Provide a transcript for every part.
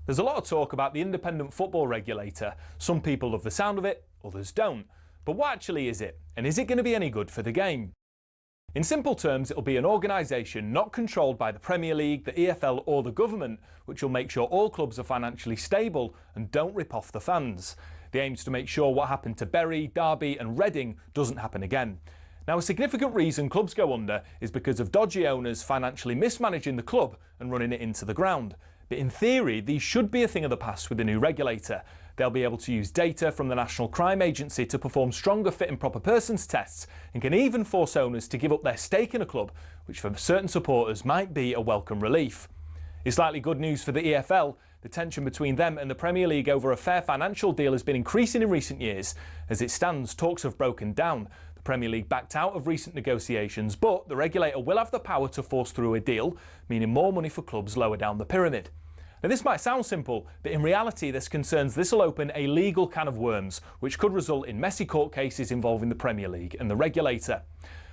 There's a lot of talk about the independent football regulator. Some people love the sound of it, others don't. But what actually is it? And is it going to be any good for the game? In simple terms, it'll be an organisation not controlled by the Premier League, the EFL or the government, which will make sure all clubs are financially stable and don't rip off the fans. The aim is to make sure what happened to Bury, Derby and Reading doesn't happen again. Now, a significant reason clubs go under is because of dodgy owners financially mismanaging the club and running it into the ground. But in theory, these should be a thing of the past with the new regulator. They'll be able to use data from the National Crime Agency to perform stronger fit and proper persons tests and can even force owners to give up their stake in a club, which for certain supporters might be a welcome relief. It's likely good news for the EFL. The tension between them and the Premier League over a fair financial deal has been increasing in recent years. As it stands, talks have broken down. The Premier League backed out of recent negotiations, but the regulator will have the power to force through a deal, meaning more money for clubs lower down the pyramid. Now, this might sound simple, but in reality there's concerns this will open a legal can of worms, which could result in messy court cases involving the Premier League and the regulator.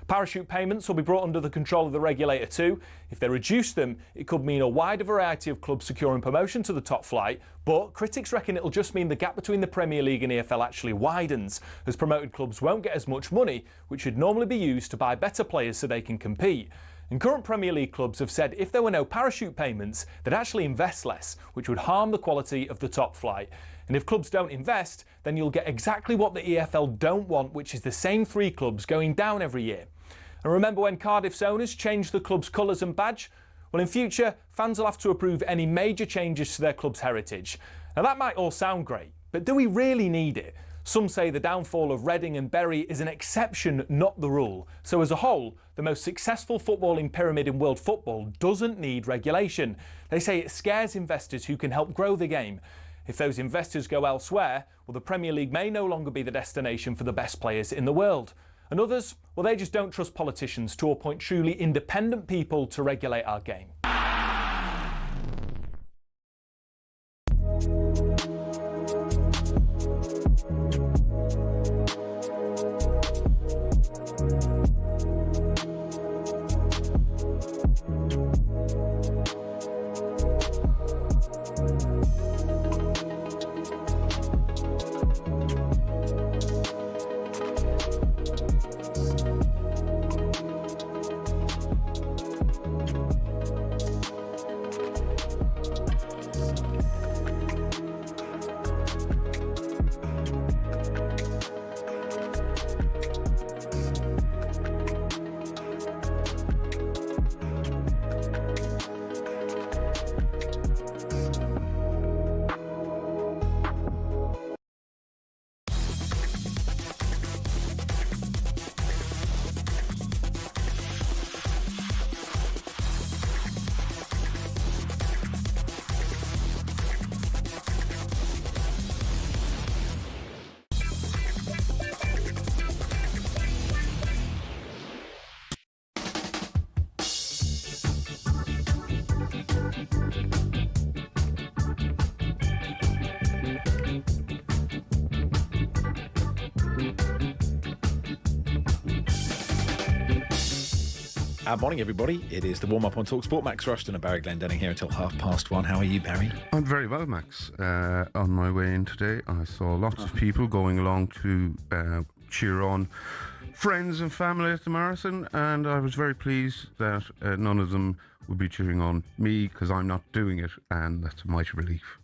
Parachute payments will be brought under the control of the regulator too. If they reduce them, it could mean a wider variety of clubs securing promotion to the top flight, but critics reckon it'll just mean the gap between the Premier League and EFL actually widens, as promoted clubs won't get as much money, which should normally be used to buy better players so they can compete. And current Premier League clubs have said if there were no parachute payments, they'd actually invest less, which would harm the quality of the top flight. And if clubs don't invest, then you'll get exactly what the EFL don't want, which is the same three clubs going down every year. And remember when Cardiff's owners changed the club's colours and badge? Well, in future, fans will have to approve any major changes to their club's heritage. Now, that might all sound great, but do we really need it? Some say the downfall of Reading and Bury is an exception, not the rule. So as a whole, the most successful footballing pyramid in world football doesn't need regulation. They say it scares investors who can help grow the game. If those investors go elsewhere, well, the Premier League may no longer be the destination for the best players in the world. And others, well, they just don't trust politicians to appoint truly independent people to regulate our game. Morning, everybody. It is the warm-up on talkSPORT. Max Rushden and Barry Glendenning here until 1:30. How are you, Barry? I'm very well, Max. On my way in today, I saw lots of people going along to cheer on friends and family at the marathon, and I was very pleased that none of them would be cheering on me because I'm not doing it, and that's a mighty relief.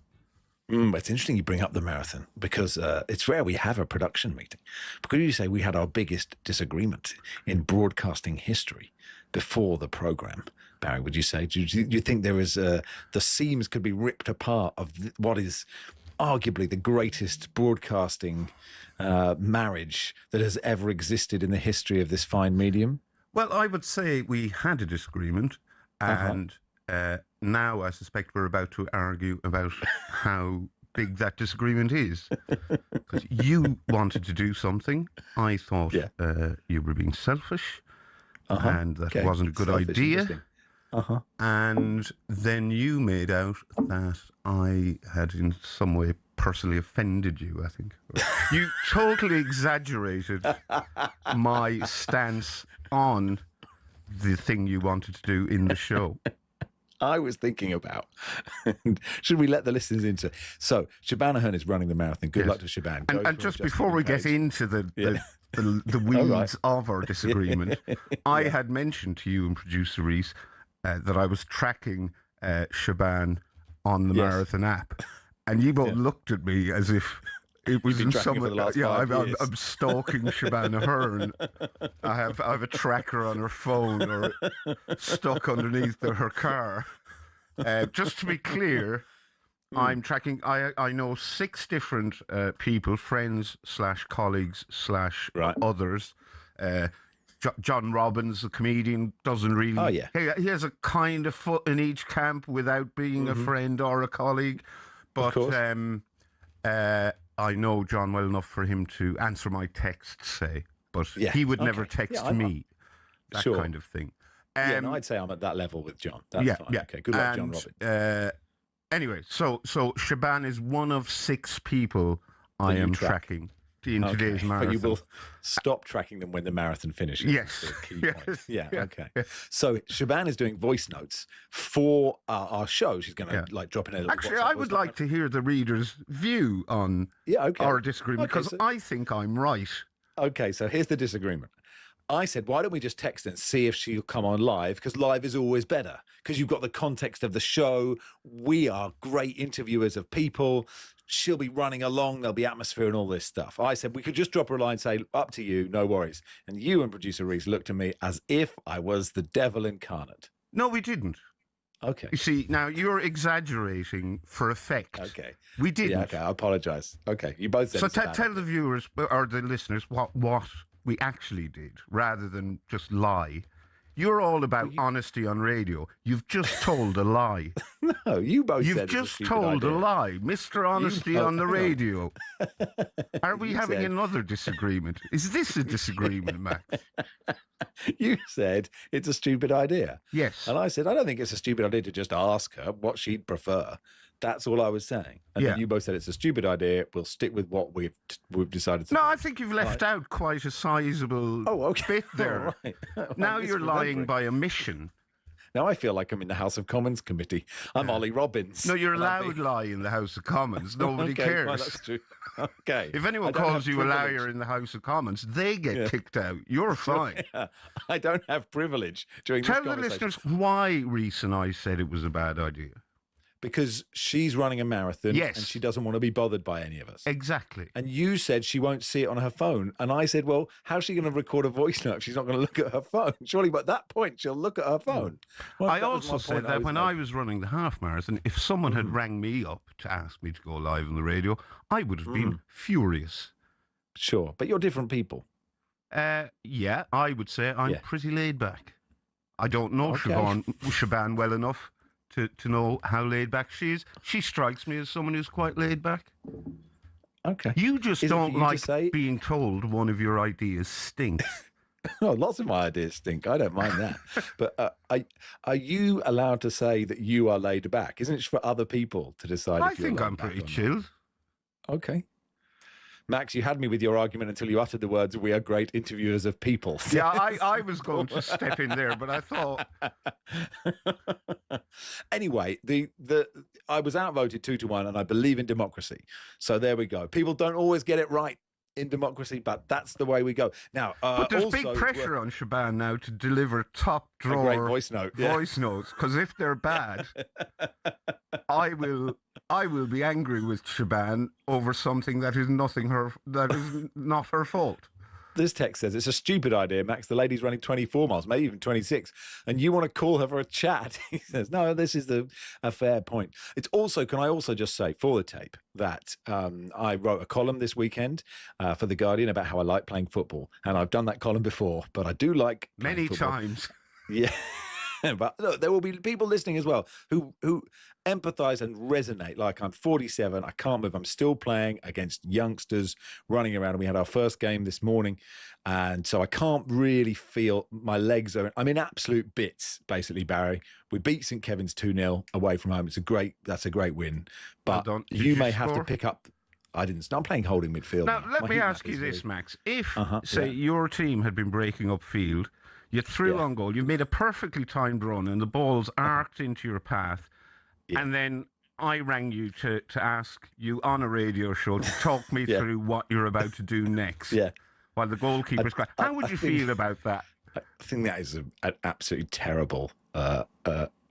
It's interesting you bring up the marathon because it's rare we have a production meeting. Because you say we had our biggest disagreement in broadcasting history before the programme. Barry, would you say? Do you think there is the seams could be ripped apart of what is arguably the greatest broadcasting marriage that has ever existed in the history of this fine medium? Well, I would say we had a disagreement, and now I suspect we're about to argue about how big that disagreement is. Because you wanted to do something. I thought you were being selfish, and that wasn't a good idea. And then you made out that I had in some way personally offended you, I think. You totally exaggerated my stance on the thing you wanted to do in the show. I was thinking about, should we let the listeners into? So Shaban Ahern is running the marathon. Good luck to Shaban. And just before we get into the weeds of our disagreement, I had mentioned to you and producer Reese that I was tracking Shaban on the marathon app, and you both looked at me as if it was in some. I'm stalking Shaban Ahern. I have a tracker on her phone or stuck underneath her car. Just to be clear, I'm tracking. I know 6 different people, friends / colleagues / others. John Robbins, the comedian, doesn't really. Oh yeah. He has a kind of foot in each camp without being a friend or a colleague. But I know John well enough for him to answer my texts, say. But he would never text me. That kind of thing. No, I'd say I'm at that level with John. That's fine. Yeah. Okay, good luck, John Robbins. Anyway, so Shaban is one of 6 people I am tracking in today's marathon. But you will stop tracking them when the marathon finishes. Yes. Yeah, okay. So Shaban is doing voice notes for our show. She's going to drop in a little. Actually, I would like to hear the reader's view on our disagreement, because I think I'm right. Okay, so here's the disagreement. I said, why don't we just text and see if she'll come on live? Because live is always better, because you've got the context of the show. We are great interviewers of people. She'll be running along. There'll be atmosphere and all this stuff. I said, we could just drop her a line and say, up to you, no worries. And you and producer Reese looked at me as if I was the devil incarnate. No, we didn't. Okay. You see, now you're exaggerating for effect. Okay. We didn't. Yeah, okay, I apologise. Okay, you both said so tell the viewers or the listeners what we actually did, rather than just lie. You're all about honesty on radio. You've just told a lie. No, you both You've said just told a lie. Mr. Honesty on the radio. Are we having another disagreement? Is this a disagreement, Max? You said it's a stupid idea. Yes. And I said, I don't think it's a stupid idea to just ask her what she'd prefer. That's all I was saying. And then you both said it's a stupid idea. We'll stick with what we've decided to do. No, I think you've left out quite a sizable bit there. Right. Now you're lying by omission. Now I feel like I'm in the House of Commons committee. I'm Ollie Robbins. No, you're allowed to lie in the House of Commons. Nobody cares. Well, that's true. Okay. If anyone calls you a liar in the House of Commons, they get kicked out. You're fine. I don't have privilege during this conversation. Tell the listeners why Reese and I said it was a bad idea. Because she's running a marathon and she doesn't want to be bothered by any of us. Exactly. And you said she won't see it on her phone. And I said, well, how's she going to record a voice note if she's not going to look at her phone? Surely by that point, she'll look at her phone. Well, I also said that when I was running the half marathon, if someone had rang me up to ask me to go live on the radio, I would have been furious. Sure. But you're different people. Yeah, I would say I'm pretty laid back. I don't know Shaban well enough to know how laid back she is. She strikes me as someone who's quite laid back. Okay. You just don't like being told one of your ideas stinks. Oh, lots of my ideas stink. I don't mind that. But are you allowed to say that you are laid back? Isn't it for other people to decide? I think I'm pretty chilled. Okay. Max, you had me with your argument until you uttered the words, we are great interviewers of people. Yeah, I was going to step in there, but I thought... Anyway, I was outvoted 2-1, and I believe in democracy. So there we go. People don't always get it right in democracy, but that's the way we go. Now, but there's big pressure on Shaban now to deliver top drawer great voice notes, because if they're bad, I will be angry with Shaban over something that is not her fault. This text says, it's a stupid idea, Max. The lady's running 24 miles, maybe even 26, and you want to call her for a chat. He says, no, this is a fair point. It's also, can I also just say for the tape that I wrote a column this weekend for The Guardian about how I like playing football. And I've done that column before, but I do like many times. Yeah. But look, there will be people listening as well who empathise and resonate. Like, I'm 47, I can't move, I'm still playing against youngsters running around. And we had our first game this morning, and so I can't really feel my legs I'm in absolute bits, basically, Barry. We beat St Kevin's 2-0 away from home. That's a great win. But you may have to pick up. I didn't. I'm playing holding midfield. Now let me ask you this, Max. If say your team had been breaking up field, You threw on goal. You made a perfectly timed run, and the ball's arced into your path. Yeah. And then I rang you to ask you on a radio show to talk me through what you're about to do next. Yeah. While the goalkeeper's crying. How would you feel about that? I think that is an absolutely terrible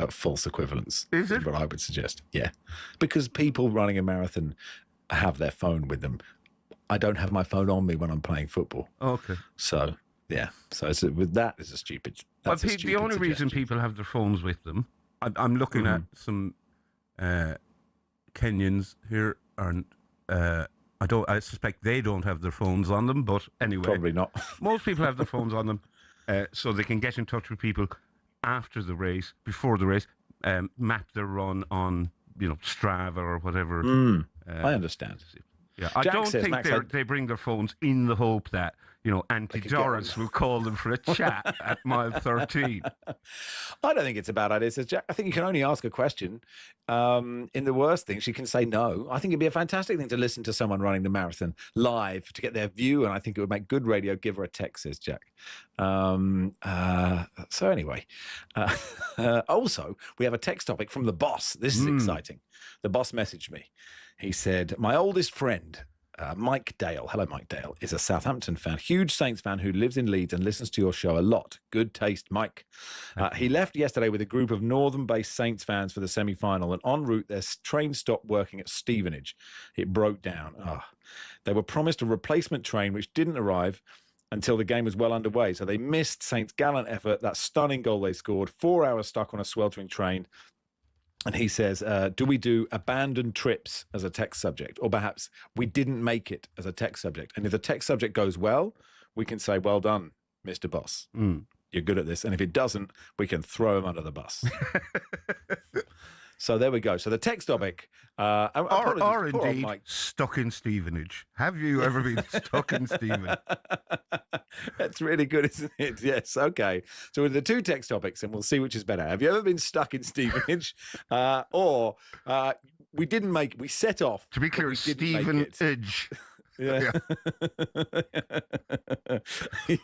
false equivalence. Is it? What I would suggest. Yeah. Because people running a marathon have their phone with them. I don't have my phone on me when I'm playing football. Okay. So, yeah. So with that is a stupid. That's the only reason people have their phones with them, I'm looking at some Kenyans here, and I suspect they don't have their phones on them, but anyway. Probably not. Most people have their phones on them so they can get in touch with people after the race, before the race, map their run on, Strava or whatever. I understand. Yeah, I don't think they bring their phones in the hope that, Auntie Doris will call them for a chat at mile 13. I don't think it's a bad idea, says Jack. I think you can only ask a question. In the worst thing, she can say no. I think it'd be a fantastic thing to listen to someone running the marathon live to get their view, and I think it would make good radio. Give her a text, says Jack. So anyway, also, we have a text topic from the boss. This is exciting. The boss messaged me. He said, my oldest friend, Mike Dale, hello Mike Dale, is a Southampton fan, huge Saints fan who lives in Leeds and listens to your show a lot. Good taste, Mike. He left yesterday with a group of northern-based Saints fans for the semi-final, and en route their train stopped working at Stevenage. It broke down. They were promised a replacement train which didn't arrive until the game was well underway, so they missed Saints' gallant effort, that stunning goal they scored, 4 hours stuck on a sweltering train. And he says, do we do abandoned trips as a text subject? Or perhaps we didn't make it as a text subject. And if the text subject goes well, we can say, well done, Mr. Boss. You're good at this. And if it doesn't, we can throw him under the bus. So there we go. So the text topic. Or indeed, stuck in Stevenage. Have you ever been stuck in Stevenage? That's really good, isn't it? Yes. Okay. So with the two text topics, and we'll see which is better. Have you ever been stuck in Stevenage? Or we set off. To be clear, Stevenage. Yeah.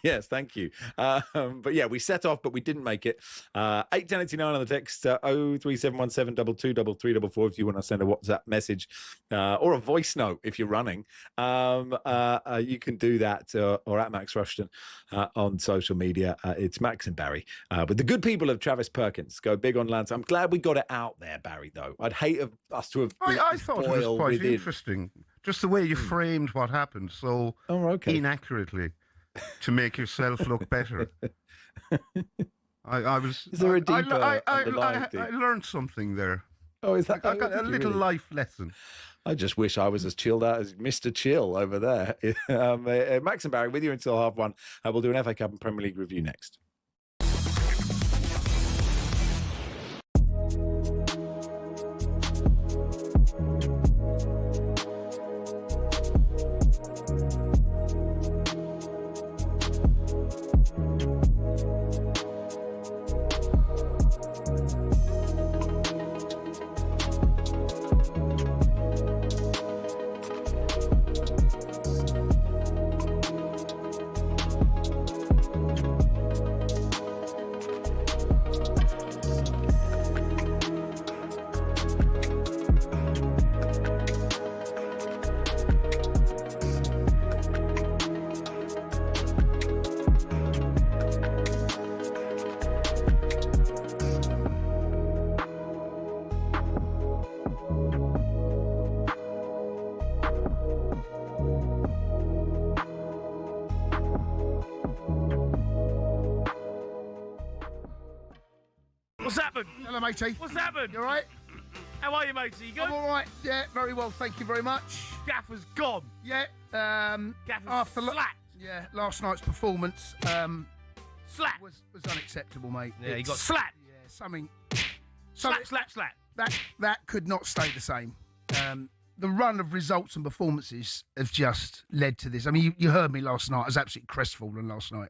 Yes, thank you. But yeah, we set off, but we didn't make it. 81089 on the text, 03717 223344 if you want to send a WhatsApp message or a voice note if you're running. You can do that, or at Max Rushden on social media. It's Max and Barry with the good people of Travis Perkins. Go big on lads. I'm glad we got it out there, Barry, though. I'd hate us to have. I thought it was quite interesting. Just the way you framed what happened so inaccurately to make yourself look better. I was. Is there a deeper I learned something there. Oh, is that? I got a little life lesson. I just wish I was as chilled out as Mr. Chill over there. Max and Barry with you until 1:30. We'll do an FA Cup and Premier League review next. What's happened? Hello, matey. What's happened? You all right? How are you, matey? You good? I'm all right. Yeah, very well. Thank you very much. Gaffer's gone. Yeah. Gaffer's after slapped. Yeah, last night's performance Slap. was unacceptable, mate. Yeah, he got slapped. Yeah, something. Slap. That could not stay the same. The run of results and performances have just led to this. I mean, you heard me last night. I was absolutely crestfallen last night.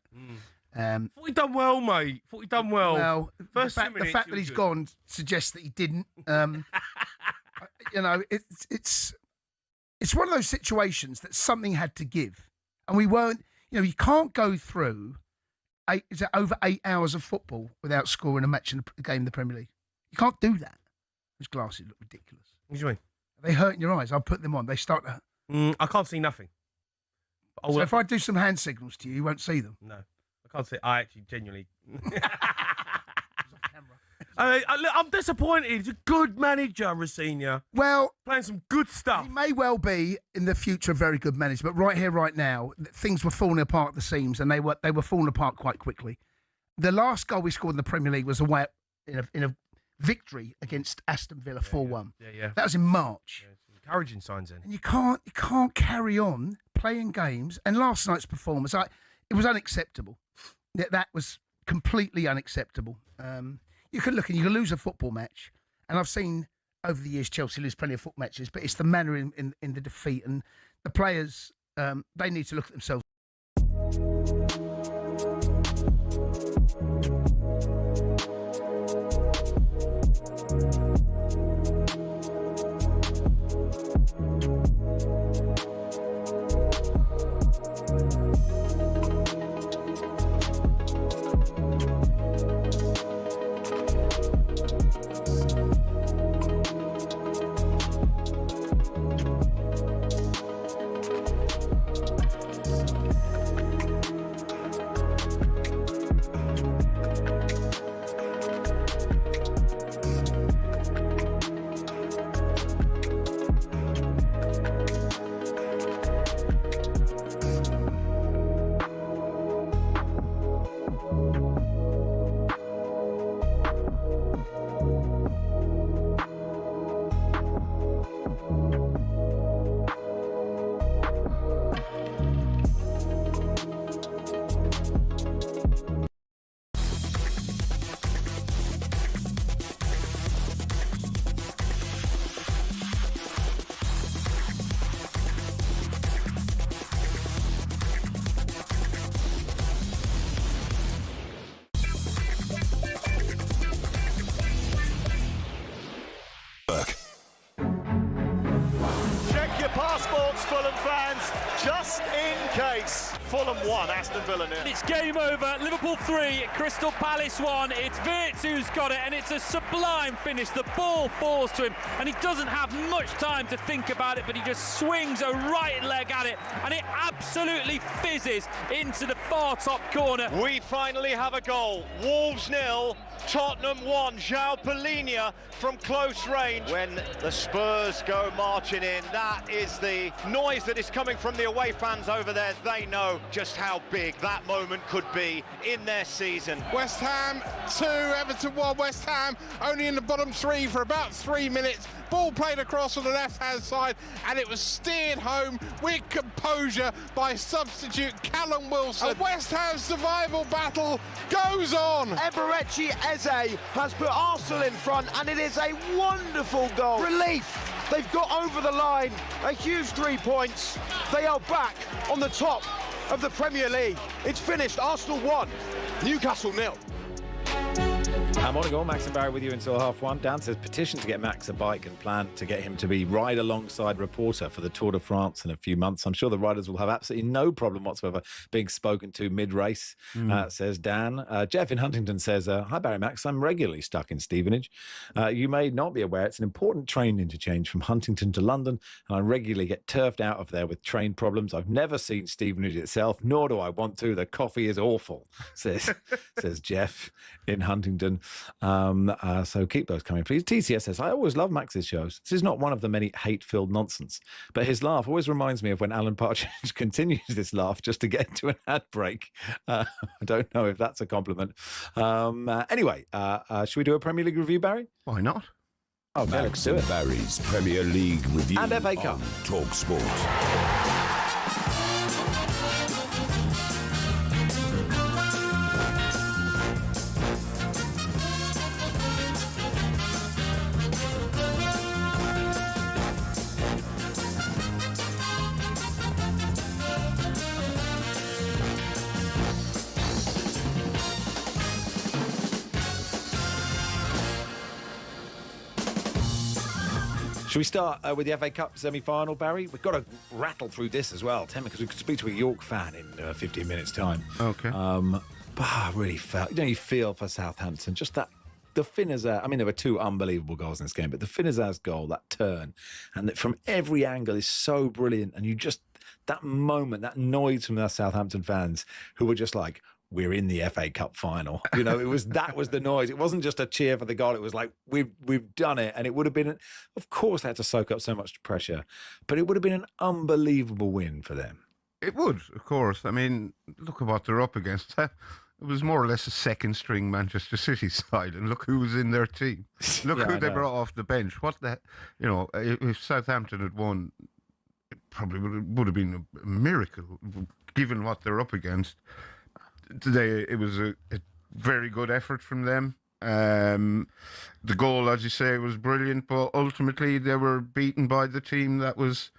Thought he'd done well, mate. Thought he'd done well. Well, First the fact that he's gone suggests that he didn't. You know, it's one of those situations that something had to give, and we weren't. You know, you can't go through over 8 hours of football without scoring a match in the game in the Premier League? You can't do that. Those glasses look ridiculous. What do you mean? They hurt in your eyes. I'll put them on. They start to... I can't see nothing. So if I do some hand signals to you, you won't see them? No, I can't see. I actually genuinely... I'm disappointed. He's a good manager, Rosina. Well, playing some good stuff. He may well be in the future a very good manager, but right here, right now, things were falling apart at the seams, and they were falling apart quite quickly. The last goal we scored in the Premier League was away in a victory against Aston Villa 4-1. Yeah. That was in March. Yeah, some encouraging signs in. And you can't carry on playing games. And last night's performance, it was unacceptable. That was completely unacceptable. You can look and you can lose a football match, and I've seen over the years Chelsea lose plenty of football matches, but it's the manner in the defeat, and the players, they need to look at themselves. Passports, Fulham fans, just in case. Fulham 1, Aston Villa 0. It's game over. Liverpool 3, Crystal Palace 1. It's Wirtz who's got it, and it's a sublime finish. The ball falls to him, and he doesn't have much time to think about it, but he just swings a right leg at it, and it absolutely fizzes into the far top corner. We finally have a goal. Wolves 0, Tottenham 1. João Palhinha from close range. When the Spurs go marching in, that is the noise that is coming from the away fans over there. They know just how big that moment could be in their season. West Ham 2, Everton 1. West Ham only in the bottom 3 for about 3 minutes. Ball played across on the left-hand side, and it was steered home with composure by substitute Callum Wilson. A West Ham survival battle goes on. Eberechi Eze has put Arsenal in front, and it is a wonderful goal. Relief. They've got over the line. A huge 3 points. They are back on the top of the Premier League. It's finished. Arsenal 1, Newcastle 0. Morning all, Max and Barry with you until 1:30. Dan says petition to get Max a bike and plan to get him to be ride alongside reporter for the Tour de France in a few months. I'm sure the riders will have absolutely no problem whatsoever being spoken to mid-race, says Dan. Jeff in Huntington says, hi Barry, Max, I'm regularly stuck in Stevenage. You may not be aware it's an important train interchange from Huntington to London, and I regularly get turfed out of there with train problems. I've never seen Stevenage itself, nor do I want to. The coffee is awful, says Jeff in Huntington. So keep those coming, please. TCS says, I always love Max's shows. This is not one of the many hate-filled nonsense, but his laugh always reminds me of when Alan Partridge continues this laugh just to get to an ad break. I don't know if that's a compliment. Anyway, should we do a Premier League review, Barry? Why not? Oh, Max and Barry's Premier League review and FA Cup. talkSPORT. Should we start with the FA Cup semi-final, Barry? We've got to rattle through this as well, Tim, because we could speak to a York fan in 15 minutes' time. Okay. I really felt, you feel for Southampton, just that. The Finazaz, I mean, there were two unbelievable goals in this game, but the Finazaz goal, that turn, and that from every angle is so brilliant. And you just, that moment, that noise from the Southampton fans who were just like, we're in the FA Cup final. That was the noise. It wasn't just a cheer for the goal. It was like, we've done it. And it would have been, of course, they had to soak up so much pressure, but it would have been an unbelievable win for them. It would, of course. I mean, look at what they're up against. It was more or less a second-string Manchester City side, and look who was in their team. Look who they brought off the bench. What the, if Southampton had won, it probably would have been a miracle, given what they're up against. Today, it was a very good effort from them. The goal, as you say, was brilliant, but ultimately they were beaten by the team that was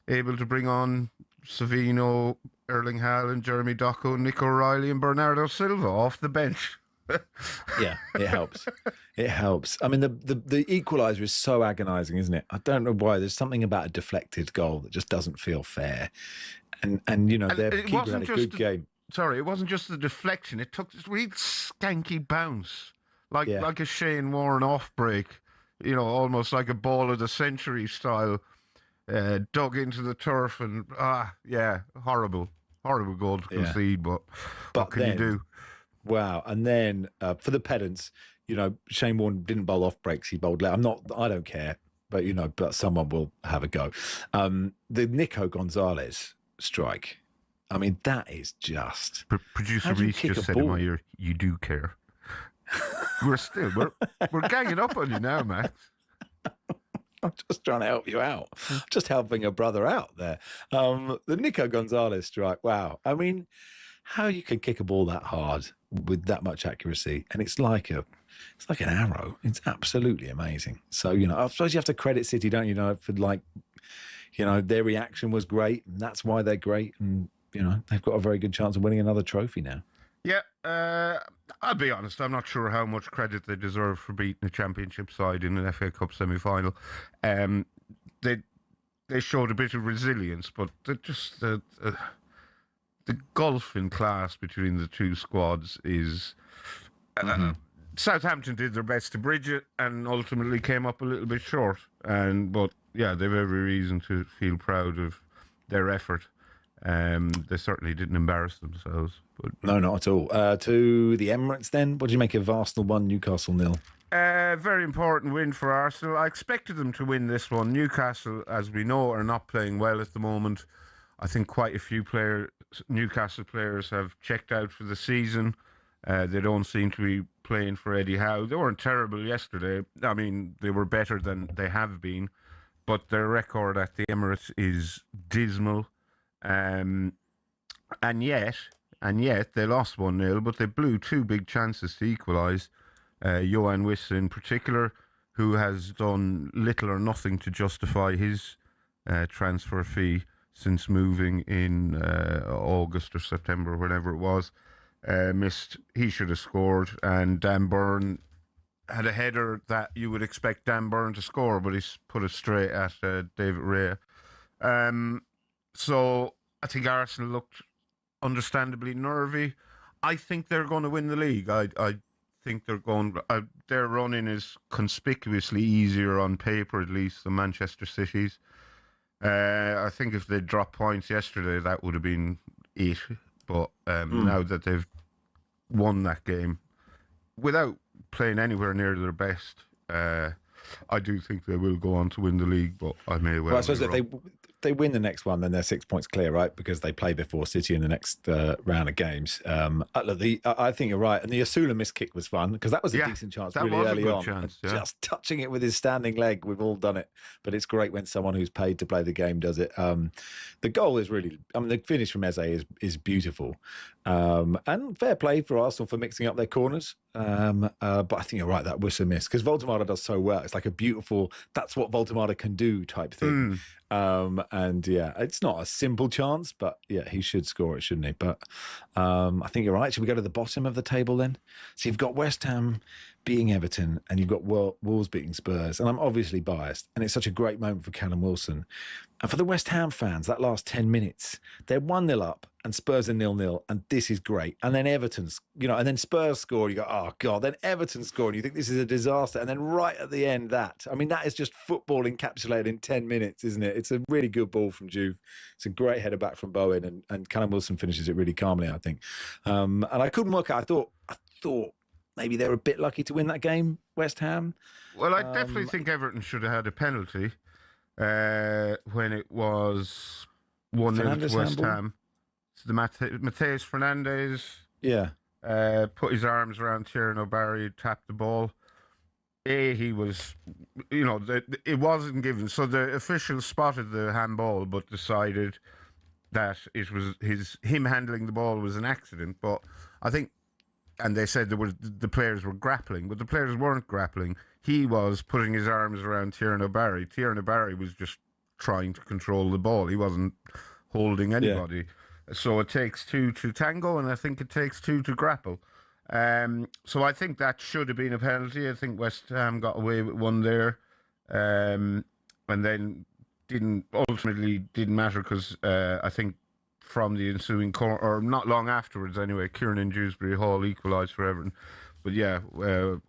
able to bring on Savino, Erling Haaland, Jeremy Doku, Nick O'Reilly and Bernardo Silva off the bench. Yeah, it helps. It helps. I mean, the equaliser is so agonising, isn't it? I don't know why. There's something about a deflected goal that just doesn't feel fair. And their keeper had a good game. Sorry, it wasn't just the deflection. It took this real skanky bounce, like a Shane Warne off break, almost like a ball of the century style. Dug into the turf and horrible goal to concede, but what can you do? Wow. And then for the pedants, Shane Warne didn't bowl off breaks, he bowled left. I don't care, but someone will have a go. The Nico Gonzalez strike, I mean, that is just producer Reece just said in my ear, you do care. we're ganging up on you now, Max. I'm just trying to help you out. Just helping a brother out there. The Nico Gonzalez strike, wow. I mean, how you can kick a ball that hard with that much accuracy, and it's like an arrow. It's absolutely amazing. So, I suppose you have to credit City, don't you, for their reaction was great, and that's why they're great, and, they've got a very good chance of winning another trophy now. Yeah, I'll be honest, I'm not sure how much credit they deserve for beating a Championship side in an FA Cup semi-final. They showed a bit of resilience, but the gulf in class between the two squads is... Southampton did their best to bridge it and ultimately came up a little bit short. But they've every reason to feel proud of their effort. They certainly didn't embarrass themselves. But no, not at all. To the Emirates then, what do you make of Arsenal 1, Newcastle 0? Very important win for Arsenal. I expected them to win this one. Newcastle, as we know, are not playing well at the moment. I think quite a few Newcastle players have checked out for the season. They don't seem to be playing for Eddie Howe. They weren't terrible yesterday. I mean, they were better than they have been, but their record at the Emirates is dismal. And yet they lost 1-0, but they blew two big chances to equalise. Johan Wissa in particular, who has done little or nothing to justify his transfer fee since moving in August or September, whenever it was, missed. He should have scored, and Dan Burn had a header that you would expect Dan Burn to score, but he's put it straight at David Raya. So I think Arsenal looked understandably nervy. I think they're going to win the league. I think they're going. Their run-in is conspicuously easier on paper, at least, than Manchester City's. I think if they dropped points yesterday, that would have been it. But now that they've won that game without playing anywhere near their best, I do think they will go on to win the league. But I may well. I suppose if they win the next one, then they're 6 points clear, right? Because they play before City in the next round of games. I think you're right. And the Asula miss kick was fun because that was a decent chance really early on. Just touching it with his standing leg. We've all done it. But it's great when someone who's paid to play the game does it. The goal is really... I mean, the finish from Eze is beautiful. And fair play for Arsenal for mixing up their corners. But I think you're right, that Wissa miss. Because Voldemar does so well. It's like a beautiful... That's what Voldemar can do type thing. And yeah, it's not a simple chance, but yeah, he should score it, shouldn't he? But I think you're right. Should we go to the bottom of the table then? So you've got West Ham beating Everton, and you've got Wolves beating Spurs, and I'm obviously biased, and it's such a great moment for Callum Wilson. And for the West Ham fans, that last 10 minutes, they're 1-0 up and Spurs are 0-0, and this is great. And then Everton's, and then Spurs score, you go, oh God, then Everton score, and you think this is a disaster. And then right at the end, that is just football encapsulated in 10 minutes, isn't it? It's a really good ball from Juve. It's a great header back from Bowen, and Callum Wilson finishes it really calmly, I think. And I couldn't work out, I thought maybe they were a bit lucky to win that game, West Ham. Well, I definitely think Everton should have had a penalty when it was 1-0 to West Ham. So the Mateus Fernandes put his arms around Kieran O'Barry, tapped the ball. He was, it wasn't given. So the officials spotted the handball but decided that it was him handling the ball was an accident. But I think, and they said the players were grappling, but the players weren't grappling. He was putting his arms around Kieran O'Barry. Kieran O'Barry was just trying to control the ball. He wasn't holding anybody. Yeah. So it takes two to tango, and I think it takes two to grapple. So I think that should have been a penalty. I think West Ham got away with one there, and then ultimately didn't matter because I think from the ensuing or not long afterwards anyway, Kieran and Dewsbury Hall equalised for Everton. But yeah,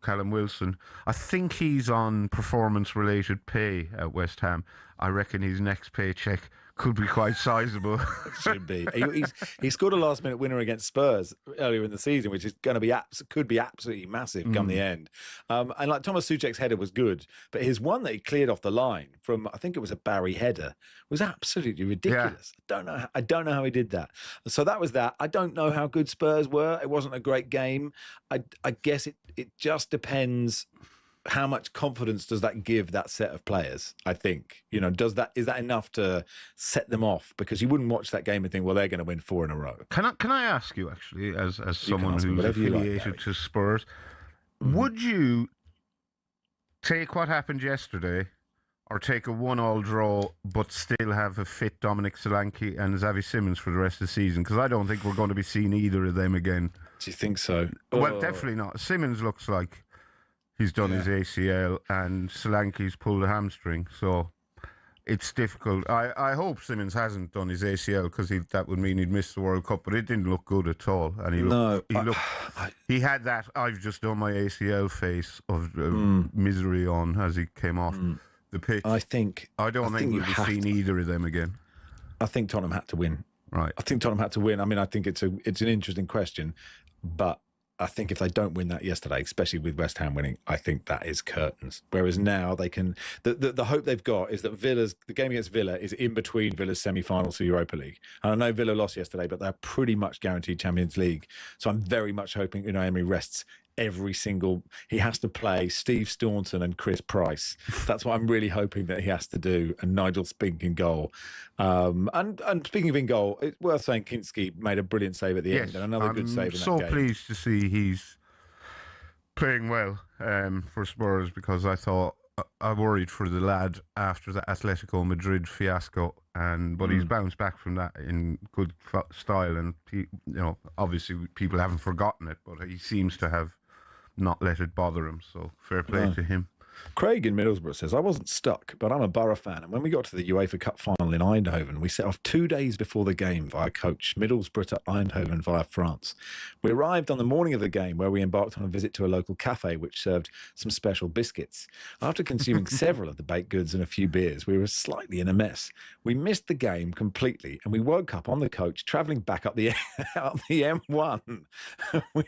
Callum Wilson, I think he's on performance-related pay at West Ham. I reckon his next paycheck could be quite sizable. Should be. He scored a last-minute winner against Spurs earlier in the season, which is going to be could be absolutely massive come the end. And like Thomas Souček's header was good, but his one that he cleared off the line from, I think it was a Barry header, was absolutely ridiculous. Yeah. I don't know how he did that. So that was that. I don't know how good Spurs were. It wasn't a great game. I guess it just depends. How much confidence does that give that set of players? I think, is that enough to set them off? Because you wouldn't watch that game and think, well, they're going to win 4 in a row. Can I ask you actually, as someone who's affiliated to Spurs, would you take what happened yesterday, or take a 1-1 draw, but still have a fit Dominic Solanke and Xavi Simons for the rest of the season? Because I don't think we're going to be seeing either of them again. Do you think so? Well, definitely not. Simons looks like he's done his ACL, and Solanke's pulled a hamstring, so it's difficult. I hope Simons hasn't done his ACL, because that would mean he'd miss the World Cup, but it didn't look good at all. And he had that I've just done my ACL face of misery on as he came off the pitch. I don't think we'll be seeing either of them again. I think Tottenham had to win. Right. I think Tottenham had to win. I mean, I think it's an interesting question, but I think if they don't win that yesterday, especially with West Ham winning, I think that is curtains. Whereas now they can, the hope they've got is that the game against Villa is in between Villa's semi-finals for Europa League. And I know Villa lost yesterday, but they're pretty much guaranteed Champions League. So I'm very much hoping Unai Emery rests he has to play Steve Staunton and Chris Price. That's what I'm really hoping that he has to do. And Nigel Spink in goal. And speaking of in goal, it's worth saying Kinski made a brilliant save at the end, and another good save in that game. I'm so pleased to see he's playing well for Spurs, because I worried for the lad after the Atletico Madrid fiasco, but he's bounced back from that in good style, and obviously people haven't forgotten it, but he seems to have not let it bother him, so fair play to him. Craig in Middlesbrough says, I wasn't stuck, but I'm a Borough fan. And when we got to the UEFA Cup final in Eindhoven, we set off 2 days before the game via coach, Middlesbrough to Eindhoven via France. We arrived on the morning of the game, where we embarked on a visit to a local cafe which served some special biscuits. After consuming several of the baked goods and a few beers, we were slightly in a mess. We missed the game completely, and we woke up on the coach travelling back up the M1.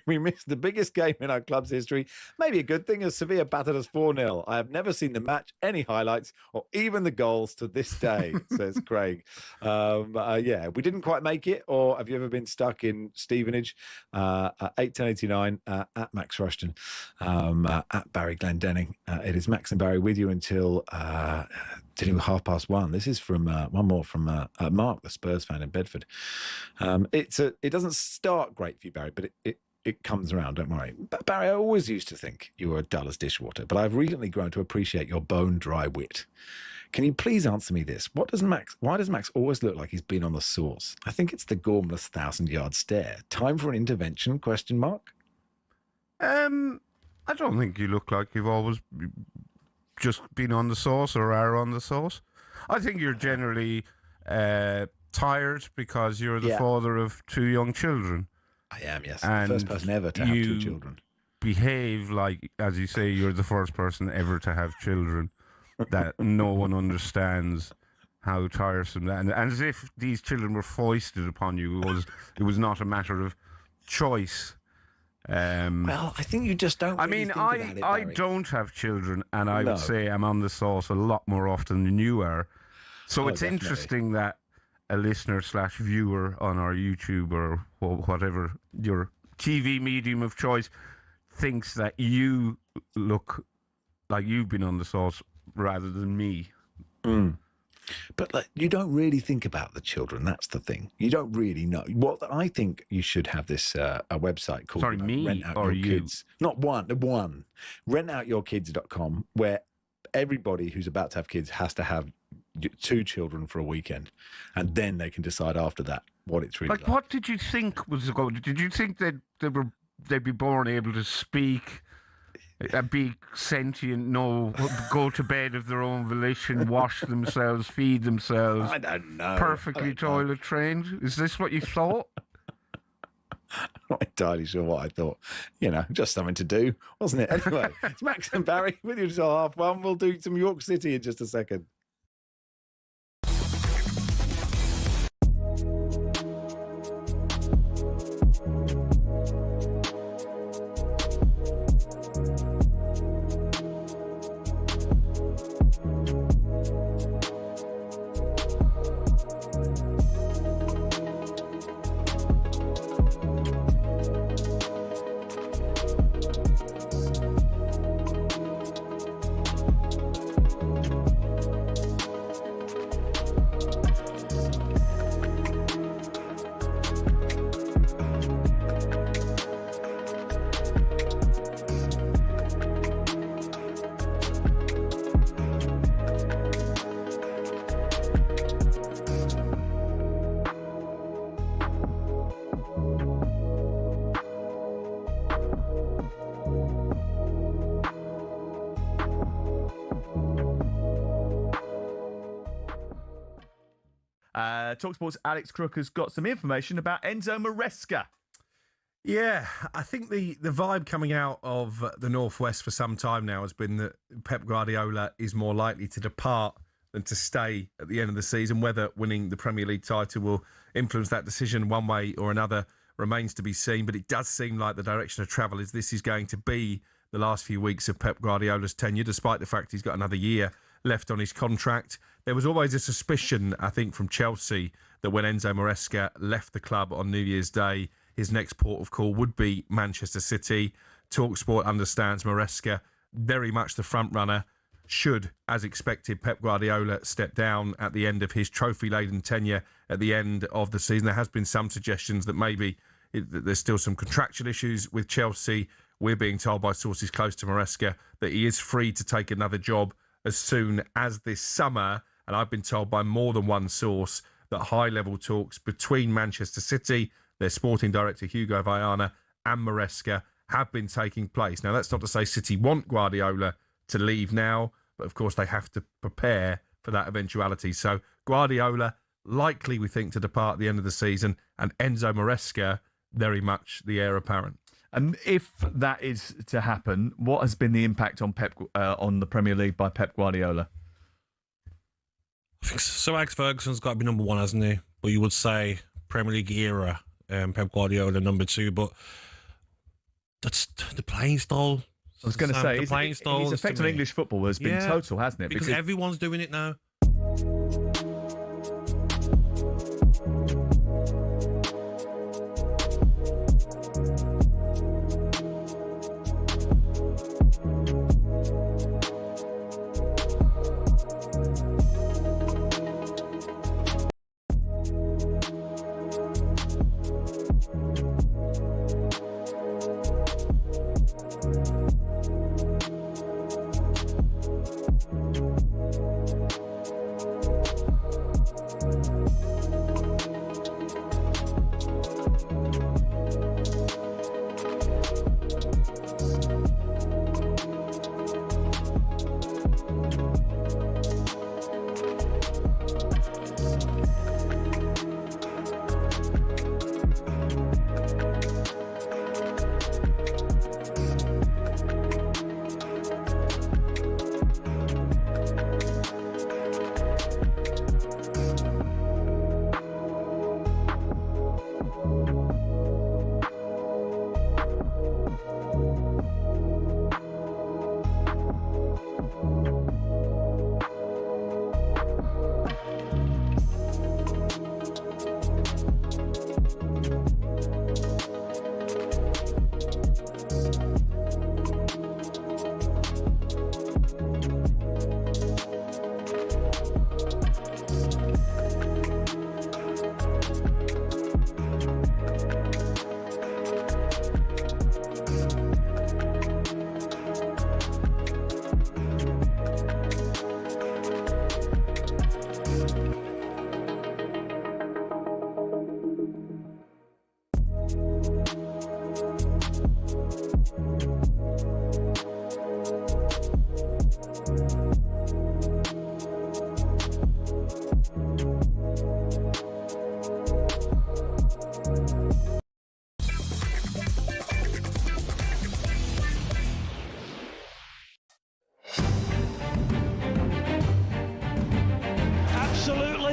We missed the biggest game in our club's history. Maybe a good thing, as Sevilla battered us 4-0. I have never seen the match, any highlights, or even the goals to this day, says Craig. We didn't quite make it. Or have you ever been stuck in Stevenage? 81089 at Max Rushden, at Barry Glendenning. It is Max and Barry with you until 1:30. This is from one more from Mark, the Spurs fan in Bedford. It doesn't start great for you, Barry, but it comes around, don't worry. But Barry, I always used to think you were dull as dishwater, but I've recently grown to appreciate your bone-dry wit. Can you please answer me this? Why does Max always look like he's been on the sauce? I think it's the Gormless 1,000-yard stare. Time for an intervention, question mark? I don't think you look like you've always just been on the sauce or are on the sauce. I think you're generally tired because you're the father of 2 young children. I am, yes. And the first person ever to have 2 children. Behave like, as you say, you're the first person ever to have children, that no one understands how tiresome that, and as if these children were foisted upon you. It was not a matter of choice. Well, I think you just don't. I Really mean, think about it, I Barry. don't have children, and I would say I'm on the sauce a lot more often than you are. So it's definitely interesting that a listener/viewer on our YouTube or whatever your TV medium of choice thinks that you look like you've been on the sauce rather than me. But like, you don't really think about the children. That's the thing. You don't really know. What I think you should have this a website called me or you? Kids. Not one. Rentoutyourkids.com, where everybody who's about to have kids has to have 2 children for a weekend, and then they can decide after that what it's really like. What did you think was going? Did you think they'd be born able to speak, be sentient, go to bed of their own volition, wash themselves, feed themselves? I don't know. Perfectly toilet trained. Is this what you thought? I'm not entirely sure what I thought. Just something to do, wasn't it? Anyway, it's Max and Barry with you until 1:30. We'll do some York City in just a second. talkSPORT's Alex Crook has got some information about Enzo Maresca. Yeah, I think the vibe coming out of the Northwest for some time now has been that Pep Guardiola is more likely to depart than to stay at the end of the season. Whether winning the Premier League title will influence that decision one way or another remains to be seen, but it does seem like the direction of travel is this is going to be the last few weeks of Pep Guardiola's tenure, despite the fact he's got another year left on his contract. There was always a suspicion, I think, from Chelsea that when Enzo Maresca left the club on New Year's Day, his next port of call would be Manchester City. talkSPORT understands Maresca very much the front runner. Should, as expected, Pep Guardiola step down at the end of his trophy-laden tenure at the end of the season. There has been some suggestions that maybe there's still some contractual issues with Chelsea. We're being told by sources close to Maresca that he is free to take another job as soon as this summer. And I've been told by more than one source that high-level talks between Manchester City, their sporting director Hugo Viana, and Maresca have been taking place. Now, that's not to say City want Guardiola to leave now, but of course they have to prepare for that eventuality. So Guardiola likely, we think, to depart at the end of the season, and Enzo Maresca very much the heir apparent. And if that is to happen, what has been the impact on on the Premier League by Pep Guardiola? I think Sir Alex Ferguson's got to be number one, hasn't he? But you would say Premier League era, Pep Guardiola number two. But that's the playing style. I was going to say, his effect on English football has been total, hasn't it? Because everyone's doing it now.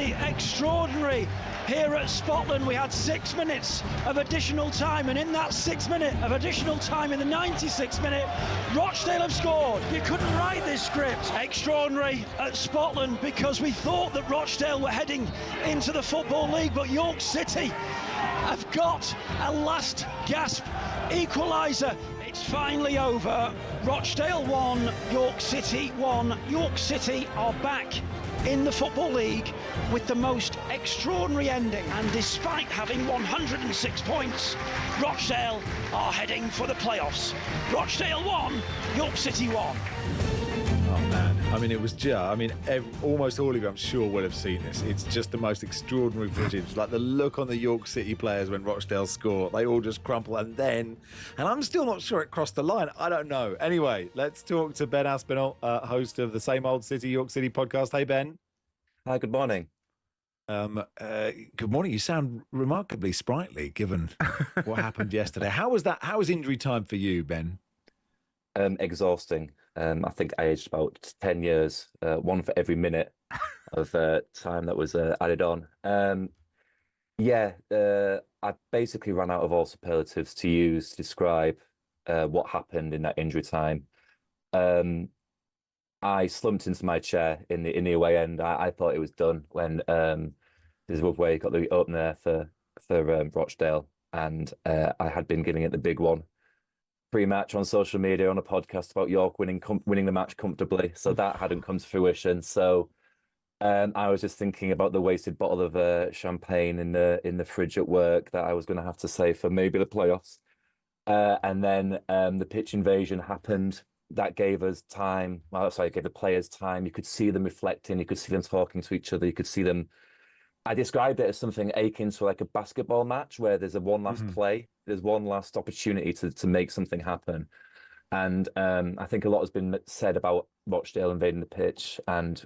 absolutely extraordinary. Here at Spotland, we had 6 minutes of additional time, and in that 6 minute of additional time, in the 96th minute, Rochdale have scored. You couldn't write this script. Extraordinary at Spotland, because we thought that Rochdale were heading into the Football League, but York City have got a last gasp equaliser. It's finally over. Rochdale 1, York City 1. York City are back in the Football League with the most extraordinary ending, and despite having 106 points, Rochdale are heading for the playoffs. Rochdale 1, York City 1. Oh man, I mean, it was just, almost all of you, I'm sure, will have seen this. It's just the most extraordinary footage. Like the look on the York City players when Rochdale score, they all just crumple, and I'm still not sure it crossed the line. I don't know. Anyway, let's talk to Ben Aspinall, host of the Same Old City, York City podcast. Hey, Ben. Hi, good morning. Good morning. You sound remarkably sprightly, given what happened yesterday. How was injury time for you, Ben? Exhausting. I think I aged about 10 years, one for every minute of time that was added on. I basically ran out of all superlatives to use to describe what happened in that injury time. I slumped into my chair in the away end. I thought it was done when Zimbabwe got the opener for Rochdale, and I had been giving it the big one pre-match on social media, on a podcast about York winning the match comfortably. So that hadn't come to fruition. So I was just thinking about the wasted bottle of champagne in the fridge at work that I was going to have to save for maybe the playoffs. And then the pitch invasion happened. That gave us time. It gave the players time. You could see them reflecting. You could see them talking to each other. You could see them. I described it as something akin to like a basketball match where there's one last play, there's one last opportunity to make something happen. And I think a lot has been said about Rochdale invading the pitch and,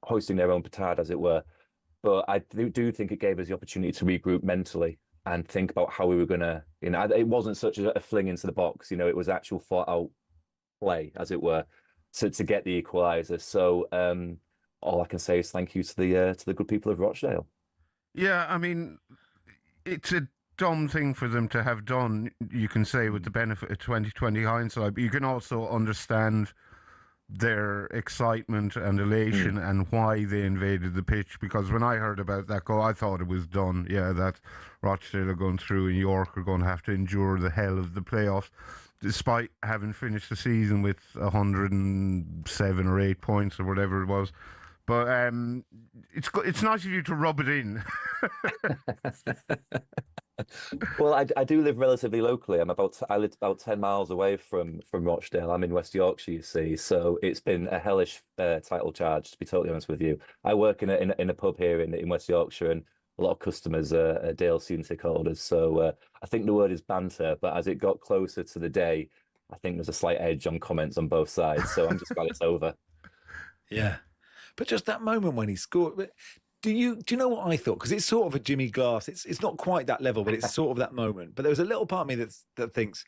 hoisting their own petard, as it were. But I do think it gave us the opportunity to regroup mentally and think about how we were going to, it wasn't such a fling into the box, it was actual thought out play, as it were, to get the equaliser. So, all I can say is thank you to the good people of Rochdale. Yeah, I mean, it's a dumb thing for them to have done, you can say, with the benefit of 2020 hindsight, but you can also understand their excitement and elation and why they invaded the pitch, because when I heard about that goal, I thought it was done. Yeah, that Rochdale are going through and York are going to have to endure the hell of the playoffs, despite having finished the season with 107 or 8 points or whatever it was. But it's nice of you to rub it in. Well, I do live relatively locally. I live about 10 miles away from Rochdale. I'm in West Yorkshire, you see. So it's been a hellish title charge, to be totally honest with you. I work in a pub here in West Yorkshire, and a lot of customers are Dale season ticket holders. So I think the word is banter, but as it got closer to the day, I think there's a slight edge on comments on both sides. So I'm just glad it's over. Yeah. But just that moment when he scored, do you know what I thought? Because it's sort of a Jimmy Glass. It's not quite that level, but it's sort of that moment. But there was a little part of me that thinks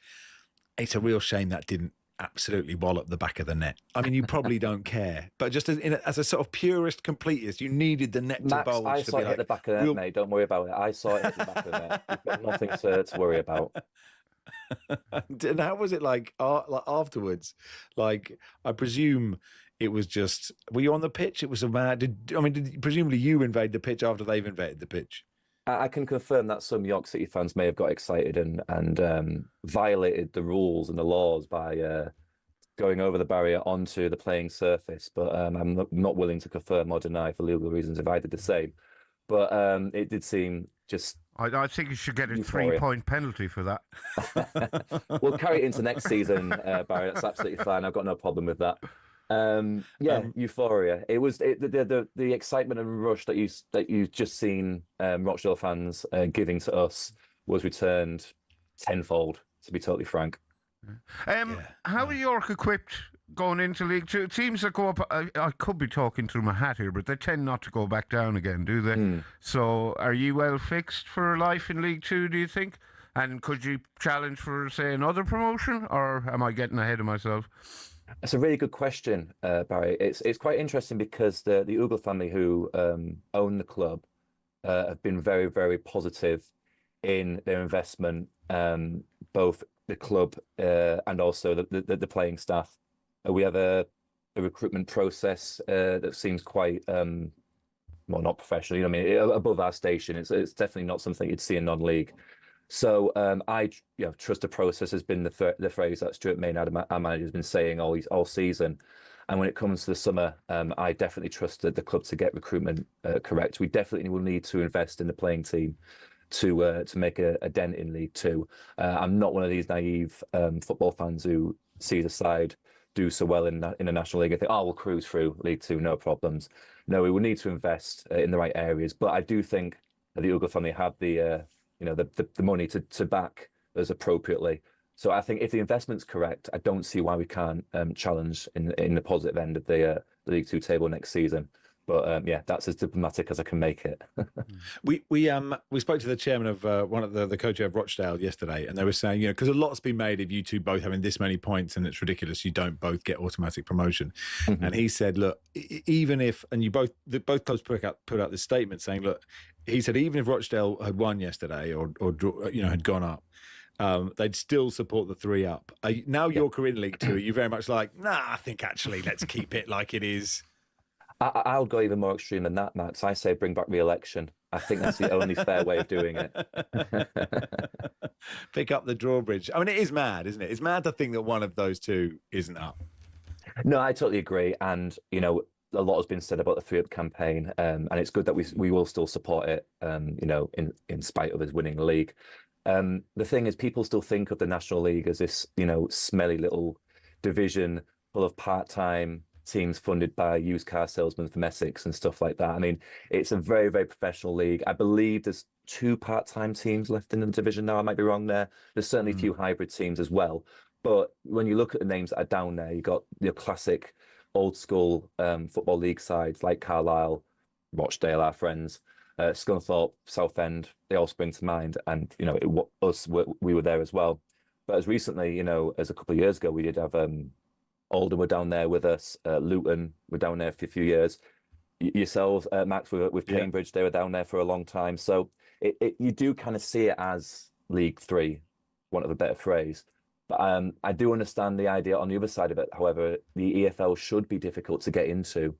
it's a real shame that didn't absolutely wallop the back of the net. I mean, you probably don't care, but just as a sort of purist completist, you needed the net to bulge. I saw it hit the back of the net, mate. Don't worry about it. I saw it hit the back of the net. You've got nothing to worry about. And how was it like afterwards? Like, I presume it was just, were you on the pitch? It was a mad. Presumably you invade the pitch after they've invaded the pitch. I can confirm that some York City fans may have got excited and violated the rules and the laws by going over the barrier onto the playing surface. But I'm not willing to confirm or deny for legal reasons if I did the same. But it did seem just. I think you should get a 3-point penalty for that. We'll carry it into next season, Barry. That's absolutely fine. I've got no problem with that. Euphoria. It was the excitement and rush that you've just seen Rochdale fans giving to us was returned tenfold, to be totally frank. How are York equipped going into League Two? It seems to go up. I could be talking through my hat here, but they tend not to go back down again, do they? So, are you well fixed for life in League Two, do you think? And could you challenge for, say, another promotion, or am I getting ahead of myself? That's a really good question, Barry. It's quite interesting because the Ugle family who own the club have been very, very positive in their investment, both the club and also the playing staff. We have a recruitment process that seems quite well, not professional. I mean, above our station. It's definitely not something you'd see in non-league. So I trust the process has been the phrase that Stuart Maynard, our manager, has been saying all season. And when it comes to the summer, I definitely trust the club to get recruitment correct. We definitely will need to invest in the playing team to make a dent in League Two. I'm not one of these naive football fans who sees a side do so well in the National League and think, oh, we'll cruise through League Two, no problems. No, we will need to invest in the right areas. But I do think that the Ugle family have the money to back us appropriately. So I think if the investment's correct, I don't see why we can't challenge in the positive end of the League Two table next season. But that's as diplomatic as I can make it. We spoke to the chairman of one of the coach of Rochdale yesterday, and they were saying, because a lot's been made of you two both having this many points, and it's ridiculous you don't both get automatic promotion. Mm-hmm. And he said, look, even if, and both clubs put out this statement saying, look, he said even if Rochdale had won yesterday or had gone up, they'd still support the 3 up. Now York are in League Two. Are you very much like, nah, I think actually let's keep it like it is? I'll go even more extreme than that, Matt. So I say bring back re-election. I think that's the only fair way of doing it. Pick up the drawbridge. I mean, it is mad, isn't it? It's mad to think that one of those two isn't up. No, I totally agree. And, a lot has been said about the 3 up campaign. And it's good that we will still support it, in spite of us winning the league. The thing is, people still think of the National League as this, smelly little division full of part-time teams funded by used car salesmen from Essex and stuff like that. I mean, it's a very, very professional league. I believe there's 2 part-time teams left in the division now. I might be wrong there. There's certainly a few hybrid teams as well. But when you look at the names that are down there, you got your classic old school football league sides like Carlisle, Rochdale, our friends, Scunthorpe, Southend. They all spring to mind. And, we were there as well. But as recently, as a couple of years ago, we did have Oldham were down there with us. Luton were down there for a few years. Yourselves, Max, with Cambridge, they were down there for a long time. So you do kind of see it as League 3, want of a better phrase. But I do understand the idea on the other side of it. However, the EFL should be difficult to get into.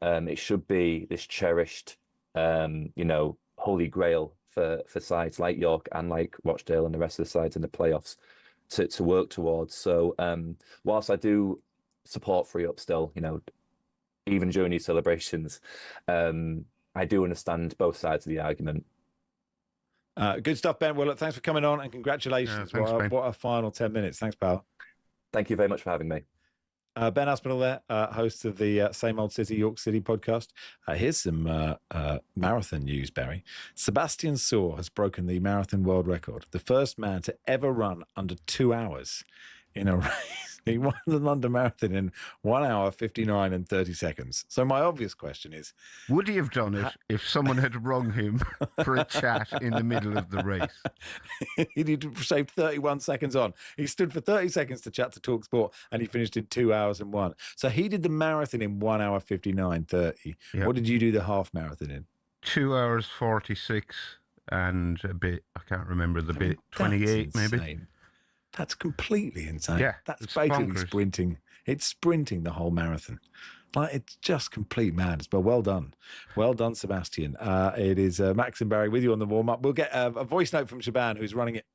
It should be this cherished, holy grail for sides like York and like Rochdale and the rest of the sides in the playoffs to work towards. So whilst I do support 3 up still, even during these celebrations, I do understand both sides of the argument. Good stuff, Ben. Well, look, thanks for coming on and congratulations. Thanks, what a final 10 minutes. Thanks, pal. Thank you very much for having me. Ben Aspinall there, host of the Same Old City, York City podcast. Here's some marathon news, Barry. Sebastian Saur has broken the marathon world record, the first man to ever run under 2 hours in a race. He won the London Marathon in 1 hour, 59 and 30 seconds. So my obvious question is... would he have done it if someone had rung him for a chat in the middle of the race? He'd saved 31 seconds on. He stood for 30 seconds to chat to talkSPORT and he finished in 2 hours and 1. So he did the marathon in 1 hour, 59:30. Yep. What did you do the half marathon in? 2 hours, 46 and a bit. I can't remember the bit. 28 maybe. Insane. That's completely insane. Yeah, that's basically bonkers. Sprinting. It's sprinting the whole marathon. Like, it's just complete madness. But well done. Well done, Sebastian. It is Max and Barry with you on the warm-up. We'll get a voice note from Shaban, who's running it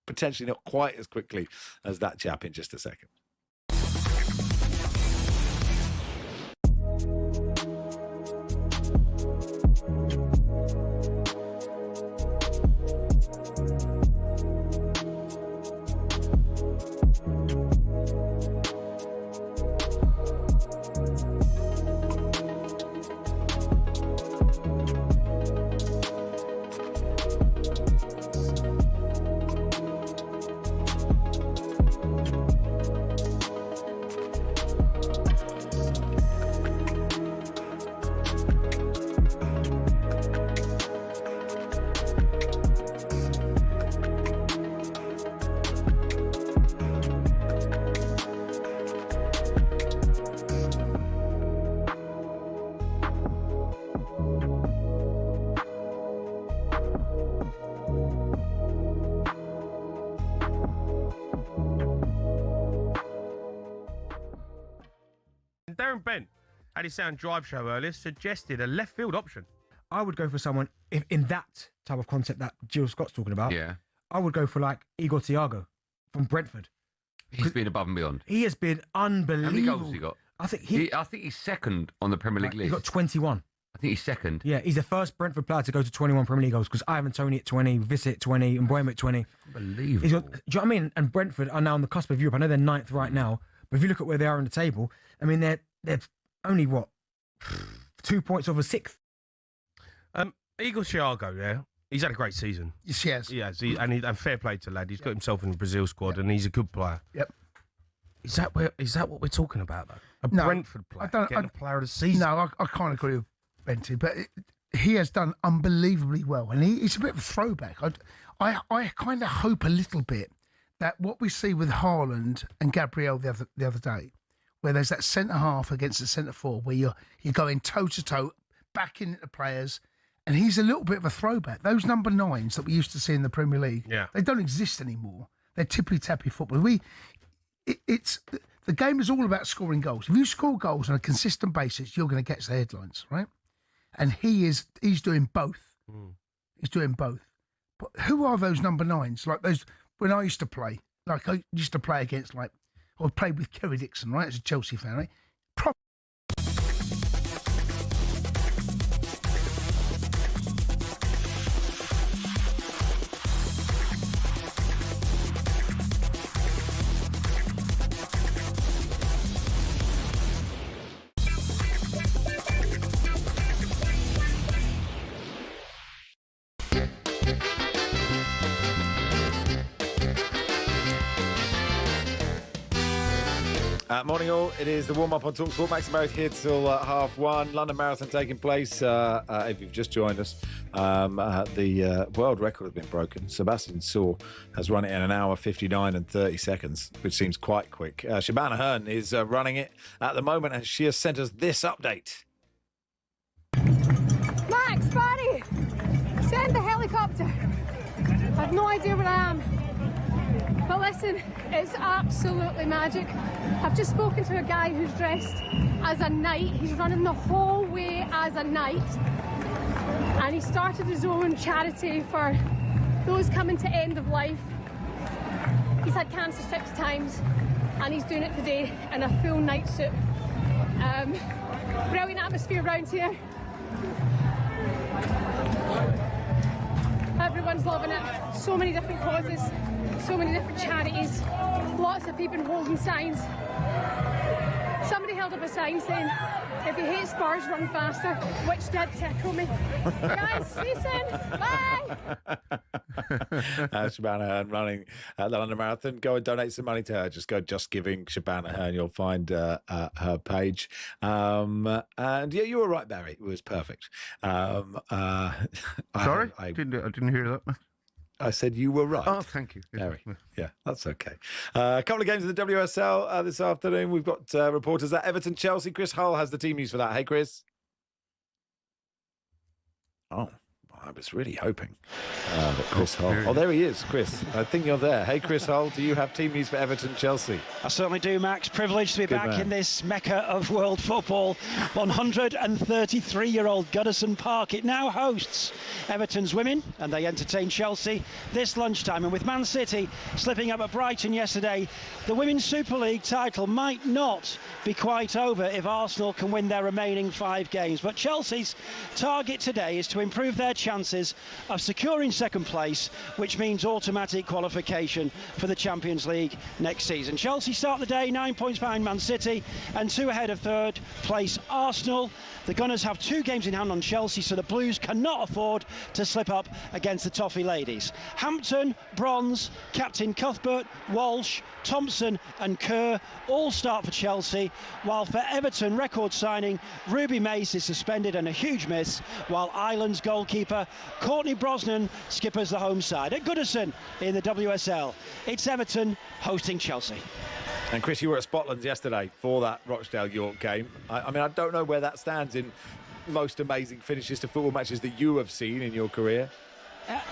potentially not quite as quickly as that chap in just a second. Darren Bent at his Sound Drive show earlier suggested a left field option. I would go for someone if in that type of concept that Jill Scott's talking about. Yeah. I would go for like Igor Thiago from Brentford. He's been above and beyond. He has been unbelievable. How many goals has he got? I think he's second on the Premier League list. He got 21. I think he's second. Yeah, he's the first Brentford player to go to 21 Premier League goals because Ivan Toney at 20, Visit at 20, and Mbeumo at 20. Unbelievable. Do you know what I mean? And Brentford are now on the cusp of Europe. I know they're 9th right now, but if you look at where they are on the table, I mean, they're only, 2 points over 6th. Igor Thiago, yeah, he's had a great season. Yes, he has. He has, and fair play to the lad. He's got himself in the Brazil squad, and he's a good player. Yep. Is that what we're talking about, though? Brentford player getting a player of the season? No, I can't agree with Benty, but he has done unbelievably well, and he's a bit of a throwback. I kind of hope a little bit that what we see with Haaland and Gabriel the other day, where there's that centre half against the centre forward, where you're going toe to toe, backing the players. And he's a little bit of a throwback. Those number 9s that we used to see in the Premier League, they don't exist anymore. They're tippy-tappy football. It's the game is all about scoring goals. If you score goals on a consistent basis, you're going to get the headlines, right? And he's doing both. He's doing both. But who are those number 9s? Like those when I used to play. Like I used to play against I played with Kerry Dixon, right? As a Chelsea fan, right? Morning all, it is the warm-up on talkSPORT. Max and Barry here till 1:30. London Marathon taking place. If you've just joined us, the world record has been broken. Sebastian Saul has run it in 1 hour 59 and 30 seconds, which seems quite quick. Shabana Hearn is running it at the moment, and she has sent us this update. Max, Barry, send the helicopter. I've no idea where I am. But listen, it's absolutely magic. I've just spoken to a guy who's dressed as a knight. He's running the whole way as a knight. And he started his own charity for those coming to end of life. He's had cancer 6 times and he's doing it today in a full night suit. Brilliant atmosphere around here. Everyone's loving it. So many different causes, so many different charities, lots of people holding signs. Somebody held up a sign saying, if you hate Spurs, run faster, which did tickle me. Guys, see you soon. Bye. Shabana Hearn running the London Marathon. Go and donate some money to her. Just go Just Giving Shabana Hearn. You'll find her page. And yeah, you were right, Barry. It was perfect. Sorry? I didn't hear that. I said you were right. Oh, thank you. Barry. Yeah, that's okay. A couple of games in the WSL this afternoon. We've got reporters at Everton, Chelsea. Chris Hull has the team news for that. Hey, Chris. Oh, I was really hoping that Chris Hull... Oh, there he is, Chris. I think you're there. Hey, Chris Hull, do you have team news for Everton, Chelsea? I certainly do, Max. Privileged to be back in this mecca of world football. 133-year-old Goodison Park. It now hosts Everton's women, and they entertain Chelsea this lunchtime. And with Man City slipping up at Brighton yesterday, the Women's Super League title might not be quite over if Arsenal can win their remaining 5 games. But Chelsea's target today is to improve their chances of securing second place, which means automatic qualification for the Champions League next season. Chelsea start the day 9 points behind Man City and 2 ahead of third place Arsenal. The Gunners have 2 games in hand on Chelsea, so the Blues cannot afford to slip up against the Toffee ladies. Hampton, Bronze, Captain Cuthbert, Walsh, Thompson and Kerr all start for Chelsea, while for Everton, record signing Ruby Mace is suspended and a huge miss, while Ireland's goalkeeper Courtney Brosnan skippers the home side. At Goodison in the WSL, it's Everton hosting Chelsea. And Chris, you were at Spotland yesterday for that Rochdale-York game. I mean, I don't know where that stands in most amazing finishes to football matches that you have seen in your career.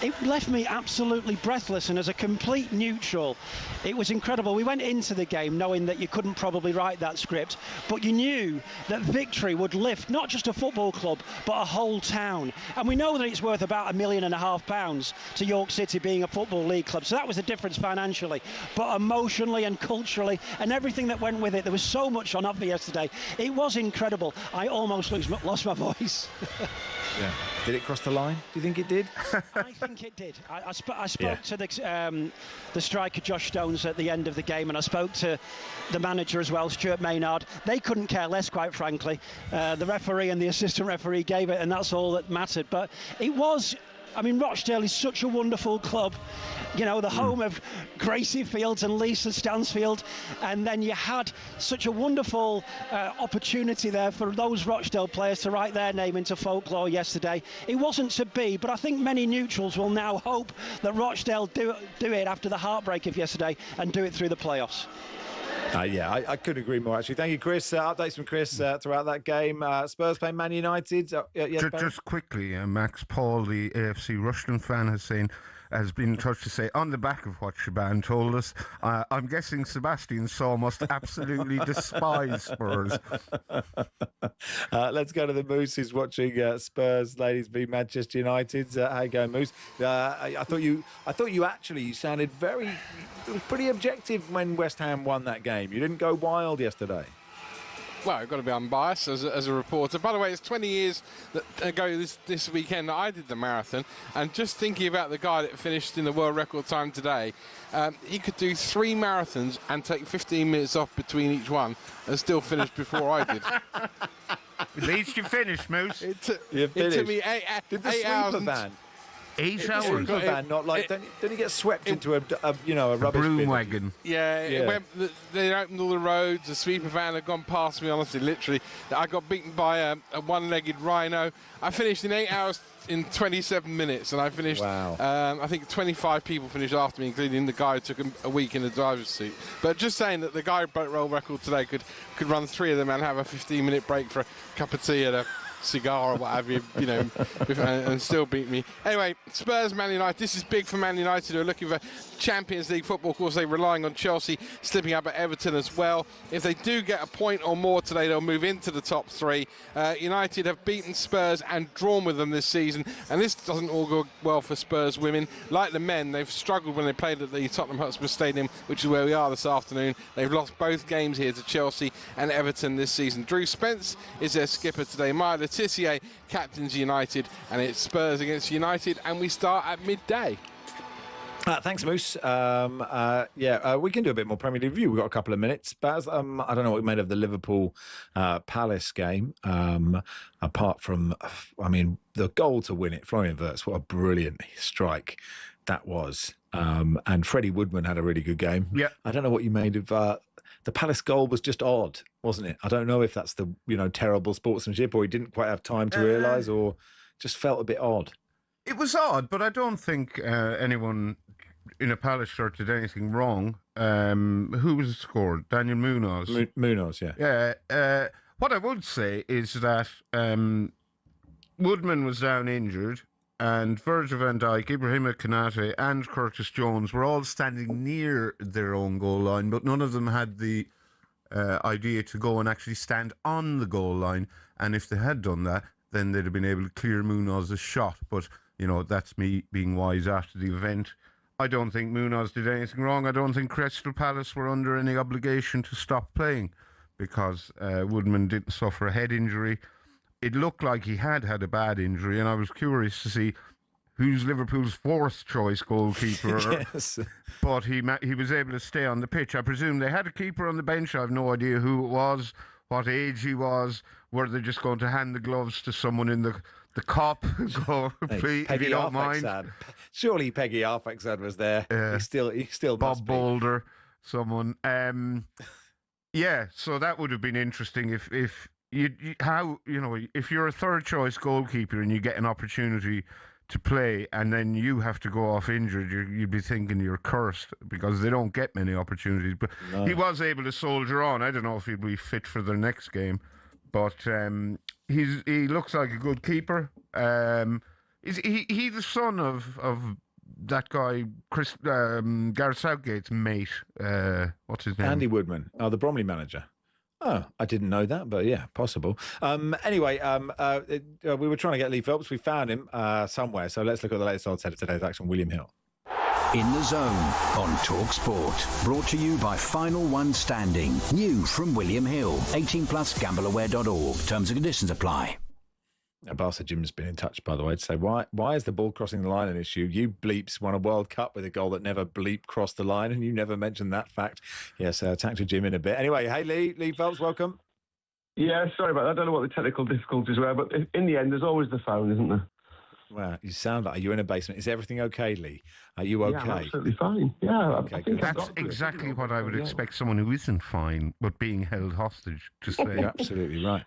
It left me absolutely breathless, and as a complete neutral, it was incredible. We went into the game knowing that you couldn't probably write that script, but you knew that victory would lift not just a football club, but a whole town. And we know that it's worth about £1.5 million to York City being a football league club, so that was the difference financially. But emotionally and culturally and everything that went with it, there was so much on offer yesterday. It was incredible. I almost lost my voice. Yeah. Did it cross the line? Do you think it did? I think it did. I spoke to the striker Josh Stones at the end of the game, and I spoke to the manager as well, Stuart Maynard. They couldn't care less, quite frankly. The referee and the assistant referee gave it, and that's all that mattered. But it was... I mean, Rochdale is such a wonderful club, you know, the home of Gracie Fields and Lisa Stansfield, and then you had such a wonderful opportunity there for those Rochdale players to write their name into folklore yesterday. It wasn't to be, but I think many neutrals will now hope that Rochdale do it after the heartbreak of yesterday and do it through the playoffs. I couldn't agree more, actually. Thank you, Chris. Updates from Chris throughout that game. Spurs playing Man United. Yes, just quickly, Max Paul, the AFC Rushden fan, has been in touch to say, on the back of what Shaban told us, I'm guessing Sebastian Saw must absolutely despise Spurs. Let's go to the Moose, who's watching Spurs ladies v Manchester United. How you going, Moose? I thought you actually sounded it was pretty objective when West Ham won that game. You didn't go wild yesterday. Well, I've got to be unbiased as a reporter. By the way, it's 20 years ago this weekend that I did the marathon, and just thinking about the guy that finished in the world record time today, he could do 3 marathons and take 15 minutes off between each one and still finish before I did. At least you finished, Moose. It took me 8 hours. Van? 8 hours. Van, not like don't you get swept into a rubbish broom bin? wagon? Yeah. They opened all the roads. The sweeper van had gone past me. Honestly, literally, I got beaten by a one-legged rhino. I finished in 8 hours in 27 minutes, and I finished. Wow. I think 25 people finished after me, including the guy who took a week in the driver's seat. But just saying that the guy who broke world record today could run 3 of them and have a 15-minute break for a cup of tea and a cigar or what have you, and still beat me. Anyway, Spurs, Man United. This is big for Man United, who are looking for Champions League football. Of course, they're relying on Chelsea slipping up at Everton as well. If they do get a point or more today, they'll move into the top 3. United have beaten Spurs and drawn with them this season, and this doesn't all go well for Spurs women. Like the men, they've struggled when they played at the Tottenham Hotspur Stadium, which is where we are this afternoon. They've lost both games here to Chelsea and Everton this season. Drew Spence is their skipper today. Maya Letitia captains United, and it's Spurs against United, and we start at midday. Thanks, Moose. We can do a bit more Premier League review. We've got a couple of minutes. Baz, I don't know what we made of the Liverpool Palace game, apart from, the goal to win it. Florian Wirtz, what a brilliant strike that was. And Freddie Woodman had a really good game. Yeah. I don't know what you made of the Palace goal. Was just odd, wasn't it? I don't know if that's the terrible sportsmanship, or he didn't quite have time to realise, or just felt a bit odd. It was odd, but I don't think anyone in a Palace shirt did anything wrong. Who was scored? Daniel Munoz. Munoz, yeah. Yeah. What I would say is that Woodman was down injured, and Virgil van Dijk, Ibrahima Konate, and Curtis Jones were all standing near their own goal line, but none of them had the idea to go and actually stand on the goal line. And if they had done that, then they'd have been able to clear Munoz's shot. But, that's me being wise after the event. I don't think Munoz did anything wrong. I don't think Crystal Palace were under any obligation to stop playing, because Woodman didn't suffer a head injury. It looked like he had a bad injury, and I was curious to see who's Liverpool's 4th choice goalkeeper. Yes. But he was able to stay on the pitch. I presume they had a keeper on the bench. I have no idea who it was, what age he was. Were they just going to hand the gloves to someone in the cop? Go, please, if you don't mind. Surely Peggy Arfaxad was there. He still Bob Boulder, someone. So that would have been interesting if if you're a 3rd choice goalkeeper and you get an opportunity to play and then you have to go off injured, you'd be thinking you're cursed, because they don't get many opportunities. But he was able to soldier on. I don't know if he'll be fit for the next game, but he looks like a good keeper. Is he the son of that guy, Gareth Southgate's mate? What's his name? Andy Woodman, the Bromley manager. Oh, I didn't know that, but yeah, possible. Anyway, we were trying to get Lee Phelps. We found him somewhere. So let's look at the latest odds head of today's action. William Hill. In the Zone on talkSPORT. Brought to you by Final One Standing. New from William Hill. 18 plus gambleaware.org. Terms and conditions apply. Barca Jim's been in touch, by the way, to say, why is the ball crossing the line an issue? You bleeps won a World Cup with a goal that never bleep crossed the line, and you never mentioned that fact. Yes, attack to Jim in a bit. Anyway, hey, Lee Phelps, welcome. Yeah, sorry about that. I don't know what the technical difficulties were, but in the end, there's always the phone, isn't there? Well, you sound like you're in a basement. Is everything okay, Lee? Are you okay? Yeah, I'm absolutely fine. Yeah, okay, I think that's exactly what I would expect someone who isn't fine but being held hostage to say. You're absolutely right.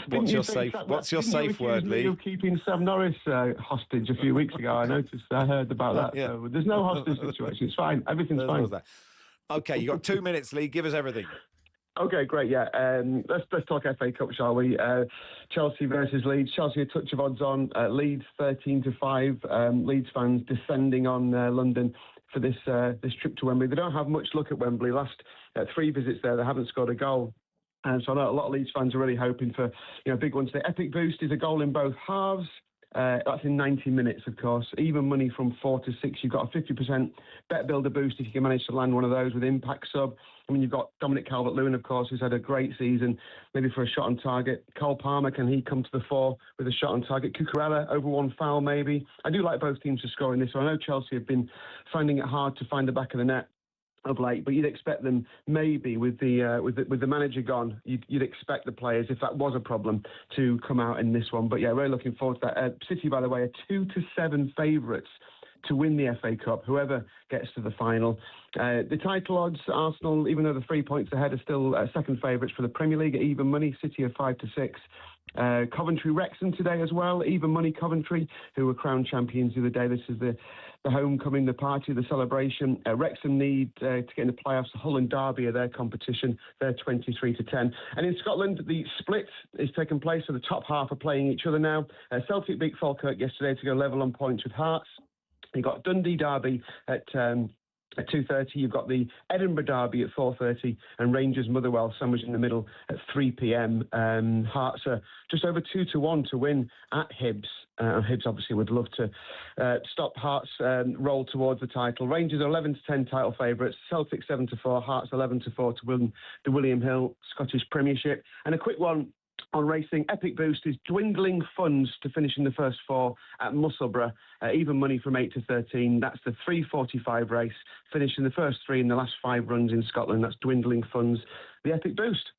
What's your safe word, Lee? You were keeping Sam Norris hostage a few weeks ago. I noticed. I heard about that. Yeah. So there's no hostage situation. It's fine. Everything's fine. Okay, you got 2 minutes, Lee. Give us everything. Okay, great. Yeah, let's talk FA Cup, shall we? Chelsea versus Leeds. Chelsea a touch of odds on. Leeds 13-5. Leeds fans descending on London for this trip to Wembley. They don't have much luck at Wembley. Last 3 visits there, they haven't scored a goal. So I know a lot of Leeds fans are really hoping for big ones. The epic boost is a goal in both halves. That's in 90 minutes, of course. Even money from 4 to 6. You've got a 50% bet builder boost if you can manage to land one of those with impact sub. I mean, you've got Dominic Calvert-Lewin, of course, who's had a great season, maybe for a shot on target. Cole Palmer, can he come to the fore with a shot on target? Cucurella, over one foul, maybe. I do like both teams to score in this. So I know Chelsea have been finding it hard to find the back of the net of late, but you'd expect them maybe with the manager gone, you'd expect the players, if that was a problem, to come out in this one. But yeah, really looking forward to that. City, by the way, are 2-7 favourites to win the FA Cup, whoever gets to the final. The title odds, Arsenal, even though they're 3 points ahead, are still second favourites for the Premier League at even money. City are 5 to 6. Coventry Wrexham today as well, even money Coventry, who were crowned champions the other day. This is the homecoming, the party, the celebration. Wrexham need to get in the playoffs. Hull and Derby are their competition. They're 23 to 10. And in Scotland, the split is taking place, so the top half are playing each other now. Celtic beat Falkirk yesterday to go level on points with Hearts. You've got Dundee Derby at 2:30. You've got the Edinburgh Derby at 4:30 and Rangers Motherwell sandwiched in the middle at 3 p.m. Hearts are just over 2-1 to win at Hibs. Hibs obviously would love to stop Hearts roll towards the title. Rangers are 11-10 title favourites. Celtic 7-4. Hearts 11-4 to win the William Hill Scottish Premiership. And a quick one on racing. Epic Boost is dwindling funds to finish in the first 4 at Musselburgh. Even money from 8 to 13. That's the 3:45 race. Finishing the first 3 in the last 5 runs in Scotland. That's dwindling funds. The Epic Boost.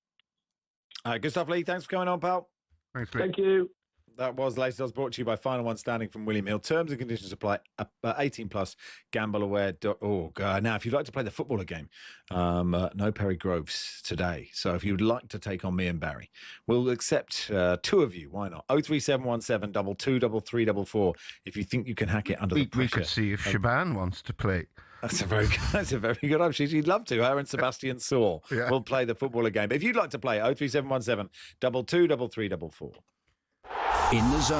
Good stuff, Lee. Thanks for coming on, pal. Thanks, Lee. Thank you. That was latest odds brought to you by Final One Standing from William Hill. Terms and conditions apply. 18 plus. Gambleaware.org. Now, if you'd like to play the footballer game, no Perry Groves today. So if you'd like to take on me and Barry, we'll accept 2 of you. Why not? 03717 223344. If you think you can hack it under the pressure. We could see if Shaban wants to play. That's a very good option. She'd love to. Her and Sebastian Saw will play the footballer game. If you'd like to play, 03717 223344. In the Zone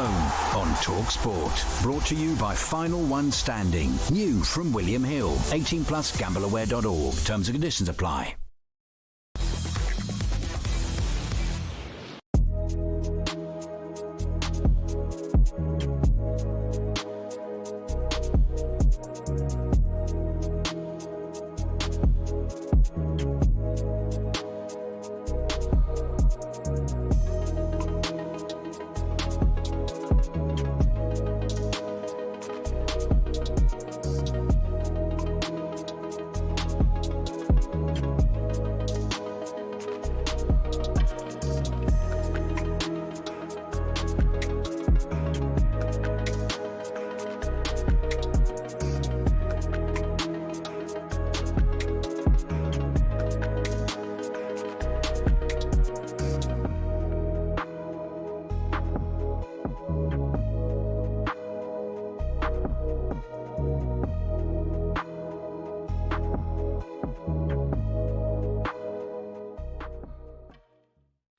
on talkSPORT. Brought to you by Final One Standing. New from William Hill. 18 plus gambleaware.org. Terms and conditions apply.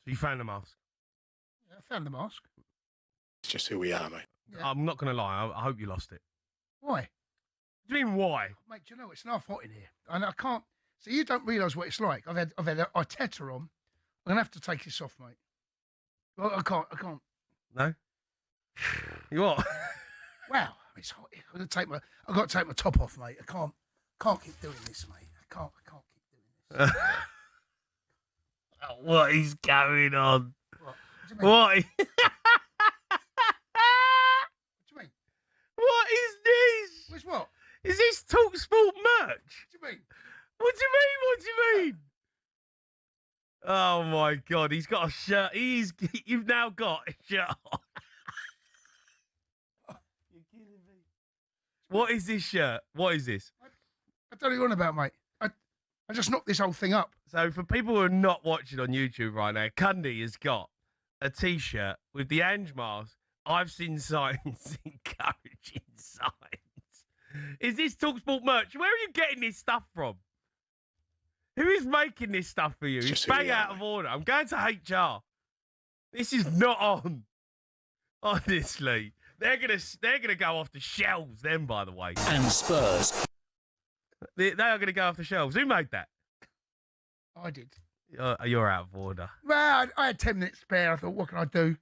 You found the mask? I found the mask. It's just who we are, mate. I'm not going to lie. I hope you lost it. Why? What do you mean, why? Mate, do you know, it's half hot in here. And I can't... So you don't realise what it's like. I've had Arteta on. I'm going to have to take this off, mate. Well, I can't. No? You what? Wow, it's hot. I've got to take my top off, mate. I can't keep doing this, mate. I can't keep doing this. What is going on? What do you mean? What? What do you mean? What is this? What's what? Is this talkSPORT merch? What do you mean? What do you mean? What do you mean? Oh my God, he's got a shirt. You've now got a shirt on. You're kidding me. What is this shirt? What is this? I don't know what you're on about, mate. I just knocked this whole thing up. So for people who are not watching on YouTube right now, Cundy has got a T-shirt with the Ange mask. I've seen signs, encouraging signs. Is this talkSPORT merch? Where are you getting this stuff from? Who is making this stuff for you? It's bang out of order. I'm going to HR. This is not on. Honestly, they're gonna go off the shelves. Then, by the way, And Spurs. they are gonna go off the shelves. Who made that? I did. You're out of order. Well, I had 10 minutes spare. I thought, what can I do?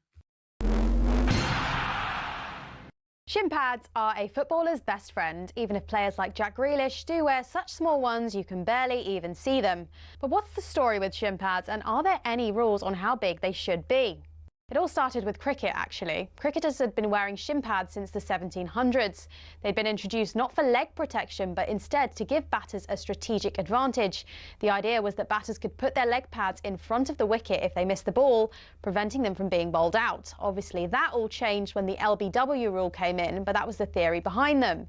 Shin pads are a footballer's best friend, even if players like Jack Grealish do wear such small ones you can barely even see them. But what's the story with shin pads, and are there any rules on how big they should be? It all started with cricket, actually. Cricketers had been wearing shin pads since the 1700s. They'd been introduced not for leg protection, but instead to give batters a strategic advantage. The idea was that batters could put their leg pads in front of the wicket if they missed the ball, preventing them from being bowled out. Obviously, that all changed when the LBW rule came in, but that was the theory behind them.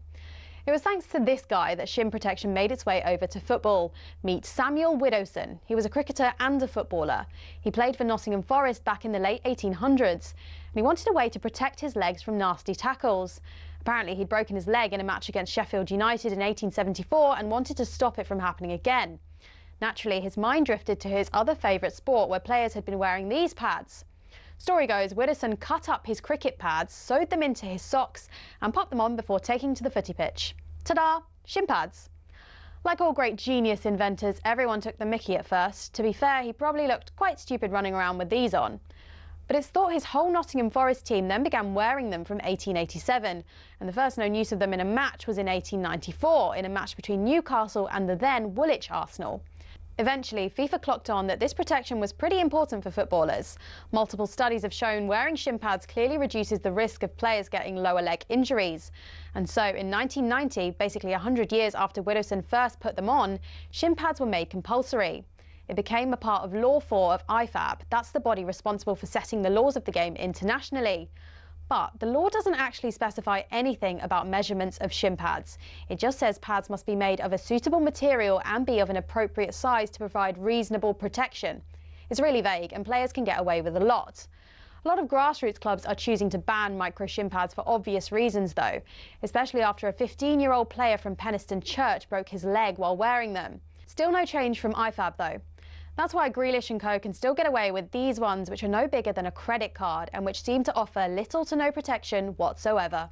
It was thanks to this guy that shin protection made its way over to football. Meet Samuel Widdowson. He was a cricketer and a footballer. He played for Nottingham Forest back in the late 1800s, and he wanted a way to protect his legs from nasty tackles. Apparently, he'd broken his leg in a match against Sheffield United in 1874 and wanted to stop it from happening again. Naturally, his mind drifted to his other favourite sport, where players had been wearing these pads. Story goes, Widdowson cut up his cricket pads, sewed them into his socks and popped them on before taking to the footy pitch. Ta-da! Shin pads. Like all great genius inventors, everyone took the mickey at first. To be fair, he probably looked quite stupid running around with these on. But it's thought his whole Nottingham Forest team then began wearing them from 1887, and the first known use of them in a match was in 1894, in a match between Newcastle and the then Woolwich Arsenal. Eventually, FIFA clocked on that this protection was pretty important for footballers. Multiple studies have shown wearing shin pads clearly reduces the risk of players getting lower leg injuries. And so in 1990, basically 100 years after Widdowson first put them on, shin pads were made compulsory. It became a part of Law 4 of IFAB. That's the body responsible for setting the laws of the game internationally. But the law doesn't actually specify anything about measurements of shin pads. It just says pads must be made of a suitable material and be of an appropriate size to provide reasonable protection. It's really vague, and players can get away with a lot. A lot of grassroots clubs are choosing to ban micro shin pads for obvious reasons though, especially after a 15-year-old player from Penistone Church broke his leg while wearing them. Still no change from IFAB though. That's why Grealish and co can still get away with these ones, which are no bigger than a credit card and which seem to offer little to no protection whatsoever.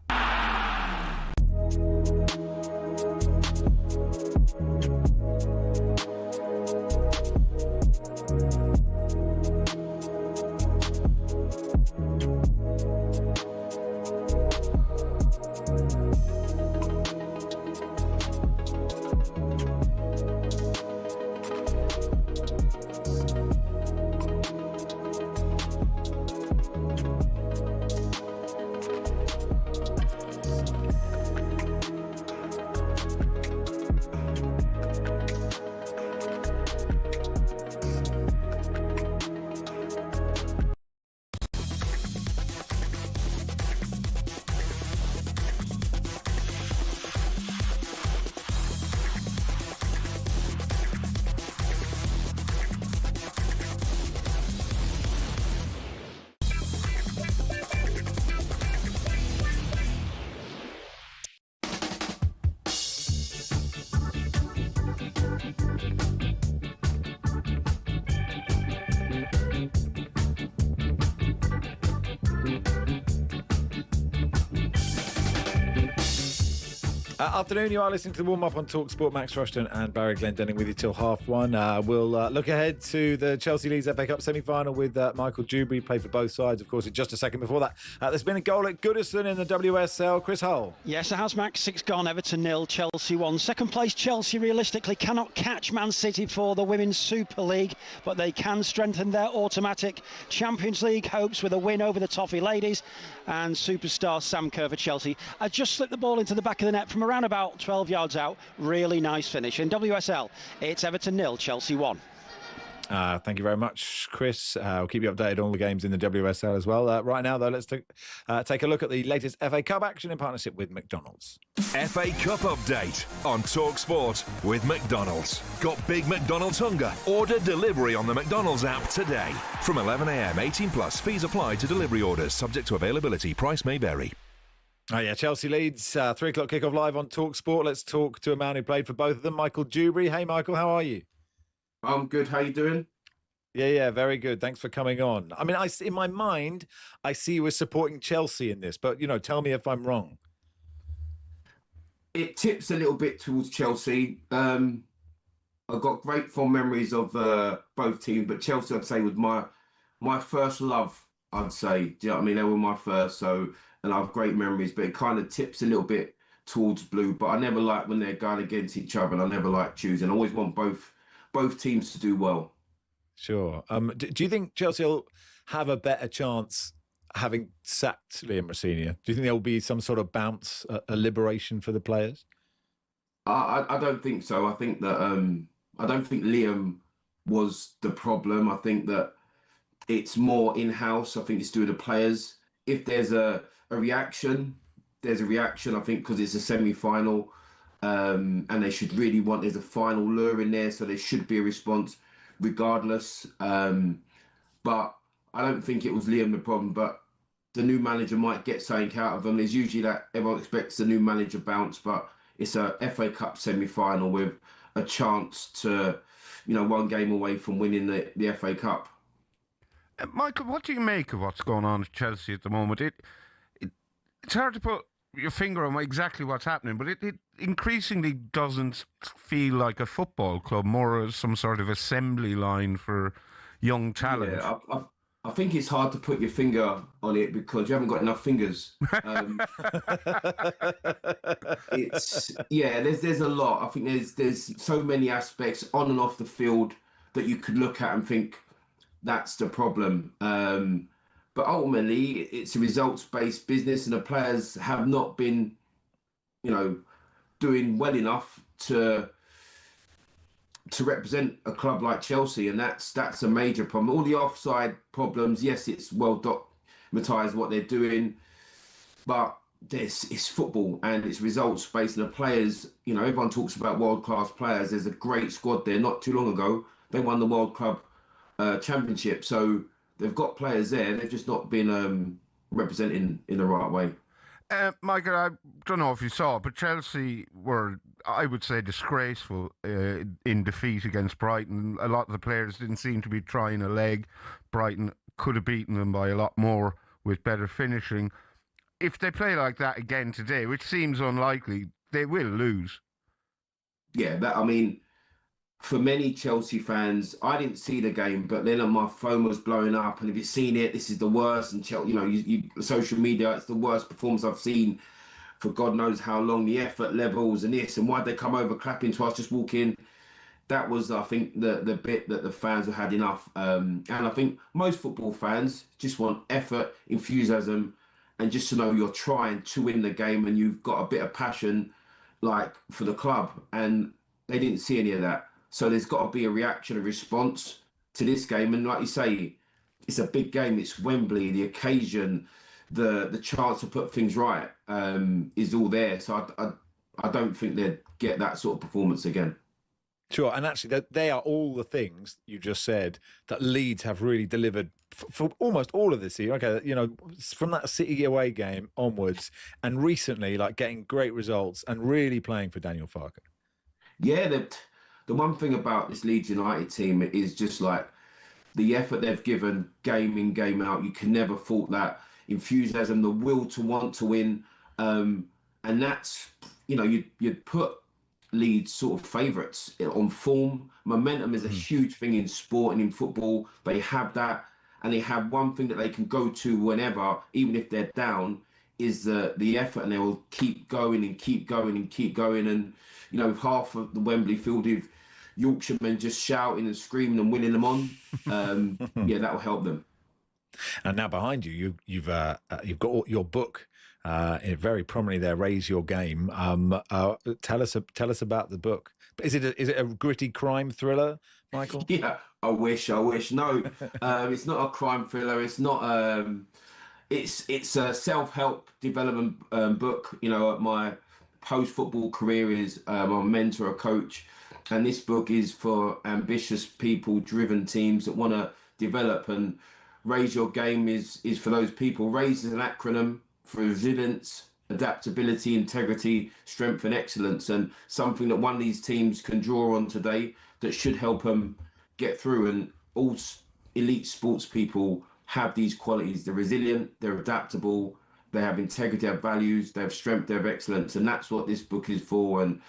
Afternoon, you are listening to the warm-up on talkSPORT. Max Rushden and Barry Glendenning with you till 1:30. We'll look ahead to the Chelsea Leeds FA Cup semi-final with Michael Dewberry, played for both sides, of course, in just a second. Before that, there's been a goal at Goodison in the WSL. Chris Hull. Yes, it has, Max. 6 gone, Everton 0, Chelsea 1. Second place, Chelsea realistically cannot catch Man City for the Women's Super League, but they can strengthen their automatic Champions League hopes with a win over the Toffee Ladies. And superstar Sam Kerr for Chelsea has just slipped the ball into the back of the net from around about 12 yards out. Really nice finish. In WSL, it's Everton 0, Chelsea 1. Thank you very much, Chris. We'll keep you updated on all the games in the WSL as well. Right now, though, let's take a look at the latest FA Cup action in partnership with McDonald's. FA Cup update on talkSPORT with McDonald's. Got big McDonald's hunger? Order delivery on the McDonald's app today. From 11 a.m, 18 plus. Fees apply to delivery orders. Subject to availability. Price may vary. Oh yeah, Chelsea Leeds, 3 o'clock kickoff live on talkSPORT. Let's talk to a man who played for both of them, Michael Dewberry. Hey, Michael, how are you? I'm good. How you doing? Yeah, very good. Thanks for coming on. I mean, in my mind, I see you as supporting Chelsea in this, but, tell me if I'm wrong. It tips a little bit towards Chelsea. I've got great fond memories of both teams, but Chelsea, I'd say, was my first love, I'd say. Do you know what I mean? They were my first, and I have great memories, but it kind of tips a little bit towards blue. But I never like when they're going against each other, and I never like choosing. I always want both teams to do well. Sure. Do you think Chelsea will have a better chance having sacked Liam Rossini? Do you think there will be some sort of bounce, a liberation for the players? I don't think so. I think that I don't think Liam was the problem. I think that it's more in-house. I think it's to do with the players. If there's a reaction, there's a reaction, I think, because it's a semi-final. And they should really there's a final lure in there, so there should be a response regardless. But I don't think it was Liam the problem, but the new manager might get something out of them. There's usually that everyone expects the new manager bounce, but it's a FA Cup semi-final with a chance to, one game away from winning the FA Cup. Michael, what do you make of what's going on at Chelsea at the moment? It's hard to put your finger on exactly what's happening, but it increasingly doesn't feel like a football club, more as some sort of assembly line for young talent. Yeah, I think it's hard to put your finger on it because you haven't got enough fingers. There's a lot. I think there's so many aspects on and off the field that you could look at and think that's the problem. But ultimately, it's a results-based business, and the players have not been, doing well enough to represent a club like Chelsea, and that's a major problem. All the offside problems, yes, it's well documented what they're doing, but it's football and it's results-based, and the players, everyone talks about world-class players. There's a great squad there. Not too long ago, they won the World Club Championship, so they've got players there. They've just not been representing in the right way. Michael, I don't know if you saw it, but Chelsea were, I would say, disgraceful in defeat against Brighton. A lot of the players didn't seem to be trying a leg. Brighton could have beaten them by a lot more with better finishing. If they play like that again today, which seems unlikely, they will lose. Yeah, for many Chelsea fans, I didn't see the game, but then my phone was blowing up, and if you've seen it, this is the worst. And social media, it's the worst performance I've seen for God knows how long. The effort levels and this, and why'd they come over clapping to us, just walk in? That was, I think, the bit that the fans have had enough. And I think most football fans just want effort, enthusiasm, and just to know you're trying to win the game and you've got a bit of passion, for the club. And they didn't see any of that. So there's got to be a reaction, a response to this game. And like you say, it's a big game. It's Wembley. The occasion, the chance to put things right is all there. So I don't think they'd get that sort of performance again. Sure, and actually, they are all the things you just said that Leeds have really delivered for almost all of this season. Okay, from that City away game onwards, and recently, getting great results and really playing for Daniel Farke. Yeah, the one thing about this Leeds United team is just the effort they've given game in, game out. You can never fault that enthusiasm, the will to want to win. And and that's, you know, you'd put Leeds sort of favourites on form. Momentum is a huge thing in sport and in football. They have that, and they have one thing that they can go to whenever, even if they're down, is the effort, and they will keep going and keep going and keep going. And you know, half of the Wembley field of Yorkshiremen just shouting and screaming and winning them on, yeah, that will help them. And now behind you, you've got your book very prominently there. Raise Your Game. Tell us about the book. Is it a gritty crime thriller, Michael? Yeah, I wish. No, it's not a crime thriller. It's not. It's a self-help development book. You know, my post-football career is I'm a mentor, a coach, and this book is for ambitious people, driven teams that want to develop. And Raise Your Game is for those people. Raise is an acronym for resilience, adaptability, integrity, strength, and excellence, and something that one of these teams can draw on today that should help them get through. And all elite sports people have these qualities. They're resilient, they're adaptable, they have integrity, they have values, they have strength, they have excellence, and that's what this book is for. And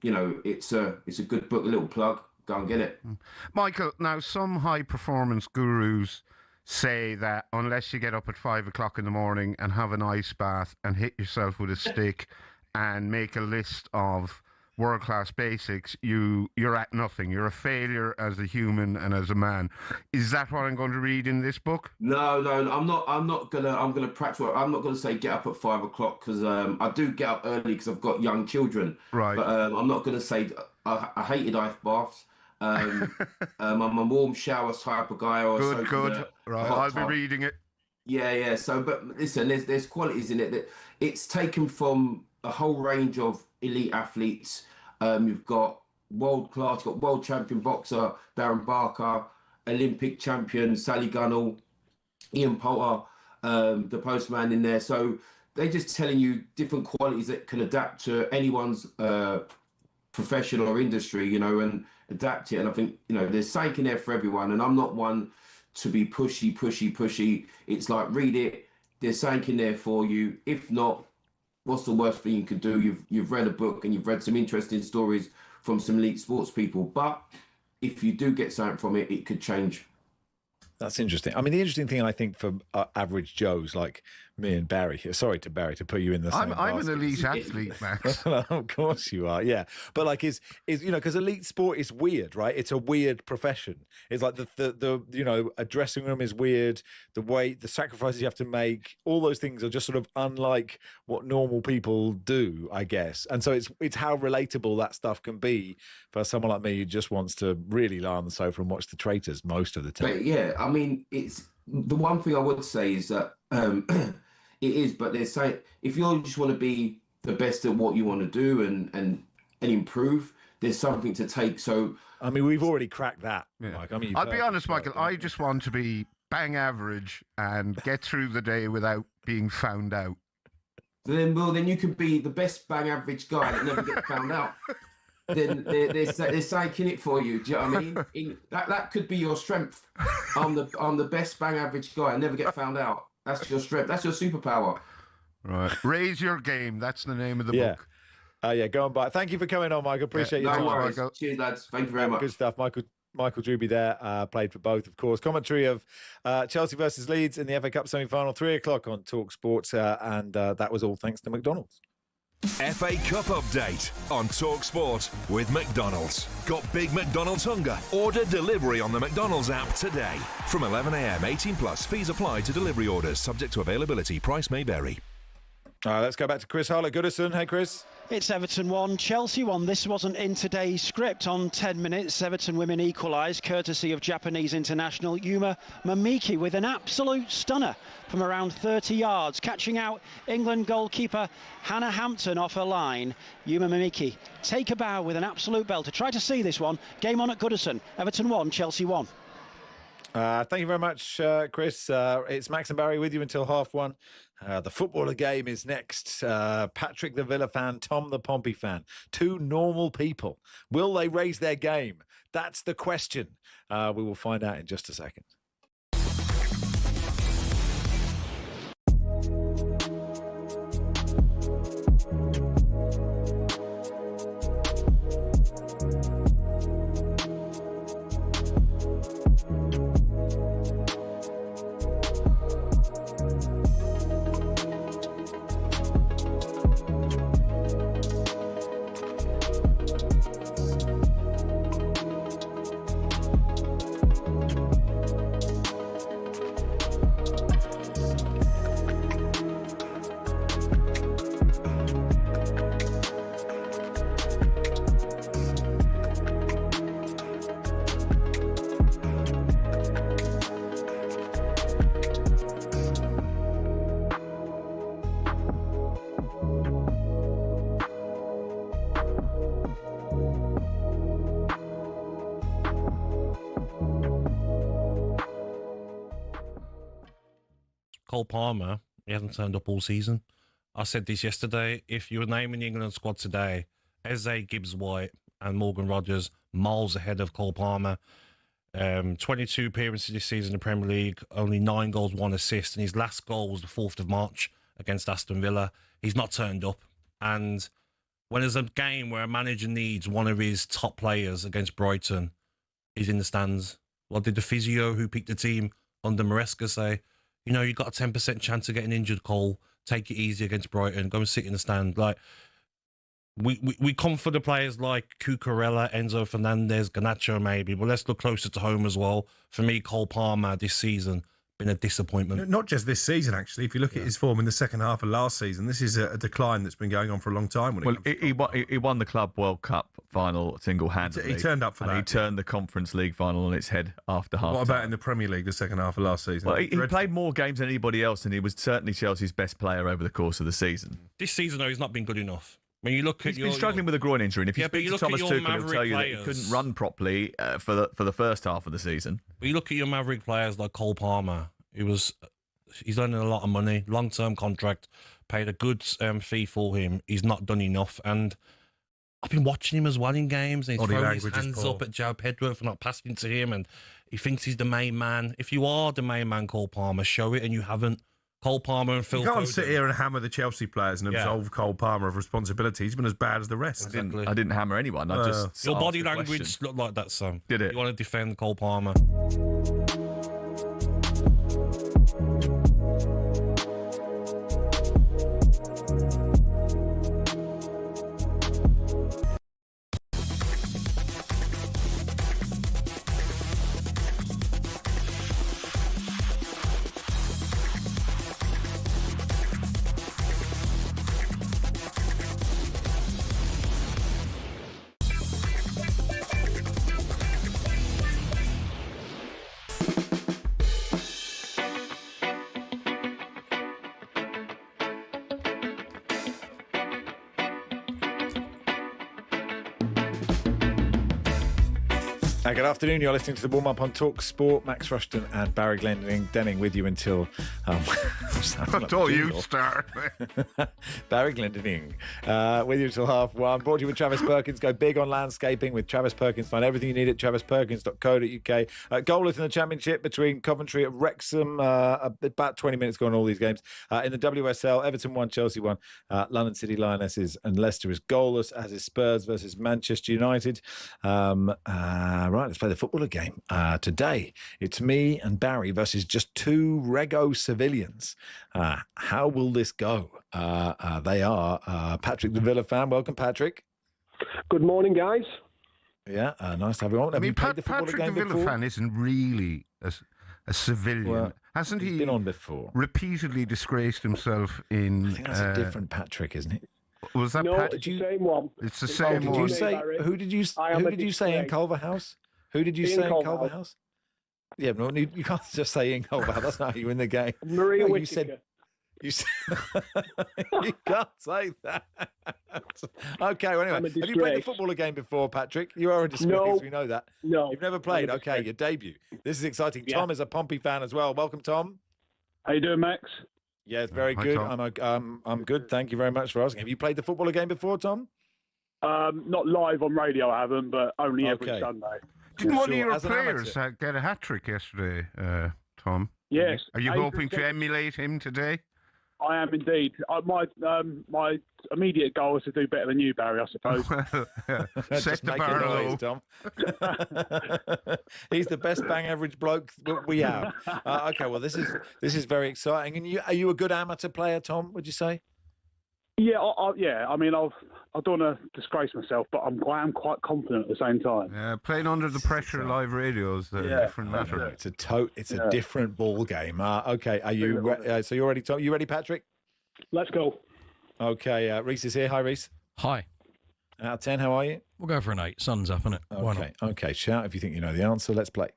you know, it's a good book. A little plug, go and get it. Michael, now some high performance gurus say that unless you get up at 5 o'clock in the morning and have an ice bath and hit yourself with a stick and make a list of world-class basics, you're at nothing. You're a failure as a human and as a man. Is that what I'm going to read in this book? No, I'm gonna practice. I'm not gonna say get up at 5 o'clock, because I do get up early because I've got young children. Right. But I'm not gonna say I hated ice baths. I'm a warm shower type of guy. Or Good. Right, I'll be reading it. Yeah. So, but listen, there's qualities in it that it's taken from a whole range of elite athletes. You've got world class, got world champion boxer Darren Barker, Olympic champion Sally Gunnell, Ian Poulter, the postman in there. So they're just telling you different qualities that can adapt to anyone's profession or industry, you know, and adapt it. And I think, you know, there's something in there for everyone. And I'm not one to be pushy. It's like, read it. There's something in there for you. If not, what's the worst thing you could do? You've read a book and you've read some interesting stories from some elite sports people. But if you do get something from it, it could change. That's interesting. I mean, the interesting thing, I think, for average Joes like me and Barry, sorry to Barry to put you in the same I'm an elite athlete, Max. Well, of course you are, yeah. But like, is you know, because elite sport is weird, right? It's a weird profession. It's like the you know, a dressing room is weird. The sacrifices you have to make, all those things are just sort of unlike what normal people do, I guess. And so it's how relatable that stuff can be for someone like me who just wants to really lie on the sofa and watch the traitors most of the time. But yeah, I mean, it's the one thing I would say is that it is, but they're saying if you just want to be the best at what you want to do and improve, there's something to take. So I mean, we've already cracked that, Mike. I mean, I'll be honest, Michael, I just want to be bang average and get through the day without being found out. Then you can be the best bang average guy that never gets found out. Then they're saying it for you. Do you know what I mean? That could be your strength. I'm the best bang average guy. I never get found out. That's your strength. That's your superpower. Right. Raise Your Game. That's the name of the book. Yeah, go and buy it. Thank you for coming on, Michael. Appreciate your time. No worries. Cheers, lads. Thank you very much. Good stuff. Michael Druby there, played for both, of course. Commentary of Chelsea versus Leeds in the FA Cup semi-final, 3 o'clock on talkSPORT, and that was all thanks to McDonald's. FA Cup update on talkSPORT with McDonald's. Got big McDonald's hunger? Order delivery on the McDonald's app today. From 11 a.m, 18 plus. Fees apply to delivery orders. Subject to availability. Price may vary. Let's go back to Chris Harlow Goodison. Hey, Chris. It's Everton 1, Chelsea 1. This wasn't in today's script. On 10 minutes, Everton women equalised, courtesy of Japanese international Yuma Mamiki with an absolute stunner from around 30 yards, catching out England goalkeeper Hannah Hampton off her line. Yuma Mamiki take a bow with an absolute belter. Try to see this one. Game on at Goodison. Everton 1, Chelsea 1. Thank you very much, Chris. It's Max and Barry with you until 1:30. The footballer game is next. Patrick the Villa fan, Tom the Pompey fan. Two normal people. Will they raise their game? That's the question. We will find out in just a second. Cole Palmer, he hasn't turned up all season. I said this yesterday. If you were naming the England squad today, Eze, Gibbs-White and Morgan Rogers miles ahead of Cole Palmer. 22 appearances this season in the Premier League, only 9 goals, 1 assist, and his last goal was the 4th of March against Aston Villa. He's not turned up. And when there's a game where a manager needs one of his top players against Brighton, he's in the stands. What did the physio who picked the team under Maresca say? You know, you've got a 10% chance of getting injured, Cole. Take it easy against Brighton. Go and sit in the stand. Like, we come for the players like Cucurella, Enzo Fernandez, Garnacho maybe, but let's look closer to home as well. For me, Cole Palmer this season been a disappointment. Not just this season, actually. If you look at his form in the second half of last season, this is a decline that's been going on for a long time. He won the Club World Cup final single-handedly. He turned up for that. He turned the Conference League final on its head after half. What about in the Premier League, the second half of last season? Well, he played more games than anybody else, and he was certainly Chelsea's best player over the course of the season. This season, though, he's not been good enough. When you look at He's been struggling with a groin injury, and if you speak to Thomas Tuchel, he'll tell you that he couldn't run properly for the first half of the season. But you look at your Maverick players like Cole Palmer. He's earning a lot of money, long-term contract, paid a good fee for him. He's not done enough, and I've been watching him as well in games. And he's throwing his hands up at Joe Pedro for not passing to him, and he thinks he's the main man. If you are the main man, Cole Palmer, show it, and you haven't. Cole Palmer and Phil You can't Foden. sit here and hammer the Chelsea players and absolve Cole Palmer of responsibility. He's been as bad as the rest. I didn't hammer anyone. I just your asked body the language question. looked like that, Sam. Did it? You want to defend Cole Palmer? Good afternoon. You're listening to the warm up on talkSPORT. Max Rushden and Barry Glendenning with you until. I thought you'd start. Barry Glendenning with you until 1:30. Brought to you with Travis Perkins. Go big on landscaping with Travis Perkins. Find everything you need at travisperkins.co.uk. Goalless in the Championship between Coventry and Wrexham. About 20 minutes gone all these games. In the WSL, Everton 1, Chelsea 1. London City Lionesses and Leicester is goalless, as is Spurs versus Manchester United. Right, let's play the footballer game. Today, it's me and Barry versus just 2 Rego civilians. How will this go? They are Patrick, the Villa fan. Welcome, Patrick. Good morning, guys. Yeah, nice to have you on. Have you played the footballer Patrick, game the Villa before? fan, isn't really a civilian. Well, hasn't he he's been on before? Repeatedly disgraced himself in. I think that's a different Patrick, isn't it? Was that No, Patrick? it's the same one. It's the same one. Who did you say in Culverhouse? Who did you say in Culverhouse? Yeah, no, you can't just say in Culverhouse. That's not how you win the game. Maria No, Whittaker. you can't say that. Okay, well, anyway, have you played the footballer game before, Patrick? You are a disgrace, No. we know that. No. You've never played? Okay, your debut. This is exciting. Yeah. Tom is a Pompey fan as well. Welcome, Tom. How you doing, Max? Yeah, it's very good. I'm good. Thank you very much for asking. Have you played the footballer game before, Tom? Not live on radio, I haven't, but only every Sunday. Didn't one of your As an players get a hat trick yesterday, Tom? Yes. Are you Adrian hoping to Davis. emulate him today? I am indeed. My immediate goal is to do better than you, Barry, I suppose. Set Just the make bar a low. noise, Tom. He's the best bang average bloke that we have. Okay, well, this is very exciting. And are you a good amateur player, Tom? Would you say? Yeah, I mean, I don't want to disgrace myself, but I am quite confident at the same time. Playing under the pressure of live radio is a different matter. It's a different ball game. Okay, are you? So you're ready, Tom? You ready, Patrick? Let's go. Okay, Reese is here. Hi, Reese. Hi. Out of 10, how are you? We'll go for an 8. Sun's up, isn't it? Why not? Okay. Shout if you think you know the answer. Let's play.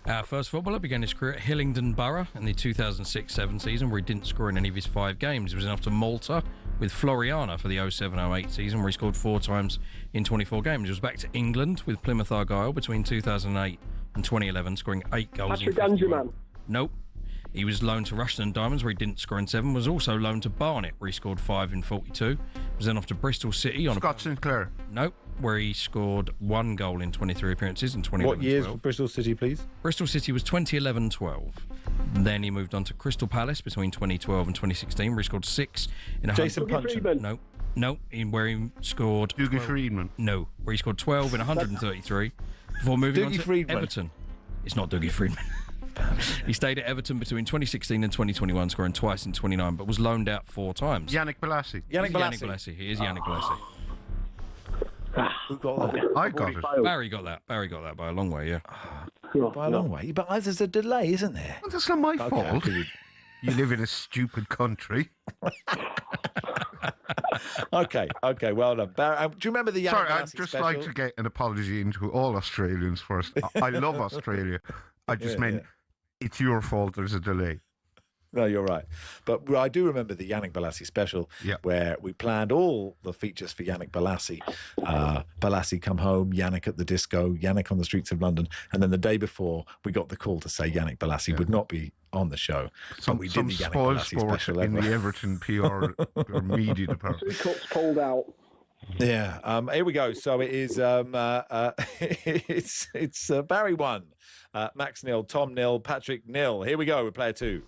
Our first footballer began his career at Hillingdon Borough in the 2006-07 season, where he didn't score in any of his 5 games. He was off to Malta with Floriana for the 07-08 season, where he scored 4 times in 24 games. He was back to England with Plymouth Argyle between 2008 and 2011, scoring 8 goals Patrick in 51. Angerman. Nope. He was loaned to Rushden Diamonds, where he didn't score in 7. Was also loaned to Barnet, where he scored 5 in 42. Was then off to Bristol City on Scott Sinclair. Nope, where he scored 1 goal in 23 appearances in 2011-12. What years for Bristol City, please? Bristol City was 2011-12. Then he moved on to Crystal Palace between 2012 and 2016, where he scored 6 in a Jason Puncheon. No, where he scored... Dougie Friedman. No, where he scored 12 in 133 before moving on to Friedman. Everton. It's not Dougie Friedman. He stayed at Everton between 2016 and 2021, scoring twice in 29, but was loaned out 4 times. Yannick Bolasie. Yannick Bolasie. He is Yannick Bolasie. Who got that? I got it. Barry got that. Barry got that by a long way, yeah. By a long way. But there's a delay, isn't there? Well, that's not my Okay, fault. okay. You live in a stupid country. Okay, well done. Barry, do you remember the Yannick Sorry, I'd Bolasie just special? like to get an apology into all Australians first. I love Australia. I just meant it's your fault there's a delay. No, you're right. But I do remember the Yannick Bolasie special where we planned all the features for Yannick Bolasie. Bolasie come home, Yannick at the disco, Yannick on the streets of London. And then the day before, we got the call to say Yannick Bolasie would not be on the show. But we did the Yannick Bolasie special in ever. the Everton PR or media department. 2 cups pulled out. Yeah, here we go. So it is it's Barry 1, Max 0, Tom 0, Patrick 0. Here we go with player 2.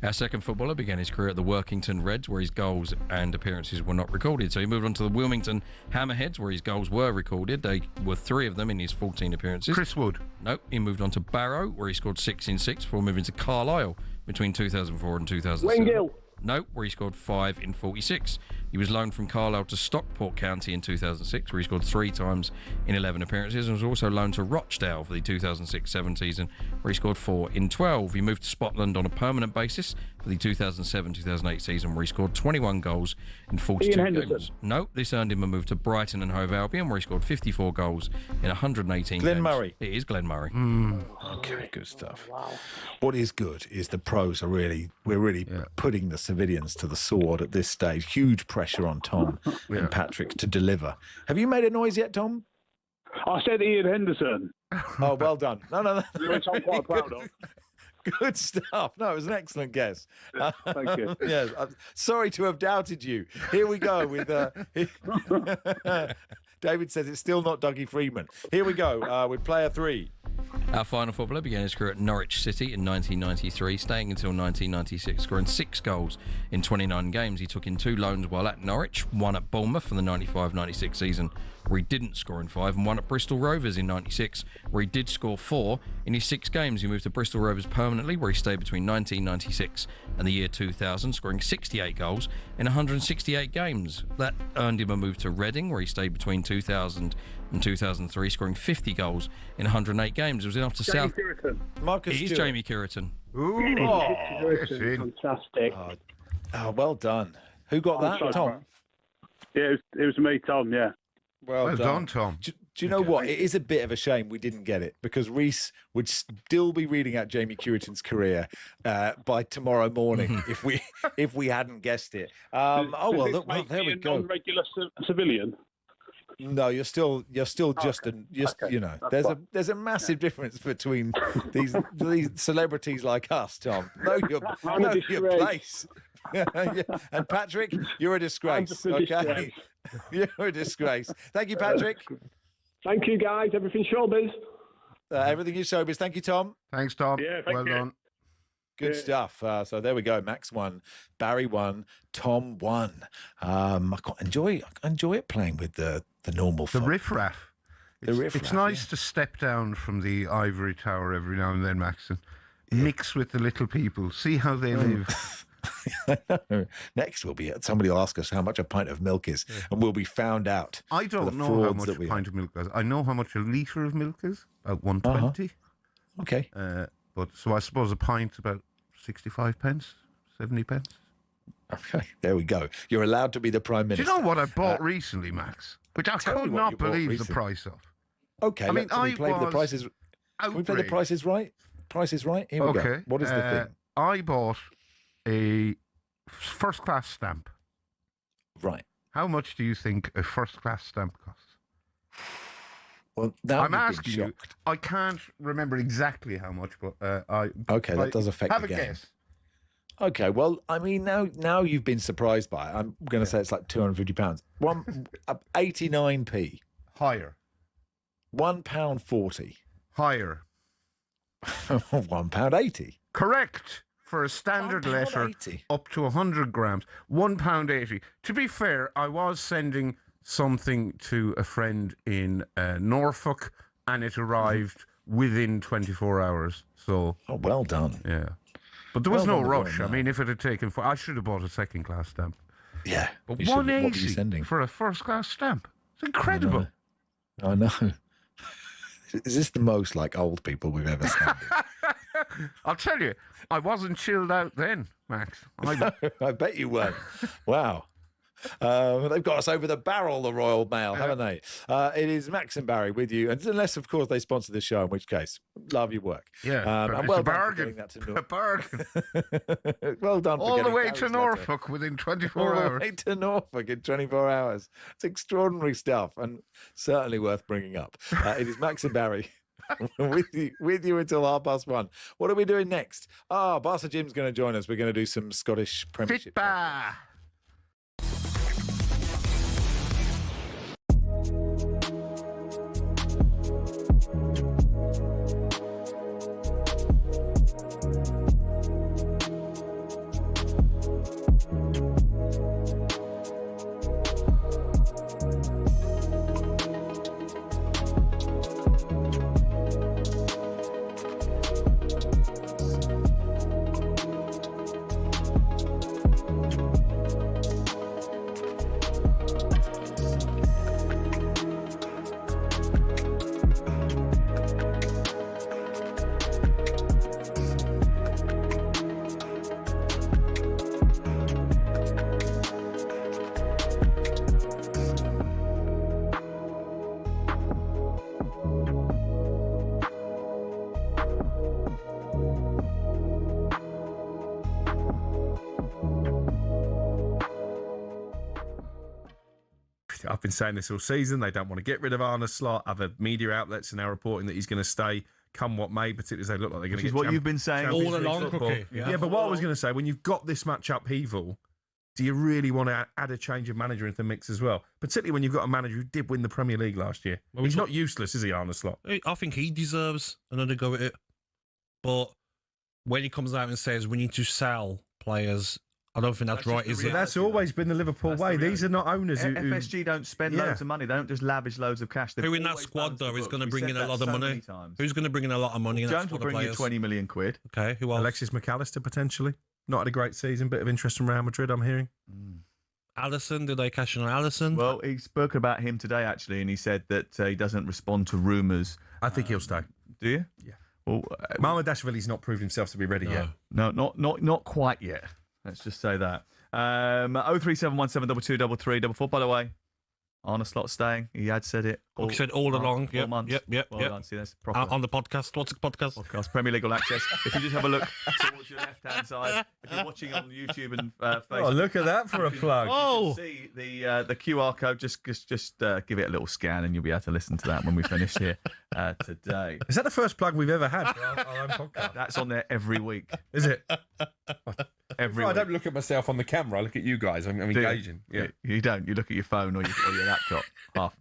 Our second footballer began his career at the Workington Reds, where his goals and appearances were not recorded. So he moved on to the Wilmington Hammerheads, where his goals were recorded. They were 3 of them in his 14 appearances. Chris Wood. Nope. He moved on to Barrow, where he scored 6 in 6 before moving to Carlisle between 2004 and 2007. Wayne Gill. Nope, where he scored 5 in 46. He was loaned from Carlisle to Stockport County in 2006, where he scored 3 times in 11 appearances, and was also loaned to Rochdale for the 2006-7 season, where he scored 4 in 12. He moved to Spotland on a permanent basis for the 2007-2008 season, where he scored 21 goals in 42 games. Nope, this earned him a move to Brighton and Hove Albion, where he scored 54 goals in 118 Glenn games. Murray. It is Glenn Murray. Okay, good stuff. What is good is the pros are we're really putting the civilians to the sword at this stage. Huge pressure on Tom and Patrick to deliver. Have you made a noise yet, Tom? I said Ian Henderson. Oh, well done. No. Which I'm quite proud of. Good stuff. No, it was an excellent guess. Thank you. Yes, I'm sorry to have doubted you. Here we go with... David says it's still not Dougie Friedman. Here we go with player 3. Our final footballer began his career at Norwich City in 1993, staying until 1996, scoring 6 goals in 29 games. He took in 2 loans while at Norwich, 1 at Bournemouth for the 95-96 season, where he didn't score in 5, and 1 at Bristol Rovers in 96, where he did score 4 in his 6 games. He moved to Bristol Rovers permanently, where he stayed between 1996 and the year 2000, scoring 68 goals in 168 games. That earned him a move to Reading, where he stayed between 2000 and 2003, scoring 50 goals in 108 games. It was enough to South. Marcus It is Stewart. Jamie Curriton. Fantastic. Oh, well done. Who got that? so Tom? Yeah, it was me, Tom, yeah. Well done, Tom. Do you know what? It is a bit of a shame we didn't get it, because Reese would still be reading out Jamie Curriton's career by tomorrow morning if we hadn't guessed it. Oh well, look, well, there we go. Regular civilian. No, you're still just you know. There's a massive difference between these celebrities like us, Tom. Know your place. Yeah. And Patrick, you're a disgrace. Okay, you're a disgrace. Thank you, Patrick. Thank you, guys. Everything showbiz. Everything is showbiz. Thank you, Tom. Thanks, Tom. Yeah, thank well you. done. Good stuff. So there we go. Max 1, Barry 1, Tom 1. I enjoy it playing with the normal The folk. riffraff. It's nice to step down from the ivory tower every now and then, Max, and mix with the little people. See how they live. Next somebody will ask us how much a pint of milk is, and we'll be found out. I don't know how much a pint of milk is. I know how much a litre of milk is, about 120. Okay. So I suppose a pint's about 65 pence, 70 pence. Okay, there we go. You're allowed to be the Prime Minister. Do you know what I bought recently, Max? Which I could not believe the price of. Okay, I mean, can we play the prices? Can we play the prices right? Price is right. Here we go. What is the thing? I bought a first-class stamp. Right. How much do you think a first-class stamp costs? Well, now I'm asking you. I can't remember exactly how much, but Okay, that does affect have the a game. guess. Okay, well, I mean, now you've been surprised by it. I'm going to say it's like £250. 89p. Higher. £1.40. Higher. £1.80. Correct. For a standard letter £1.80. up to 100 grams. £1.80. To be fair, I was sending something to a friend in Norfolk, and it arrived within 24 hours. So, well done. Yeah. But there was Well no done, rush. I man. mean, if it had taken... I should have bought a second-class stamp. Yeah. But You should- what were you 180 sending? for a first-class stamp. It's incredible. I know. Is this the most like old people we've ever seen? I'll tell you, I wasn't chilled out then, Max. I bet you weren't. Wow. They've got us over the barrel, the Royal Mail, haven't they? It is Max and Barry with you, and unless, of course, they sponsor the show, in which case, love your work. Yeah, and it's well a done for bargain. getting that to Norfolk. A bargain. Well done for All the getting way Barry's to letter. Norfolk within 24 All hours. the way to Norfolk in 24 hours. It's extraordinary stuff, and certainly worth bringing up. It is Max and Barry. with you until 1:30. What are we doing next? Barca Jim's going to join us. We're going to do some Scottish Premiership. Fitba. I've been saying this all season. They don't want to get rid of Arne Slot. Other media outlets are now reporting that he's going to stay, come what may, particularly as they look like they're going to Which get is what you've been saying Champions all League along, football. Cookie. Yeah, but what I was going to say, when you've got this much upheaval, do you really want to add a change of manager into the mix as well? Particularly when you've got a manager who did win the Premier League last year. Well, He's not useless, is he, Arne Slot? I think he deserves another go at it. But when he comes out and says we need to sell players, I don't think that's right, is it? That's always been the Liverpool way. These are not owners who... FSG don't spend loads of money. They don't just lavish loads of cash. They've Who in that always squad, balanced the though, is books. going to We bring said in a that lot of so money? many times. Who's going to bring in a lot of money in that Jones squad will of bring you players? 20 million quid. Okay, who else? Alexis McAllister, potentially. Not had a great season. Bit of interest from Real Madrid, I'm hearing. Allison, did they cash in on Allison? Well, he spoke about him today, actually, and he said that he doesn't respond to rumours. I think he'll stay. Do you? Yeah. Well, Mamardashvili's not proved himself to be ready yet. No, not quite yet. Let's just say that. 03717223344. By the way, Arne Slot staying. He had said it. He said all along. 4 months. Yep. Well done. See, that's proper. On the podcast. What's the podcast? Podcast Premier League All Access. If you just have a look towards your left-hand side, if you're watching on YouTube and Facebook. Oh, look at that for a plug. You can see the QR code. Just give it a little scan, and you'll be able to listen to that when we finish here today. Is that the first plug we've ever had for our own podcast? That's on there every week. Is it? Every I week. don't look at myself on the camera. I look at you guys. I'm Do you? engaging. Yeah. You don't. You look at your phone or your laptop. Half.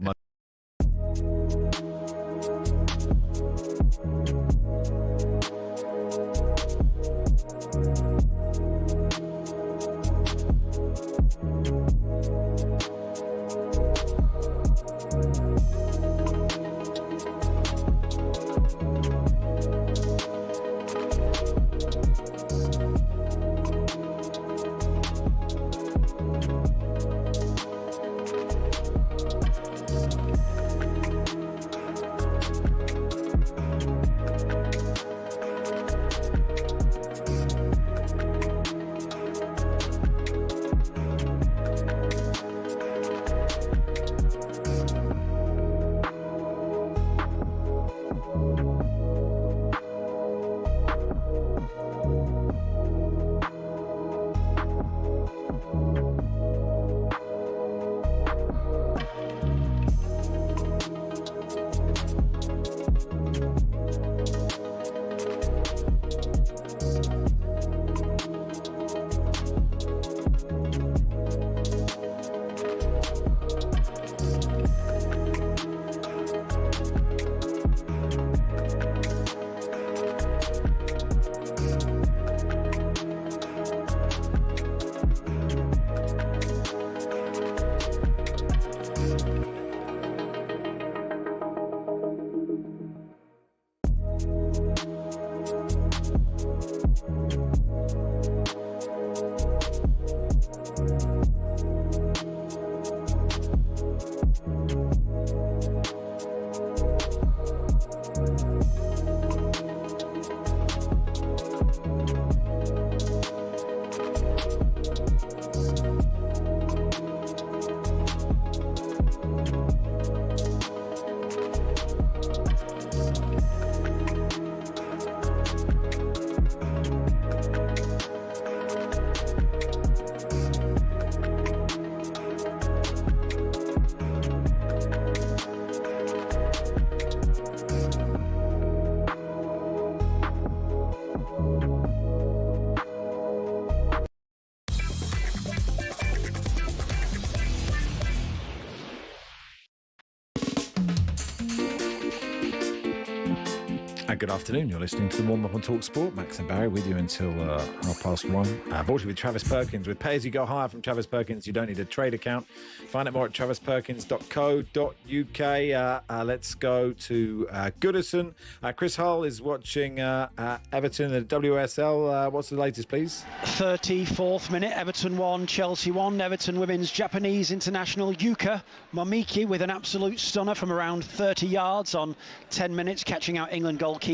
Good afternoon. You're listening to the warm up on talkSPORT. Max and Barry with you until 1:30. Brought to you with Travis Perkins. With Pay As You Go Hire from Travis Perkins, you don't need a trade account. Find out more at travisperkins.co.uk. Let's go to Goodison. Chris Hull is watching Everton in the WSL. What's the latest, please? 34th minute, Everton 1, Chelsea 1. Everton women's Japanese international Yuka Momiki with an absolute stunner from around 30 yards on 10 minutes, catching out England goalkeeper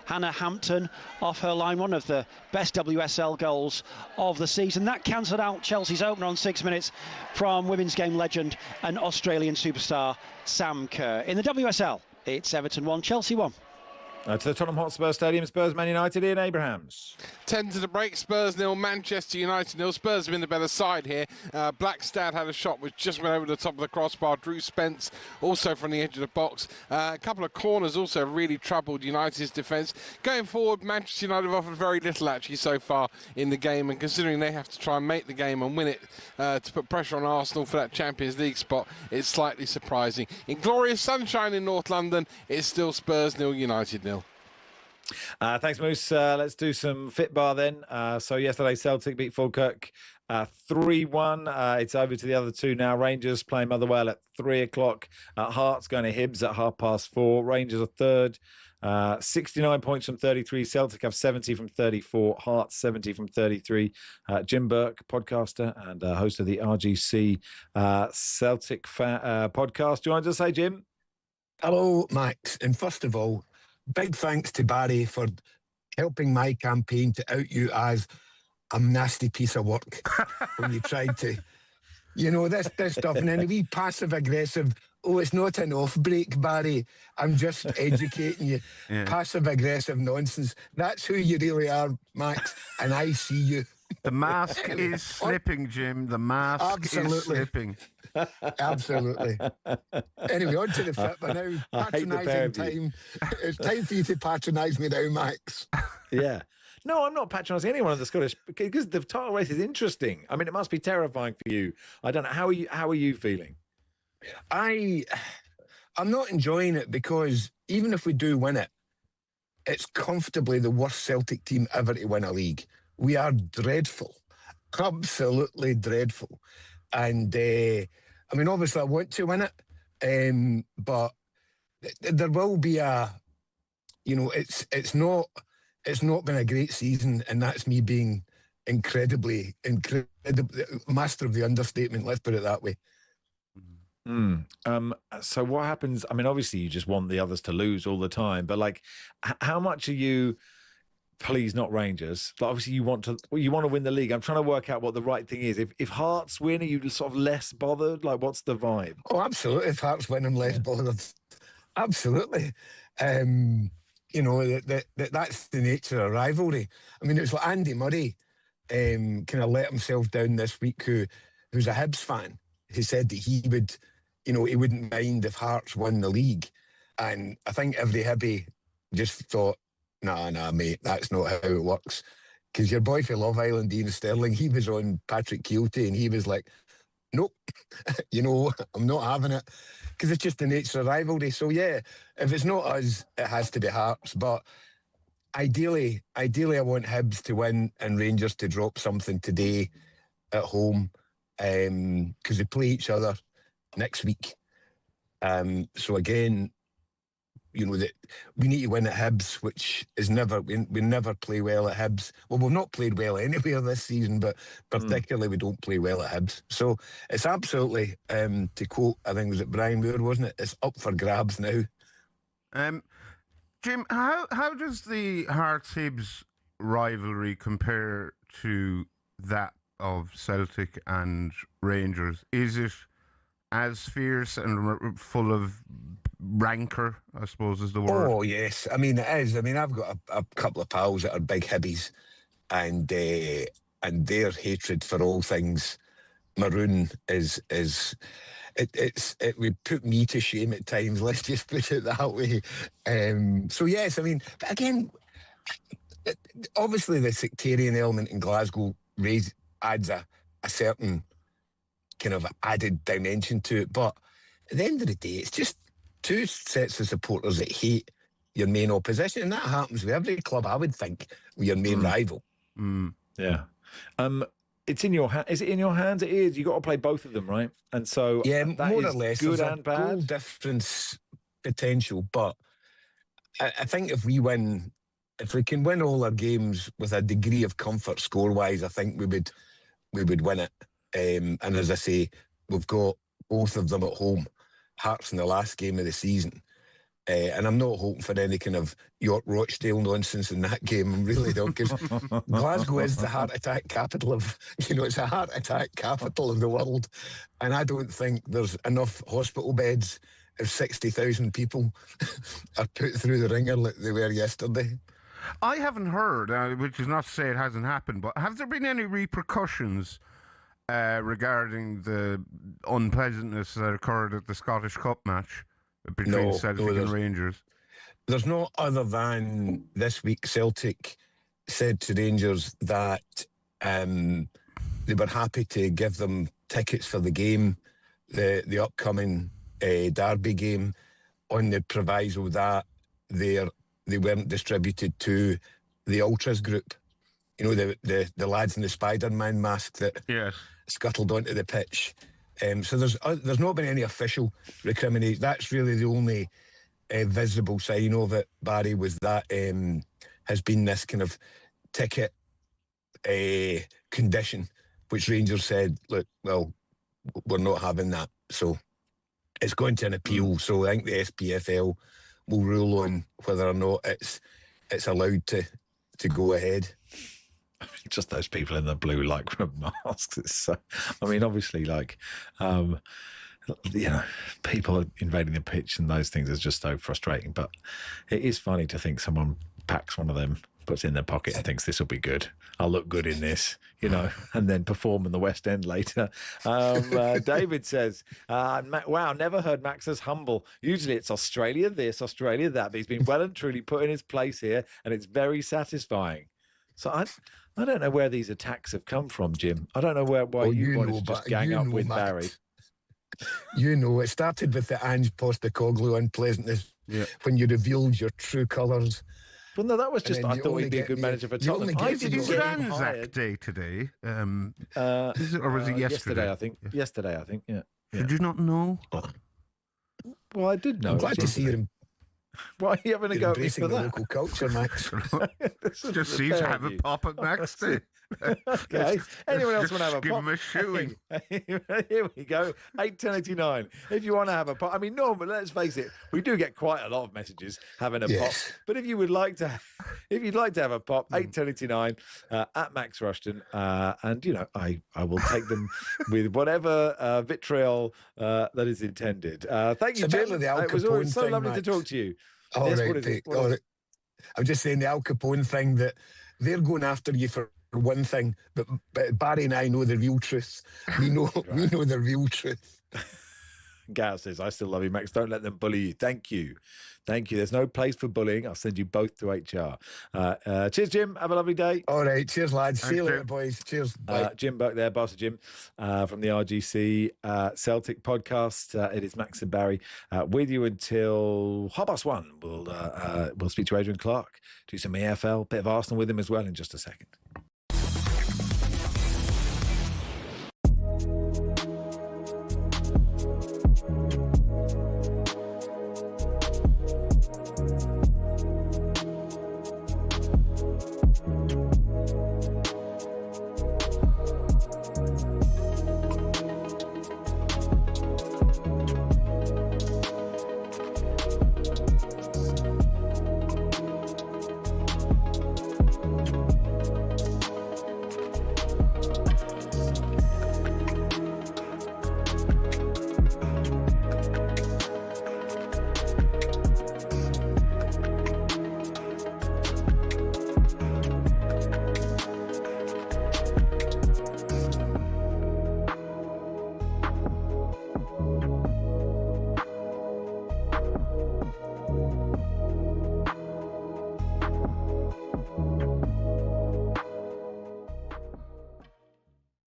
Hannah Hampton off her line. One of the best WSL goals of the season. That cancelled out Chelsea's opener on 6 minutes from women's game legend and Australian superstar Sam Kerr. In the WSL, it's Everton 1, Chelsea 1. To the Tottenham Hotspur Stadium, Spurs Man United, Ian Abrahams. 10 to the break, Spurs 0, Manchester United 0. Spurs have been the better side here. Blackstad had a shot which just went over the top of the crossbar. Drew Spence also from the edge of the box. A couple of corners also really troubled United's defence. Going forward, Manchester United have offered very little actually so far in the game, and considering they have to try and make the game and win it to put pressure on Arsenal for that Champions League spot, it's slightly surprising. In glorious sunshine in North London, it's still Spurs 0, United 0. Thanks, Moose. Let's do some Fitbar then. So yesterday, Celtic beat Falkirk 3-1. It's over to the other two now. Rangers playing Motherwell at 3 o'clock. Hearts going to Hibs at 4:30. Rangers are third. 69 points from 33. Celtic have 70 from 34. Hearts 70 from 33. Jim Burke, podcaster and host of the RGC Celtic podcast. Do you want to say, Jim? Hello, Max. And first of all, big thanks to Barry for helping my campaign to out you as a nasty piece of work when you tried to, this stuff. And then a wee passive-aggressive, it's not an off-break, Barry. I'm just educating you. Yeah. Passive-aggressive nonsense. That's who you really are, Max, and I see you. The mask is slipping, Jim. The mask is slipping. Absolutely. Anyway, on to the fit, but now patronising time. It's time for you to patronise me now, Max. Yeah. No, I'm not patronising anyone in the Scottish, because the title race is interesting. I mean, it must be terrifying for you. I don't know. How are you feeling? I'm not enjoying it because even if we do win it, it's comfortably the worst Celtic team ever to win a league. We are dreadful, absolutely dreadful. And obviously I want to win it, but there will be it's not been a great season, and that's me being incredibly master of the understatement. Let's put it that way. So what happens? I mean, obviously you just want the others to lose all the time, but like, how much are you? Please, not Rangers. But obviously, you want to win the league. I'm trying to work out what the right thing is. If Hearts win, are you sort of less bothered? Like, what's the vibe? Oh, absolutely. If Hearts win, I'm less bothered. Absolutely. That's the nature of rivalry. I mean, it's like Andy Murray kind of let himself down this week, who's a Hibs fan. He said that he would, he wouldn't mind if Hearts won the league. And I think every Hibbie just thought, Nah, mate, that's not how it works. Because your boy for Love Island, Ian Sterling, he was on Patrick Keelty and he was like, nope, I'm not having it. Because it's just the nature of rivalry. So, yeah, if it's not us, it has to be Hearts. But ideally, I want Hibs to win and Rangers to drop something today at home, because they play each other next week. So, again, that we need to win at Hibs, which is never, we never play well at Hibs. Well, we've not played well anywhere this season, but particularly we don't play well at Hibs. So it's absolutely, to quote, I think was it Brian Moore, wasn't it? It's up for grabs now. Jim, how does the Hearts-Hibs rivalry compare to that of Celtic and Rangers? Is it as fierce and full of rancour, I suppose is the word? Oh, yes. I mean, it is. I mean, I've got a couple of pals that are big Hibbies, and their hatred for all things maroon it would put me to shame at times, let's just put it that way. So, yes, I mean, but again, obviously the sectarian element in Glasgow adds a certain kind of added dimension to it, but at the end of the day, it's just two sets of supporters that hate main opposition, and that happens with every club, I would think, with your main rival. Yeah. It's in your Is it in your hands? It is. You got to play both of them, right? And so Yeah, that more is or less. good There's and a bad. goal difference potential, but I think if we can win all our games with a degree of comfort score-wise, I think we would win it. And as I say, we've got both of them at home. Hearts in the last game of the season. And I'm not hoping for any kind of York-Rochdale nonsense in that game. I really don't, because Glasgow is the heart attack capital of, it's a heart attack capital of the world. And I don't think there's enough hospital beds if 60,000 people are put through the ringer like they were yesterday. I haven't heard, which is not to say it hasn't happened, but have there been any repercussions regarding the unpleasantness that occurred at the Scottish Cup match between Celtic and Rangers? There's no, other than this week Celtic said to Rangers that they were happy to give them tickets for the game, the upcoming Derby game, on the proviso that they weren't distributed to the Ultras group. The lads in the Spider-Man mask that scuttled onto the pitch. So there's not been any official recrimination. That's really the only visible sign of it, Barry, was that has been this kind of ticket condition, which Rangers said, look, well, we're not having that. So it's going to an appeal. So I think the SPFL will rule on whether or not it's allowed to go ahead. Just those people in the blue lycra masks. It's so, obviously, people invading the pitch and those things is just so frustrating. But it is funny to think someone packs one of them, puts it in their pocket and thinks this will be good. I'll look good in this, and then perform in the West End later. David says, wow, never heard Max as humble. Usually it's Australia this, Australia that, but he's been well and truly put in his place here, and it's very satisfying. So I don't know where these attacks have come from, Jim. I don't know why you wanted to just gang up with Max. Barry. It started with the Ange Postecoglou unpleasantness when you revealed your true colours. Well, no, that was just, I thought he'd be a good manager for Tottenham. Is it Anzac Day today? Is it, or was it yesterday? Yesterday, I think, yeah. Did you not know? Well, I did know. I'm glad to see you. Why are you having a go at me embracing for the that? local culture, Max. Just seems to have a pop at Max Day. Okay. Anyone else want to have a give pop? him a shoeing. Here we go. 8:10:89. If you want to have a pop, normally, let's face it, we do get quite a lot of messages having a pop. But if you would like to, if you'd like to have a pop, 8:10:89 at Max Rushden, and I will take them with whatever vitriol that is intended. Thank you, Jim. It was always so lovely to talk to you. Yes, what is it? I'm just saying the Al Capone thing, that they're going after you for one thing, but Barry and I know the real truth. We know the real truth. Gareth says, I still love you, Max. Don't let them bully you. Thank you. There's no place for bullying. I'll send you both to HR. Cheers, Jim. Have a lovely day. All right. Cheers, lads. See you later, boys. Cheers. Bye. Jim Burke there, Barca Jim, from the RGC Celtic podcast. It is Max and Barry with you until 1:30. We'll speak to Adrian Clark, do some EFL, bit of Arsenal with him as well in just a second.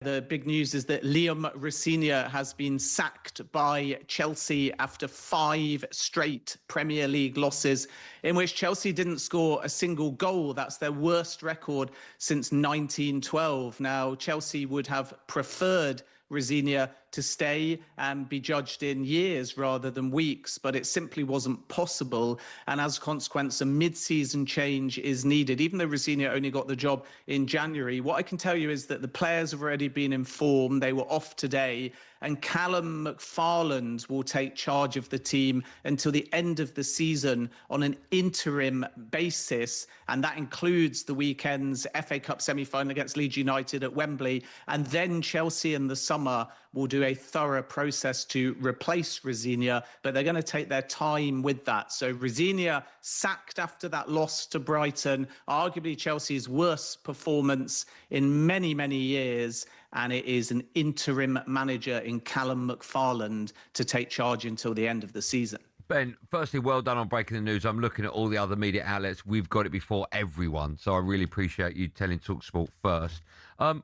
The big news is that Liam Rosenior has been sacked by Chelsea after 5 straight Premier League losses in which Chelsea didn't score a single goal. That's their worst record since 1912. Now, Chelsea would have preferred Rosenior to stay and be judged in years rather than weeks, but it simply wasn't possible. And as a consequence, a mid-season change is needed. Even though Rosenior only got the job in January, what I can tell you is that the players have already been informed. They were off today, and Callum McFarland will take charge of the team until the end of the season on an interim basis. And that includes the weekend's FA Cup semi-final against Leeds United at Wembley. And then Chelsea in the summer will do a thorough process to replace Rosenior, but they're going to take their time with that. So Rosenior sacked after that loss to Brighton, arguably Chelsea's worst performance in many, many years. And it is an interim manager in Callum McFarland to take charge until the end of the season. Ben, firstly, well done on breaking the news. I'm looking at all the other media outlets. We've got it before everyone, so I really appreciate you telling talkSPORT first.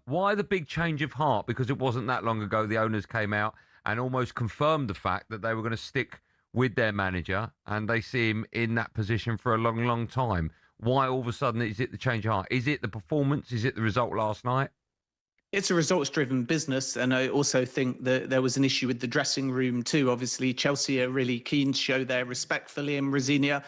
Why the big change of heart? Because it wasn't that long ago the owners came out and almost confirmed the fact that they were going to stick with their manager, and they see him in that position for a long, long time. Why all of a sudden is it the change of heart? Is it the performance? Is it the result last night? It's a results-driven business, and I also think that there was an issue with the dressing room too. Obviously, Chelsea are really keen to show their respect for Liam Rosenior.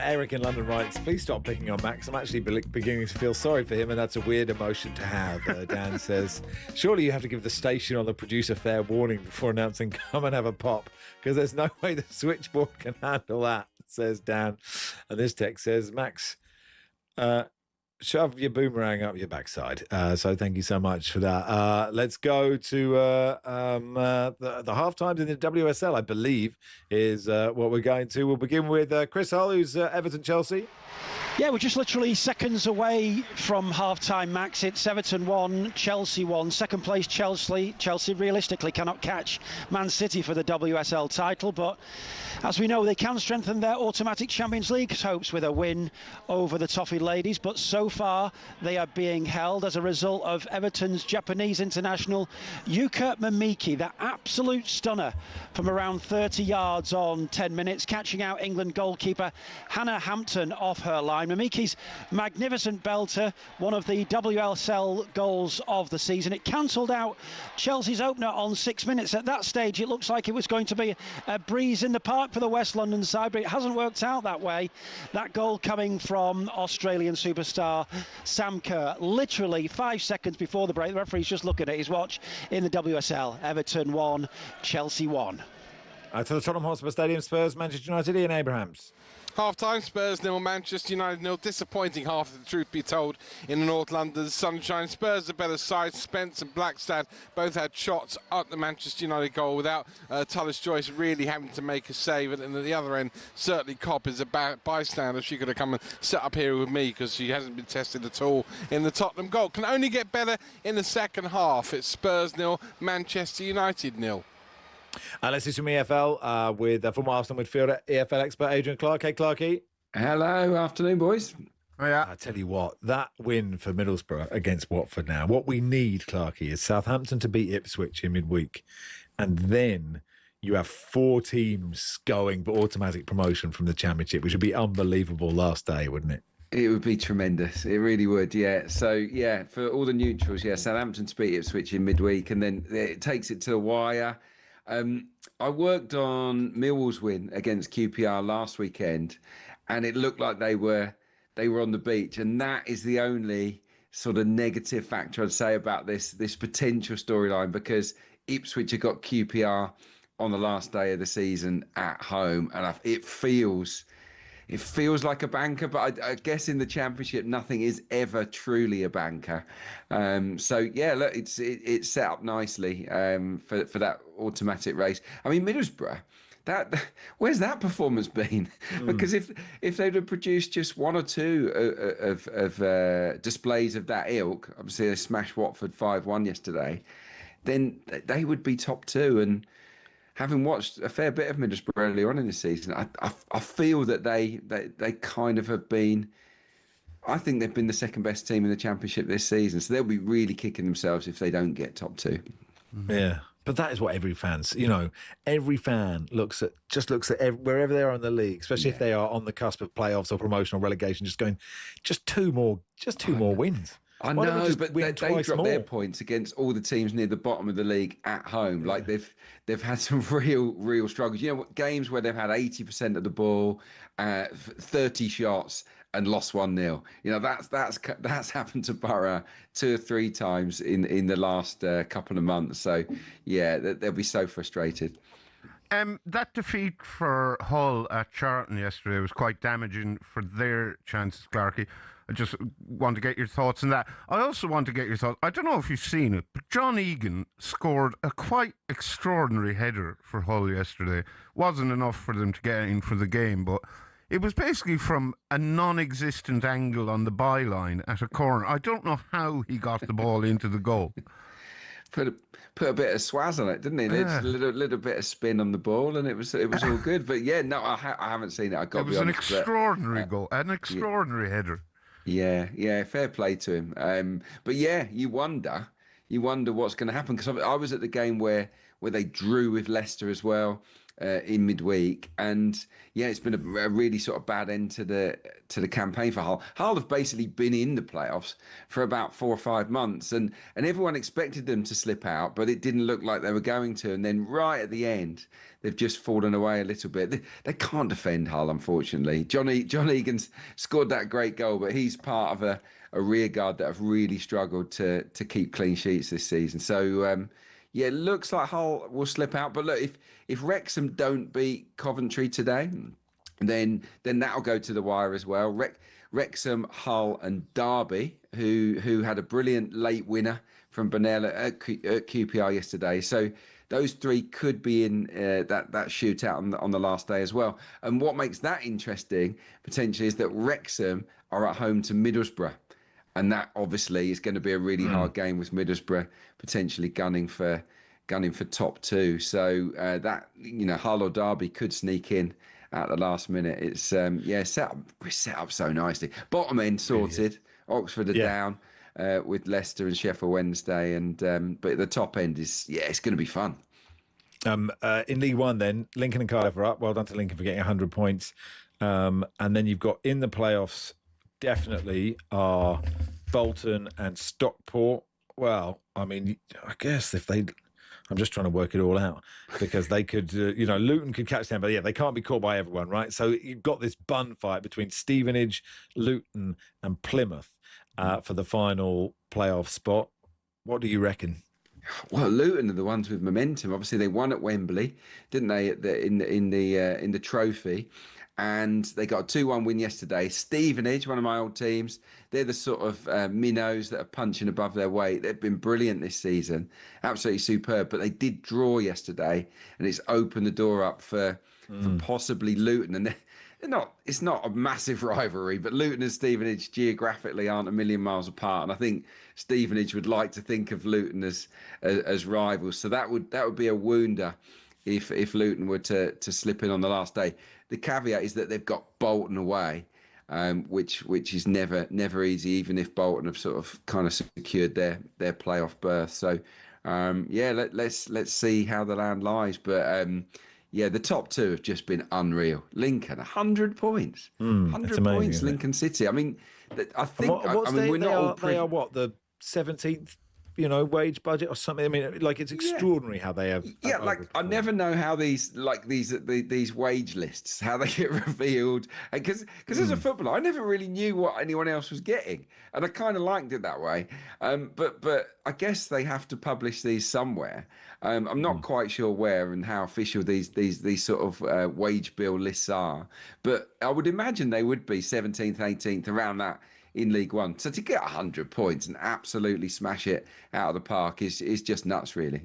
Eric in London writes, please stop picking on Max. I'm actually beginning to feel sorry for him, and that's a weird emotion to have. Dan says, surely you have to give the station or the producer fair warning before announcing come and have a pop, because there's no way the switchboard can handle that, says Dan. And this text says, Max, shove your boomerang up your backside. So thank you so much for that. Let's go to the half times in the WSL, I believe, is what we're going to. We'll begin with Chris Hull, who's Everton-Chelsea. Yeah, we're just literally seconds away from half-time, Max. It's Everton 1, Chelsea 1. Second place, Chelsea. Chelsea realistically cannot catch Man City for the WSL title, but as we know, they can strengthen their automatic Champions League hopes with a win over the Toffee Ladies, but so far they are being held as a result of Everton's Japanese international Yuka Mimiki, that absolute stunner from around 30 yards on 10 minutes, catching out England goalkeeper Hannah Hampton off her line. Mimiki's magnificent belter, one of the WSL goals of the season. It cancelled out Chelsea's opener on 6 minutes. At that stage, it looks like it was going to be a breeze in the park for the West London side, but it hasn't worked out that way. That goal coming from Australian superstar Sam Kerr, literally 5 seconds before the break. The referee's just looking at his watch in the WSL. Everton 1, Chelsea 1. To the Tottenham Hotspur Stadium, Spurs, Manchester United, Ian Abrahams. Half-time, Spurs 0, Manchester United 0. Disappointing half, the truth be told, in the North London sunshine. Spurs a better side. Spence and Blackstad both had shots at the Manchester United goal without Tullis Joyce really having to make a save. And at the other end, certainly Kopp is a bystander. She could have come and sat up here with me because she hasn't been tested at all in the Tottenham goal. Can only get better in the second half. It's Spurs 0, Manchester United 0. Let's do some EFL with former Arsenal midfielder, EFL expert Adrian Clarke. Hey, Clarkey. Hello, afternoon, boys. Oh, yeah. I tell you what, that win for Middlesbrough against Watford now, what we need, Clarkey, is Southampton to beat Ipswich in midweek. And then you have 4 teams going for automatic promotion from the Championship, which would be unbelievable last day, wouldn't it? It would be tremendous. It really would, yeah. So, yeah, for all the neutrals, yeah, Southampton to beat Ipswich in midweek, and then it takes it to the wire. I worked on Millwall's win against QPR last weekend, and it looked like they were on the beach, and that is the only sort of negative factor I'd say about this potential storyline, because Ipswich have got QPR on the last day of the season at home, and it feels like a banker, but I guess in the Championship nothing is ever truly a banker. So yeah, look, it's set up nicely for that automatic race. I mean, Middlesbrough, where's that performance been? Because if they'd have produced just one or two of displays of that ilk, obviously they smashed Watford 5-1 yesterday, then they would be top two. And having watched a fair bit of Middlesbrough earlier on in the season, I feel that they kind of have been. I think they've been the second best team in the Championship this season, so they'll be really kicking themselves if they don't get top two. Yeah, but that is what every fan's. Every fan looks at wherever they are in the league, especially if they are on the cusp of playoffs or promotion or relegation, just going, just two more wins. I know, but they dropped their points against all the teams near the bottom of the league at home. Like they've had some real struggles. Games where they've had 80% of the ball, 30 shots, and lost 1-0. That's happened to Borough 2 or 3 times in the last couple of months. So yeah, they'll be so frustrated. That defeat for Hull at Charlton yesterday was quite damaging for their chances, Clarkie. I just want to get your thoughts on that. I also want to get your thoughts. I don't know if you've seen it, but John Egan scored a quite extraordinary header for Hull yesterday. Wasn't enough for them to get in for the game, but it was basically from a non-existent angle on the byline at a corner. I don't know how he got the ball into the goal. Put a bit of swaz on it, didn't he? Yeah. It's a little bit of spin on the ball, and it was all good. But yeah, no, I haven't seen it. I got to be honest. It was an extraordinary goal, an extraordinary header. Yeah, fair play to him. But yeah, you wonder what's going to happen, because I was at the game where they drew with Leicester as well in midweek, and yeah, it's been a really sort of bad end to the campaign for Hull. Hull have basically been in the playoffs for about 4 or 5 months, and everyone expected them to slip out, but it didn't look like they were going to. And then right at the end, they've just fallen away a little bit. They can't defend Hull, unfortunately. John Egan's scored that great goal, but he's part of a rear guard that have really struggled to keep clean sheets this season. So yeah, it looks like Hull will slip out. But look, if Wrexham don't beat Coventry today, then that'll go to the wire as well. Wrexham, Hull and Derby, who had a brilliant late winner from Burnell at QPR yesterday. So those 3 could be in that shootout on the last day as well. And what makes that interesting potentially is that Wrexham are at home to Middlesbrough. And that obviously is going to be a really hard game, with Middlesbrough potentially gunning for top 2. So that Hull or Derby could sneak in at the last minute. It's set up so nicely. Bottom end sorted. Oxford are down with Leicester and Sheffield Wednesday, and but the top end is it's going to be fun. In League One, then Lincoln and Cardiff are up. Well done to Lincoln for getting 100 points. And then you've got in the playoffs, definitely are Bolton and Stockport. Well, I mean, I guess I'm just trying to work it all out, because they could, Luton could catch them, but yeah, they can't be caught by everyone, right? So you've got this bun fight between Stevenage, Luton and Plymouth for the final playoff spot. What do you reckon? Well, Luton are the ones with momentum. Obviously, they won at Wembley, didn't they? In the trophy, and they got a 2-1 win yesterday. Stevenage, one of my old teams, they're the sort of minnows that are punching above their weight. They've been brilliant this season, absolutely superb. But they did draw yesterday, and it's opened the door up for possibly Luton. And it's not a massive rivalry, but Luton and Stevenage geographically aren't a million miles apart. And I think Stevenage would like to think of Luton as rivals. So that would be a wounder if Luton were to slip in on the last day. The caveat is that they've got Bolton away, which is never easy, even if Bolton have sort of kind of secured their playoff berth. So let's see how the land lies. But the top 2 have just been unreal. Lincoln, 100 points. 100 points, Lincoln City. I mean, I think... They are what, the 17th wage budget or something. I mean, like it's extraordinary how they have. Yeah, like I never know how these wage lists, how they get revealed. Because as a footballer, I never really knew what anyone else was getting, and I kind of liked it that way. But I guess they have to publish these somewhere. I'm not quite sure where and how official these sort of wage bill lists are, but I would imagine they would be 17th, 18th, around that in League One. So to get 100 points and absolutely smash it out of the park is just nuts, really.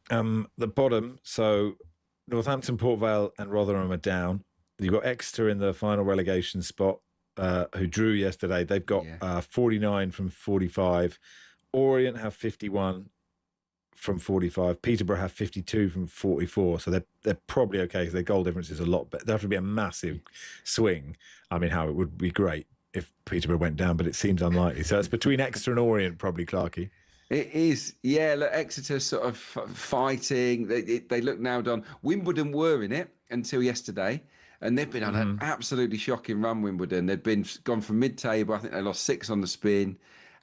The bottom, so Northampton, Port Vale and Rotherham are down. You've got Exeter in the final relegation spot, who drew yesterday. They've got 49 from 45. Orient have 51 from 45. Peterborough have 52 from 44. So they're probably okay because their goal difference is a lot better. There have to be a massive swing. I mean, how it would be great if Peterborough went down, but it seems unlikely. So it's between Exeter and Orient, probably, Clarkey. It is. Yeah, look, Exeter sort of fighting. They look now done. Wimbledon were in it until yesterday, and they've been on an absolutely shocking run, Wimbledon. They'd gone from mid-table. I think they lost 6 on the spin,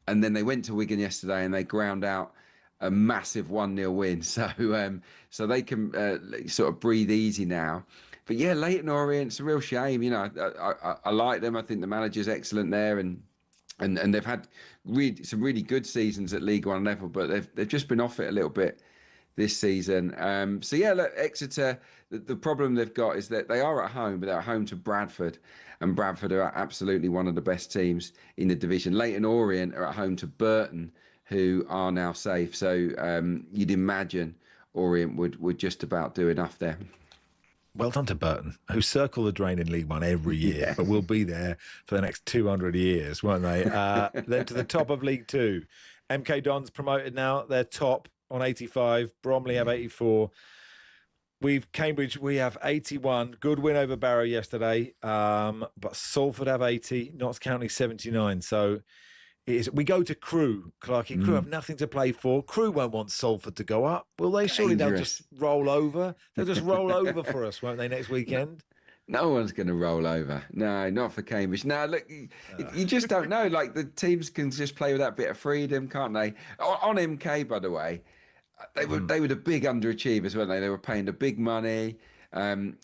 and then they went to Wigan yesterday and they ground out a massive 1-0 win. So they can sort of breathe easy now. But yeah, Leyton Orient, it's a real shame. I like them. I think the manager's excellent there, and they've had some really good seasons at League One level, but they've just been off it a little bit this season. So yeah, look, Exeter, the problem they've got is that they are at home, but they're at home to Bradford, and Bradford are absolutely one of the best teams in the division. Leyton Orient are at home to Burton, who are now safe. So you'd imagine Orient would just about do enough there. Well done to Burton, who circle the drain in League One every year, but will be there for the next 200 years, won't they? Then to the top of League Two. MK Dons promoted now. They're top on 85. Bromley have 84. Cambridge, we have 81. Good win over Barrow yesterday. But Salford have 80. Notts County 79. So we go to Crewe, Clarkey. Crewe have nothing to play for. Crewe won't want Salford to go up, will they? Surely they'll just roll over. They'll just roll over for us, won't they, next weekend? No one's going to roll over. No, not for Cambridge. No, look, you just don't know. Like, the teams can just play with that bit of freedom, can't they? On MK, by the way, they were the big underachievers, weren't they? They were paying the big money.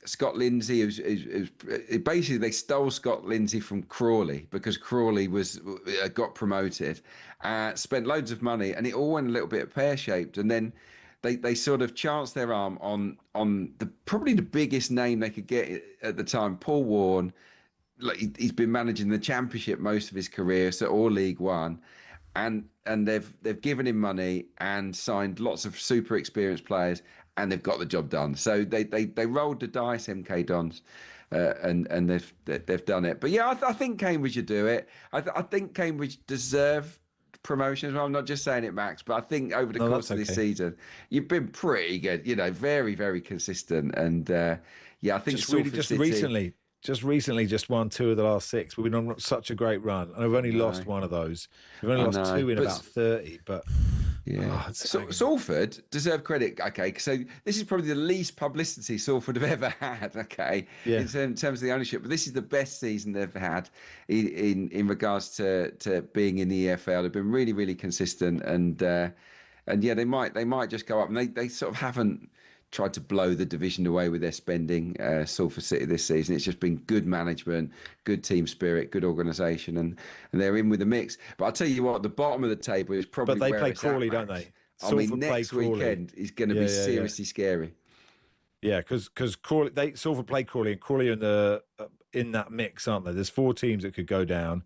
Scott Lindsay, basically they stole Scott Lindsay from Crawley because Crawley got promoted, spent loads of money, and it all went a little bit pear-shaped. And then they sort of chanced their arm on probably the biggest name they could get at the time, Paul Warne. Like, he's been managing the Championship most of his career, so all League One, and they've given him money and signed lots of super experienced players, and they've got the job done. So they rolled the dice, MK Dons, and they've done it. But yeah, I think Cambridge should do it. I think Cambridge deserve promotion as well. I'm not just saying it, Max, but I think over the course of this season, you've been pretty good. Very, very consistent. And yeah, I think just recently won 2 of the last 6. We've been on such a great run, and we've only lost 1 of those. We've only lost 2 in about 30, but yeah. Salford deserve credit. Okay, so this is probably the least publicity Salford have ever had. Okay, in terms of the ownership, but this is the best season they've had in regards to being in the EFL. They've been really, really consistent, and yeah, they might just go up, and they sort of haven't tried to blow the division away with their spending, Salford City, this season. It's just been good management, good team spirit, good organisation, and they're in with the mix. But I'll tell you what, the bottom of the table is probably But they where play it's Crawley, at, don't Max. they? I mean, next weekend is going to be seriously scary. Yeah, because Crawley, Salford play Crawley, and Crawley are in that mix, aren't they? There's 4 teams that could go down.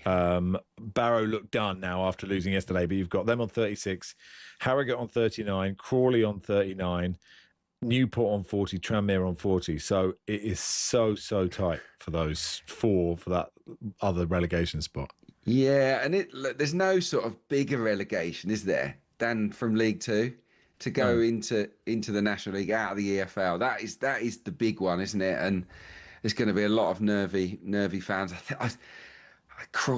Barrow look done now after losing yesterday, but you've got them on 36, Harrogate on 39, Crawley on 39, Newport on 40, Tranmere on 40. So it is so tight for those 4 for that other relegation spot. Yeah, and there's no sort of bigger relegation, is there, than from League Two to go into the National League out of the EFL. That is the big one, isn't it? And there's going to be a lot of nervy fans.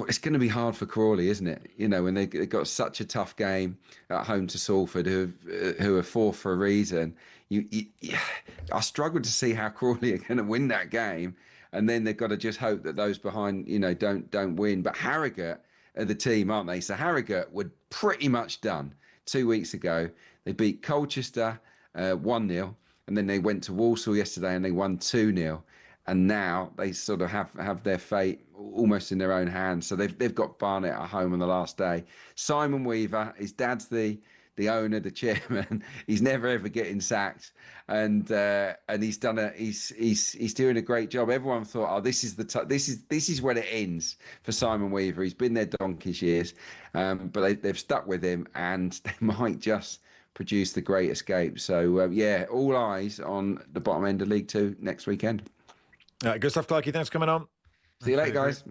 It's going to be hard for Crawley, isn't it? When they got such a tough game at home to Salford, who are 4th for a reason. I struggle to see how Crawley are going to win that game, and then they've got to just hope that those behind, don't win. But Harrogate of the team, aren't they? So Harrogate were pretty much done 2 weeks ago. They beat Colchester 1-0, and then they went to Walsall yesterday and they won 2-0. And now they sort of have their fate almost in their own hands. So they've got Barnet at home on the last day. Simon Weaver, his dad's the owner, the chairman. He's never ever getting sacked, and he's doing a great job. Everyone thought, oh, this is when it ends for Simon Weaver. He's been there donkey's years, but they've stuck with him, and they might just produce the great escape. So all eyes on the bottom end of League Two next weekend. Good stuff, Clarky. Thanks for coming on. See you later, guys.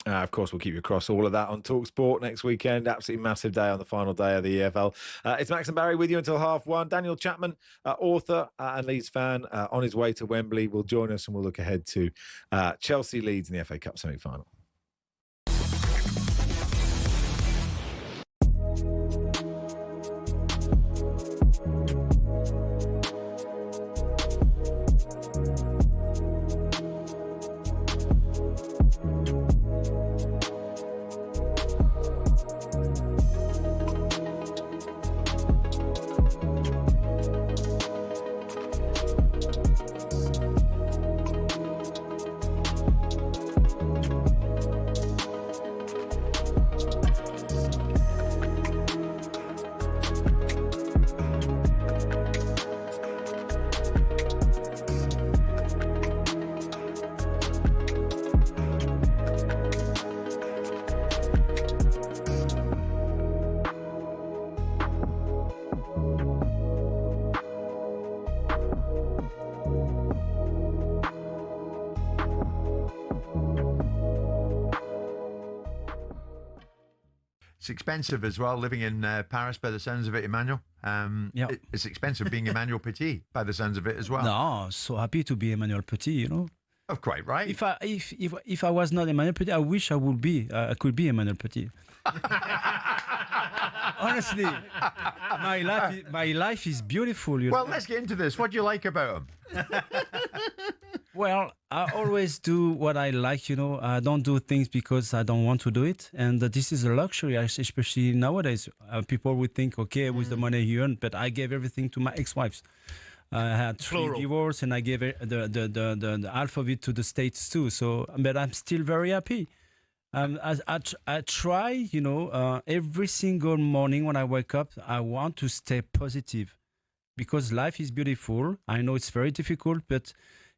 Of course, we'll keep you across all of that on talkSPORT next weekend. Absolutely massive day on the final day of the EFL. It's Max and Barry with you until 1:30. Daniel Chapman, author and Leeds fan, on his way to Wembley, will join us, and we'll look ahead to Chelsea Leeds in the FA Cup semi-final. It's expensive as well, living in Paris, by the sounds of it, Emmanuel. It's expensive being Emmanuel Petit, by the sounds of it as well. No, so happy to be Emmanuel Petit, you know. Oh, quite right. If I was not Emmanuel Petit, I wish I would be. I could be Emmanuel Petit. Honestly, my life is beautiful. You well, know? Let's get into this. What do you like about him? Well, I always do what I like, you know. I don't do things because I don't want to do it. And this is a luxury, especially nowadays. People would think, okay, with the money you earn, but I gave everything to my ex-wives. I had 3 divorces, and I gave the half of it to the States too. So, but I'm still very happy. I try, you know, every single morning when I wake up, I want to stay positive because life is beautiful. I know it's very difficult, but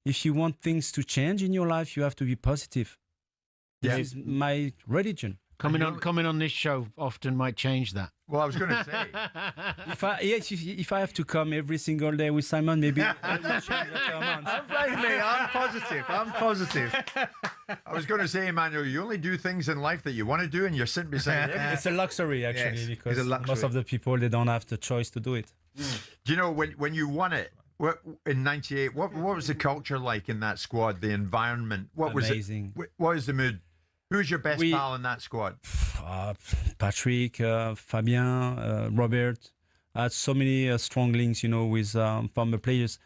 if you want things to change in your life, you have to be positive. This is my religion. Coming on this show often might change that. Well, I was going to say, if I have to come every single day with Simon, maybe it will change after a month. I'm positive. I was going to say, Emmanuel, you only do things in life that you want to do, and you're sitting beside him. It's a luxury, actually, because most of the people, they don't have the choice to do it. Do you know when you won it? In '98, what was the culture like in that squad? The environment, what Amazing. was it? What was the mood? Who's your best pal in that squad? Patrick, Fabien, Robert. I had so many strong links, you know, with former players.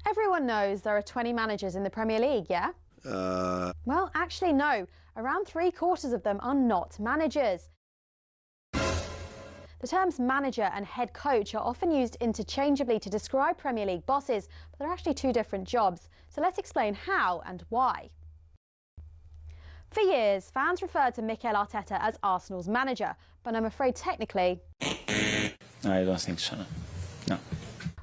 Everyone knows there are 20 managers in the Premier League, yeah? Well, actually, no. Around 3/4 of them are not managers. The terms manager and head coach are often used interchangeably to describe Premier League bosses, but they're actually 2 different jobs. So let's explain how and why. For years, fans referred to Mikel Arteta as Arsenal's manager, but I'm afraid technically... I don't think so, no.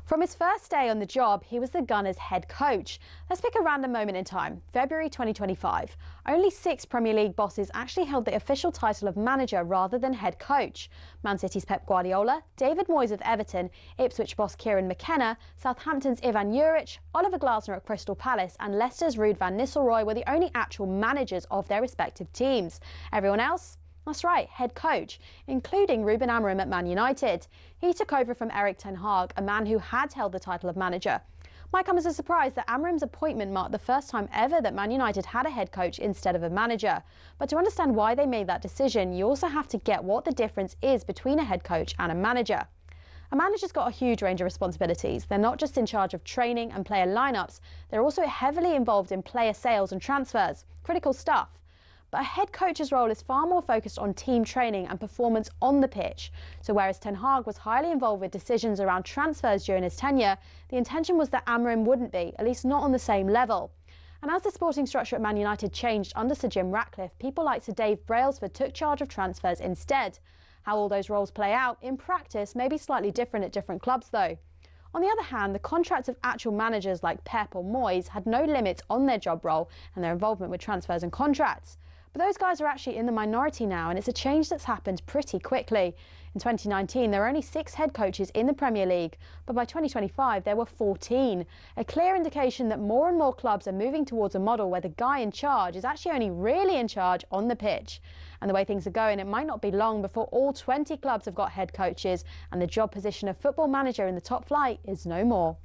From his first day on the job, he was the Gunners' head coach. Let's pick a random moment in time, February 2025. Only 6 Premier League bosses actually held the official title of manager rather than head coach. Man City's Pep Guardiola, David Moyes of Everton, Ipswich boss Kieran McKenna, Southampton's Ivan Juric, Oliver Glasner at Crystal Palace and Leicester's Ruud van Nistelrooy were the only actual managers of their respective teams. Everyone else? That's right, head coach, including Ruben Amorim at Man United. He took over from Erik ten Hag, a man who had held the title of manager. Might come as a surprise that Amorim's appointment marked the first time ever that Man United had a head coach instead of a manager. But to understand why they made that decision, you also have to get what the difference is between a head coach and a manager. A manager's got a huge range of responsibilities. They're not just in charge of training and player lineups, they're also heavily involved in player sales and transfers. Critical stuff. But a head coach's role is far more focused on team training and performance on the pitch. So whereas Ten Hag was highly involved with decisions around transfers during his tenure, the intention was that Amorim wouldn't be, at least not on the same level. And as the sporting structure at Man United changed under Sir Jim Ratcliffe, people like Sir Dave Brailsford took charge of transfers instead. How all those roles play out in practice may be slightly different at different clubs though. On the other hand, the contracts of actual managers like Pep or Moyes had no limits on their job role and their involvement with transfers and contracts. But those guys are actually in the minority now, and it's a change that's happened pretty quickly. In 2019, there were only 6 head coaches in the Premier League, but by 2025 there were 14. A clear indication that more and more clubs are moving towards a model where the guy in charge is actually only really in charge on the pitch. And the way things are going, it might not be long before all 20 clubs have got head coaches, and the job position of football manager in the top flight is no more.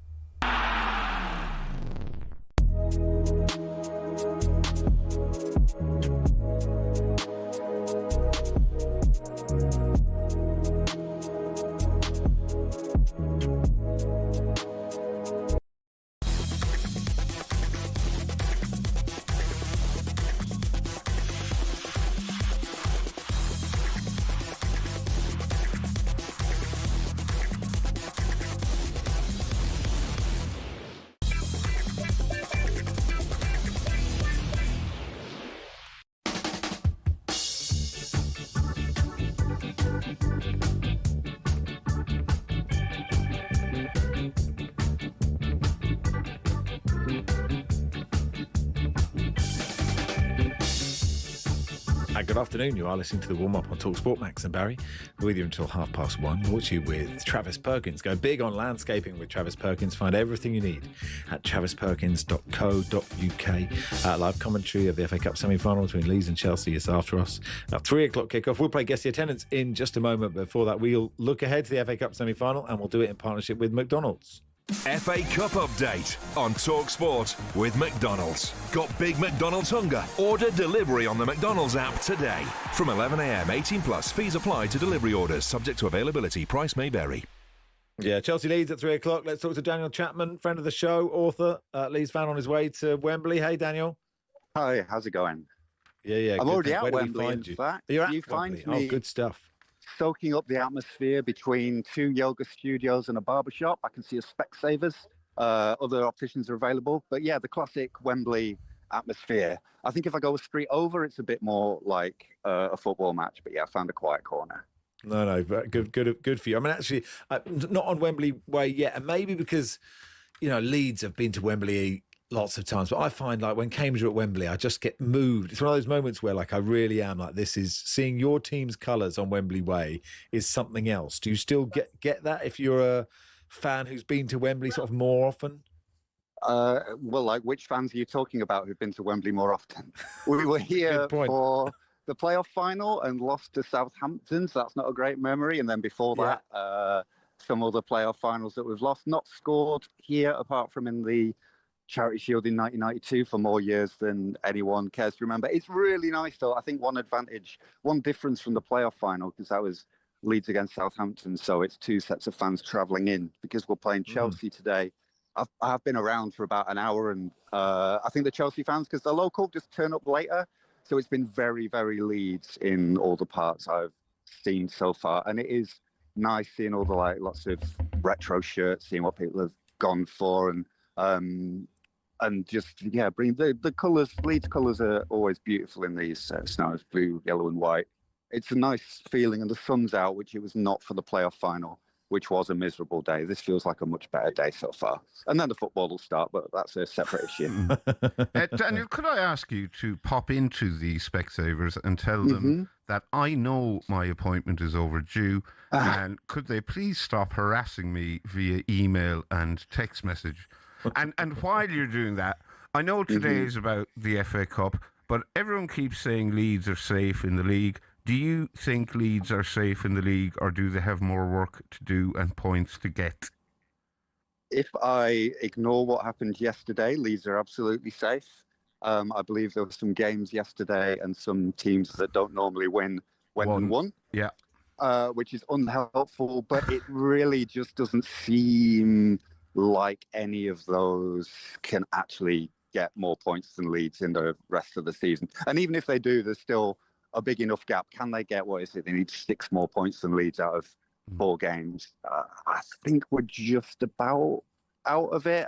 Good afternoon. You are listening to the warm-up on talkSPORT. Max and Barry. We're with you until 1:30. Brought to you with Travis Perkins. Go big on landscaping with Travis Perkins. Find everything you need at travisperkins.co.uk. Live commentary of the FA Cup semi-final between Leeds and Chelsea is after us. Now, 3 o'clock kickoff. We'll play Guess the Attendance in just a moment. Before that, we'll look ahead to the FA Cup semi-final, and we'll do it in partnership with McDonald's. FA Cup update on talkSPORT with McDonald's. Got big McDonald's hunger? Order delivery on the McDonald's app today. From 11 a.m, 18 plus. Fees apply to delivery orders. Subject to availability. Price may vary. Yeah, Chelsea Leeds at 3 o'clock. Let's talk to Daniel Chapman, friend of the show, author, Leeds fan on his way to Wembley. Hey, Daniel. Hi, how's it going? Yeah. I'm already at Where do we Wembley, find in you? fact. You're at You Wembley. find me Oh, good stuff. soaking up the atmosphere between 2 yoga studios and a barbershop. I can see a Specsavers. Other opticians are available. But yeah, the classic Wembley atmosphere. I think if I go a street over, it's a bit more like a football match. But yeah, I found a quiet corner. No, good for you. I mean, actually, not on Wembley way yet, and maybe because, Leeds have been to Wembley lots of times, but I find like when Cambridge are at Wembley, I just get moved. It's one of those moments where like I really am like, this is seeing your team's colours on Wembley Way is something else. Do you still get that if you're a fan who's been to Wembley sort of more often? Well, like which fans are you talking about who've been to Wembley more often? We were here for the playoff final and lost to Southampton, so that's not a great memory. And then before that, some other playoff finals that we've lost, not scored here apart from in the Charity Shield in 1992 for more years than anyone cares to remember. It's really nice though. I think one difference from the playoff final, because that was Leeds against Southampton, so it's 2 sets of fans travelling in because we're playing Chelsea today. I've been around for about an hour, and I think the Chelsea fans, because they're local, just turn up later. So it's been very, very Leeds in all the parts I've seen so far, and it is nice seeing all the lots of retro shirts, seeing what people have gone for, and just bring the colours. Leeds colours are always beautiful in these snows, blue, yellow, and white. It's a nice feeling, and the sun's out, which it was not for the playoff final, which was a miserable day. This feels like a much better day so far. And then the football will start, but that's a separate issue. Daniel, could I ask you to pop into the Specsavers and tell them that I know my appointment is overdue, and could they please stop harassing me via email and text message? And while you're doing that, I know today is about the FA Cup, but everyone keeps saying Leeds are safe in the league. Do you think Leeds are safe in the league, or do they have more work to do and points to get? If I ignore what happened yesterday, Leeds are absolutely safe. I believe there were some games yesterday and some teams that don't normally win went and won. Yeah. Which is unhelpful, but it really just doesn't seem like any of those can actually get more points than Leeds in the rest of the season. And even if they do, there's still a big enough gap. Can they get, what is it? They need 6 more points than Leeds out of 4 games. I think we're just about out of it.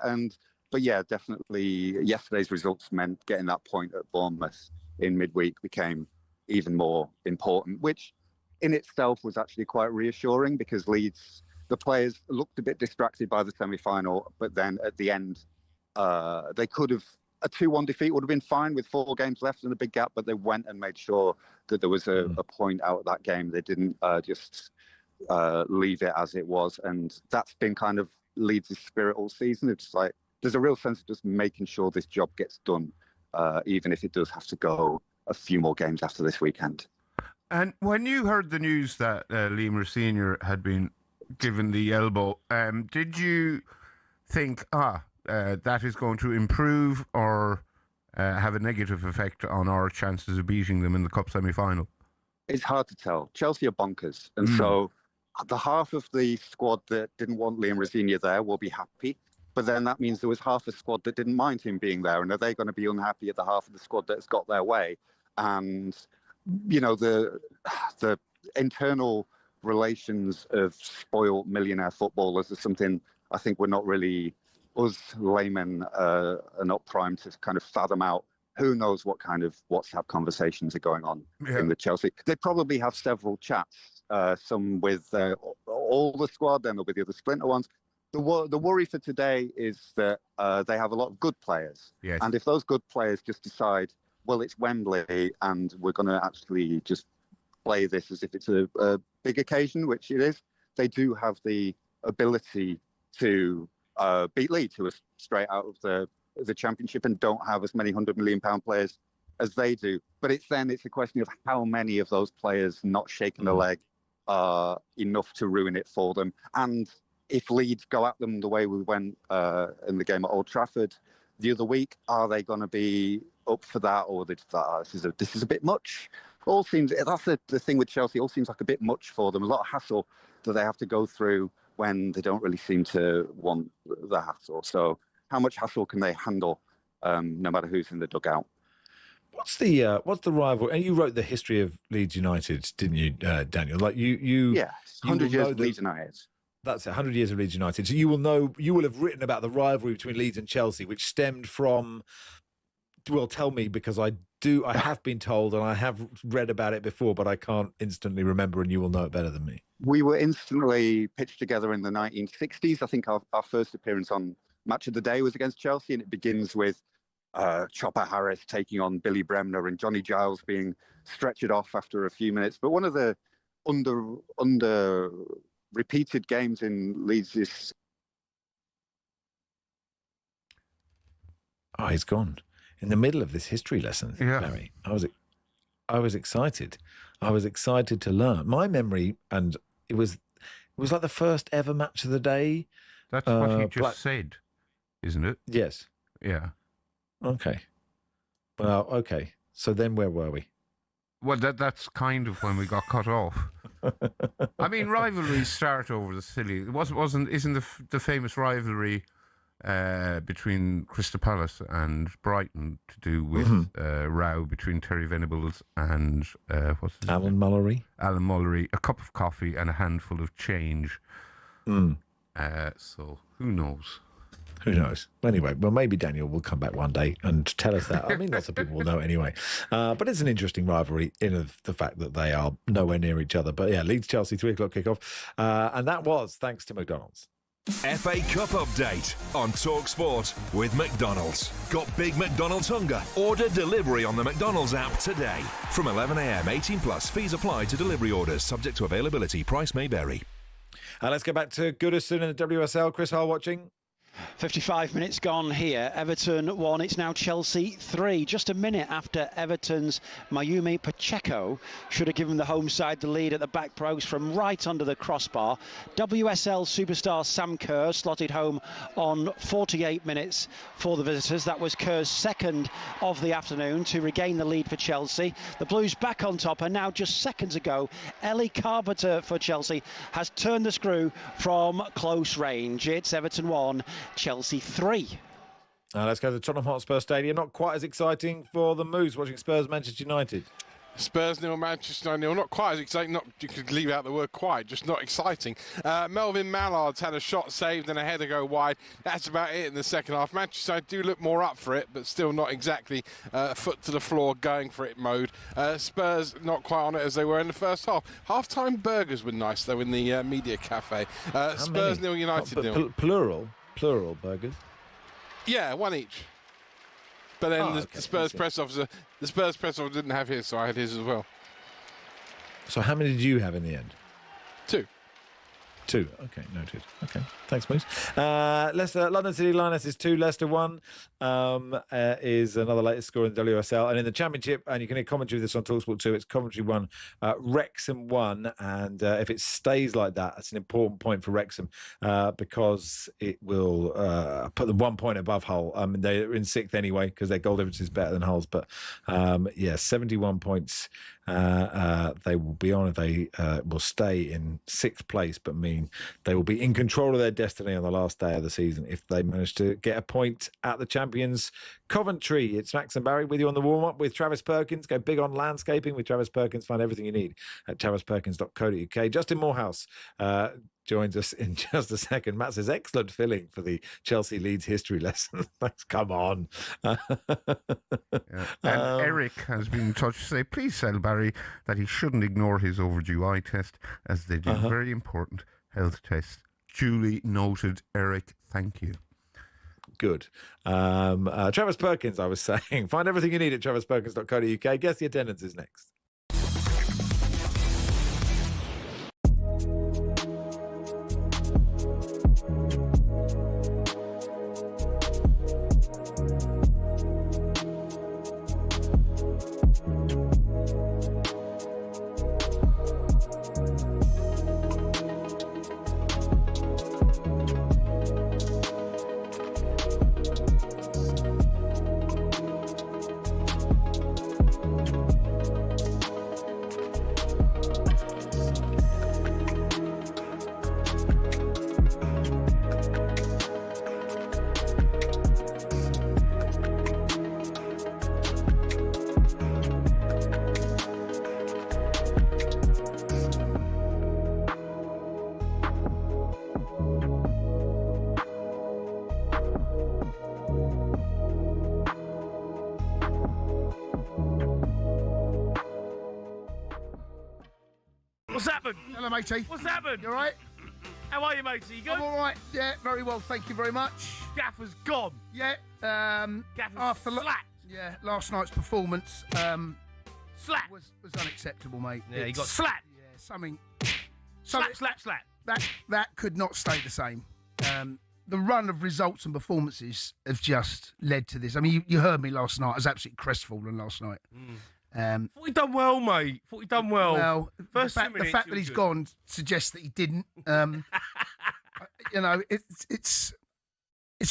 But yeah, definitely yesterday's results meant getting that point at Bournemouth in midweek became even more important, which in itself was actually quite reassuring, because Leeds, the players looked a bit distracted by the semi-final, but then at the end, they could have, a 2-1 defeat would have been fine with 4 games left and a big gap, but they went and made sure that there was a point out of that game. They didn't just leave it as it was, and that's been kind of Leeds' spirit all season. It's like there's a real sense of just making sure this job gets done, even if it does have to go a few more games after this weekend. And when you heard the news that Liam Senior had been given the elbow, did you think, that is going to improve or have a negative effect on our chances of beating them in the Cup semi-final? It's hard to tell. Chelsea are bonkers. And so the half of the squad that didn't want Liam Rosenior there will be happy. But then that means there was half a squad that didn't mind him being there. And are they going to be unhappy at the half of the squad that's got their way? And you know, the internal relations of spoiled millionaire footballers is something I think we're not really, us laymen are not primed to kind of fathom out. Who knows what kind of WhatsApp conversations are going on in the Chelsea. They probably have several chats, some with all the squad, then there'll be the other splinter ones. The worry for today is that they have a lot of good players. Yes. And if those good players just decide, well, it's Wembley, and we're going to actually just play this as if it's a big occasion, which it is. They do have the ability to beat Leeds, who are straight out of the Championship and don't have as many £100 million players as they do. But it's a question of how many of those players not shaking a leg are enough to ruin it for them. And if Leeds go at them the way we went in the game at Old Trafford the other week, are they going to be up for that, or this is a bit much? All seems, that's the thing with Chelsea, all seems like a bit much for them. A lot of hassle that they have to go through when they don't really seem to want the hassle. So how much hassle can they handle, no matter who's in the dugout? What's the rival? And you wrote the history of Leeds United, didn't you, Daniel? Like you 100 years of Leeds United. That's 100 years of Leeds United. So you will have written about the rivalry between Leeds and Chelsea, which stemmed from, well, tell me, because I have been told and I have read about it before, but I can't instantly remember, and you will know it better than me. We were instantly pitched together in the 1960s. I think our first appearance on Match of the Day was against Chelsea, and it begins with Chopper Harris taking on Billy Bremner and Johnny Giles being stretchered off after a few minutes. But one of the under repeated games in Leeds is... Oh, he's gone. In the middle of this history lesson, Larry, I was excited. I was excited to learn. My memory, and it was like the first ever Match of the Day. That's what he just said, isn't it? Yes. Yeah. Okay. Well, okay. So then where were we? Well, that's kind of when we got cut off. I mean, rivalries start over the silly. Isn't the famous rivalry between Crystal Palace and Brighton to do with row between Terry Venables and what's his Alan name? Mullery. Alan Mullery, a cup of coffee and a handful of change. So who knows? Who knows? Anyway, well, maybe Daniel will come back one day and tell us that. I mean, lots of people will know anyway. But it's an interesting rivalry in the fact that they are nowhere near each other. But yeah, Leeds-Chelsea, 3:00 kickoff. And that was thanks to McDonald's. FA Cup update on talkSPORT with McDonald's. Got big McDonald's hunger? Order delivery on the McDonald's app today. From 11 a.m, 18 plus. Fees apply to delivery orders. Subject to availability. Price may vary. Let's go back to Goodison in the WSL. Chris Hall watching. 55 minutes gone here. Everton 1. It's now Chelsea 3. Just a minute after Everton's Mayumi Pacheco should have given the home side the lead at the back post from right under the crossbar. WSL superstar Sam Kerr slotted home on 48 minutes for the visitors. That was Kerr's second of the afternoon to regain the lead for Chelsea. The Blues back on top, and now just seconds ago, Ellie Carpenter for Chelsea has turned the screw from close range. It's Everton 1, Chelsea 3. Let's go to the Tottenham Hotspur Stadium. Not quite as exciting for the Moose watching Spurs Manchester United. Spurs 0, Manchester 0. Not quite as exciting. You could leave out the word quite, just not exciting. Melvin Mallard's had a shot saved and a header go wide. That's about it in the second half. Manchester United do look more up for it, but still not exactly foot to the floor, going for it mode. Spurs not quite on it as they were in the first half. Half-time burgers were nice, though, in the media cafe. Spurs 0, United 0. Plural burgers? Yeah, one each. But then the Spurs press officer didn't have his, so I had his as well. So how many did you have in the end? 2. Okay, noted. Okay, thanks, Moose. Leicester, London City Lionesses 2, Leicester 1 is another latest score in the WSL. And in the Championship, and you can hear commentary of this on talkSPORT 2, it's Coventry 1, Wrexham 1. And if it stays like that, that's an important point for Wrexham because it will put them 1 point above Hull. They're in 6th anyway because their goal difference is better than Hull's. But 71 points. They will be on. They will stay in 6th place, but mean they will be in control of their destiny on the last day of the season if they manage to get a point at the champions Coventry. It's Max and Barry with you on the warm-up with Travis Perkins. Go big on landscaping with Travis Perkins. Find everything you need at travisperkins.co.uk. Justin Morehouse joins us in just a second. Matt says, excellent filling for the Chelsea Leeds history lesson. Thanks, come on. And Eric has been in touch to say, please tell Barry that he shouldn't ignore his overdue eye test as they do very important health tests. Duly noted, Eric. Thank you. Good. Travis Perkins, I was saying. Find everything you need at travisperkins.co.uk. Guess the attendance is next. What's happened? Hello, matey. What's happened? You all right? How are you, matey? You good? I'm all right. Yeah, very well. Thank you very much. Gaffer's gone. Yeah. Gaffer's slapped. Yeah, last night's performance Slap. was unacceptable, mate. Yeah, he got slapped. Yeah, something. Slap. That could not stay the same. The run of results and performances have just led to this. I mean, you heard me last night. I was absolutely crestfallen last night. Thought he'd done well, mate. Thought he'd done well. Well, First the fact that he's gone suggests that he didn't. You know, it's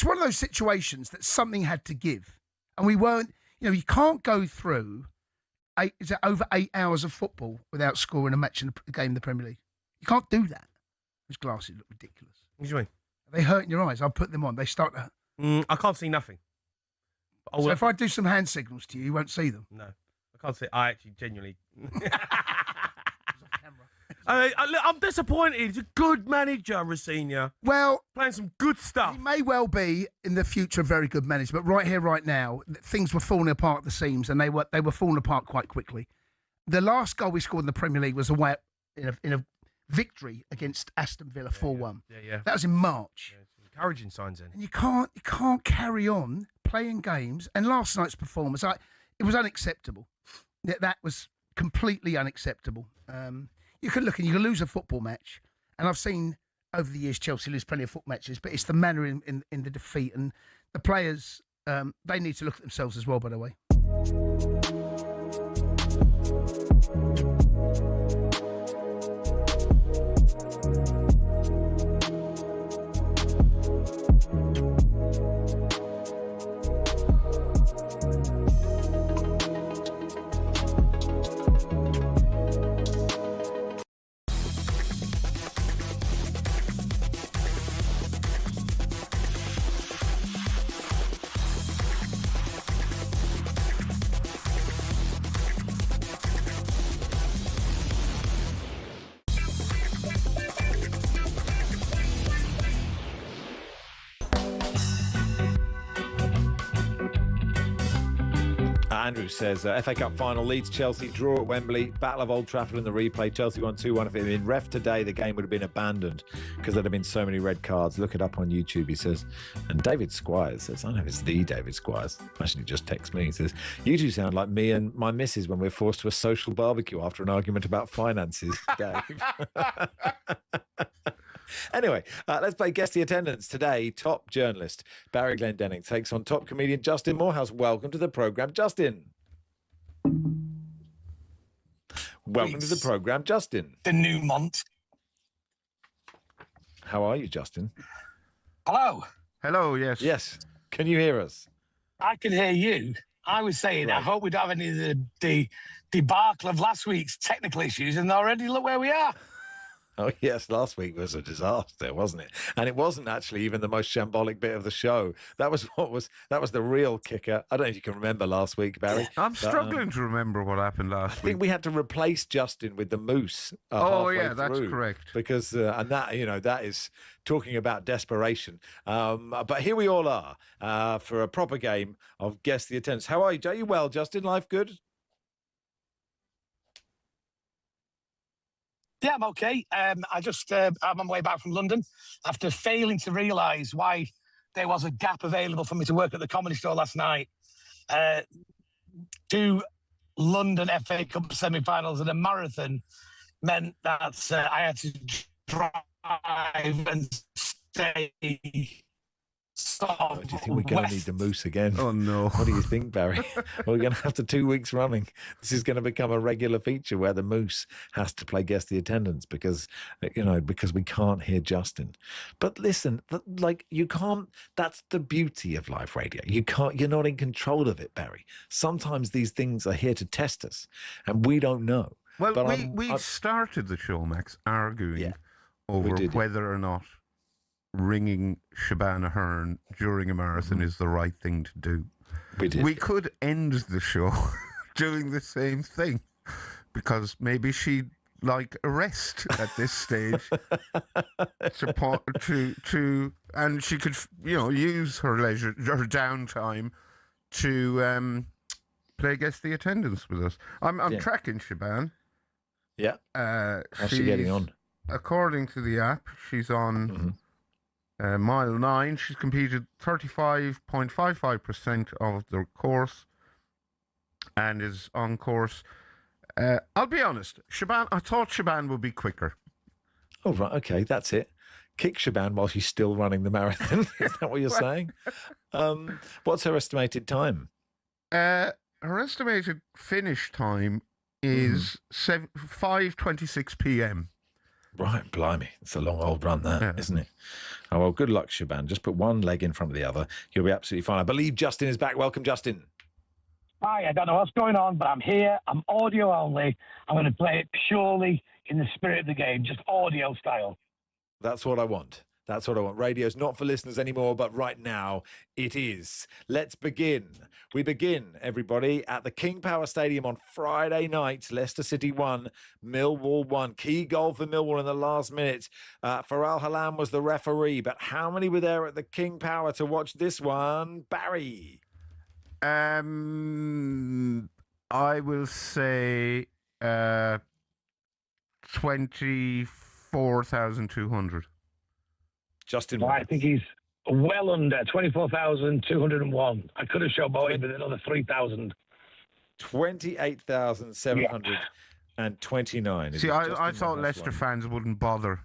one of those situations that something had to give, and we weren't. You know, you can't go through over 8 hours of football without scoring a match in a game in the Premier League. You can't do that. Those glasses look ridiculous. What do you mean? Are they hurting your eyes? I'll put them on. They start to. I can't see nothing. So if I do some hand signals to you, you won't see them. No. I can't say. I actually genuinely. I'm disappointed. He's a good manager, Rosina. Well, playing some good stuff. He may well be in the future a very good manager, but right here, right now, things were falling apart at the seams, and they were falling apart quite quickly. The last goal we scored in the Premier League was away in a victory against Aston Villa 4-1. Yeah. That was in March. Yeah, some encouraging signs then. And you can't carry on playing games. And last night's performance, it was unacceptable. That was completely unacceptable. You can look and you can lose a football match, and I've seen over the years, Chelsea lose plenty of foot matches, but it's the manner in the defeat. And the players, they need to look at themselves as well, by the way. Andrew says, FA Cup final, Leeds, Chelsea, draw at Wembley, Battle of Old Trafford in the replay. Chelsea won 2-1. If it had been ref today, the game would have been abandoned because there'd have been so many red cards. Look it up on YouTube, he says. And David Squires says, I don't know if it's the David Squires. Actually, just text me. He says, you two sound like me and my missus when we're forced to a social barbecue after an argument about finances, Dave. Anyway, let's play Guess the Attendance. Today, top journalist Barry Glendenning takes on top comedian Justin Morehouse. Welcome to the programme, Justin. Welcome to the programme, Justin. The new month. How are you, Justin? Hello. Hello, yes. Yes. Can you hear us? I can hear you. I was saying, right. I hope we don't have any of the debacle of last week's technical issues, and already look where we are. Oh, yes, last week was a disaster, wasn't it? And it wasn't actually even the most shambolic bit of the show. That was the real kicker. I don't know if you can remember last week, Barry. I'm struggling to remember what happened last week. I think we had to replace Justin with the Moose. That's correct. Because, and that, that is talking about desperation. But here we all are for a proper game of Guess the Attendance. How are you? Are you well, Justin? Life good? Yeah, I'm okay. I'm on my way back from London after failing to realise why there was a gap available for me to work at the Comedy Store last night. 2 London FA Cup semi-finals and a marathon meant that I had to drive and stay. Do you think we're going to need the Moose again? Oh, no. What do you think, Barry? We're going to have to 2 weeks running. This is going to become a regular feature where the Moose has to play Guess the Attendance because we can't hear Justin. But listen, you can't, that's the beauty of live radio. You're not in control of it, Barry. Sometimes these things are here to test us and we don't know. Well, we started the show, Max, arguing over whether or not ringing Shabana Hearn during a marathon is the right thing to do. We could end the show doing the same thing because maybe she'd like a rest at this stage and she could use her leisure, her downtime to play Guess the Attendance with us. I'm tracking Shaban. Yeah. How's she getting on? According to the app, she's on mile 9. She's competed 35.55% of the course and is on course. I'll be honest, I thought Shaban would be quicker. Oh, right. Okay, that's it. Kick Shaban while she's still running the marathon. Is that what you're saying? What's her estimated time? Her estimated finish time is 5:26 p.m. Right, blimey. It's a long old run, isn't it? Oh, well, good luck, Shaban. Just put one leg in front of the other. You'll be absolutely fine. I believe Justin is back. Welcome, Justin. Hi, I don't know what's going on, but I'm here. I'm audio only. I'm going to play it purely in the spirit of the game, just audio style. That's what I want. That's what I want. Radio's not for listeners anymore, but right now it is. Let's begin. We begin, everybody, at the King Power Stadium on Friday night. Leicester City 1, Millwall 1. Key goal for Millwall in the last minute. Faral Halam was the referee, but how many were there at the King Power to watch this one? Barry? I will say 24,200. Justin, I think he's well under 24,201. I could have showboated with another 3,000. 28,729. See, I thought Leicester fans wouldn't bother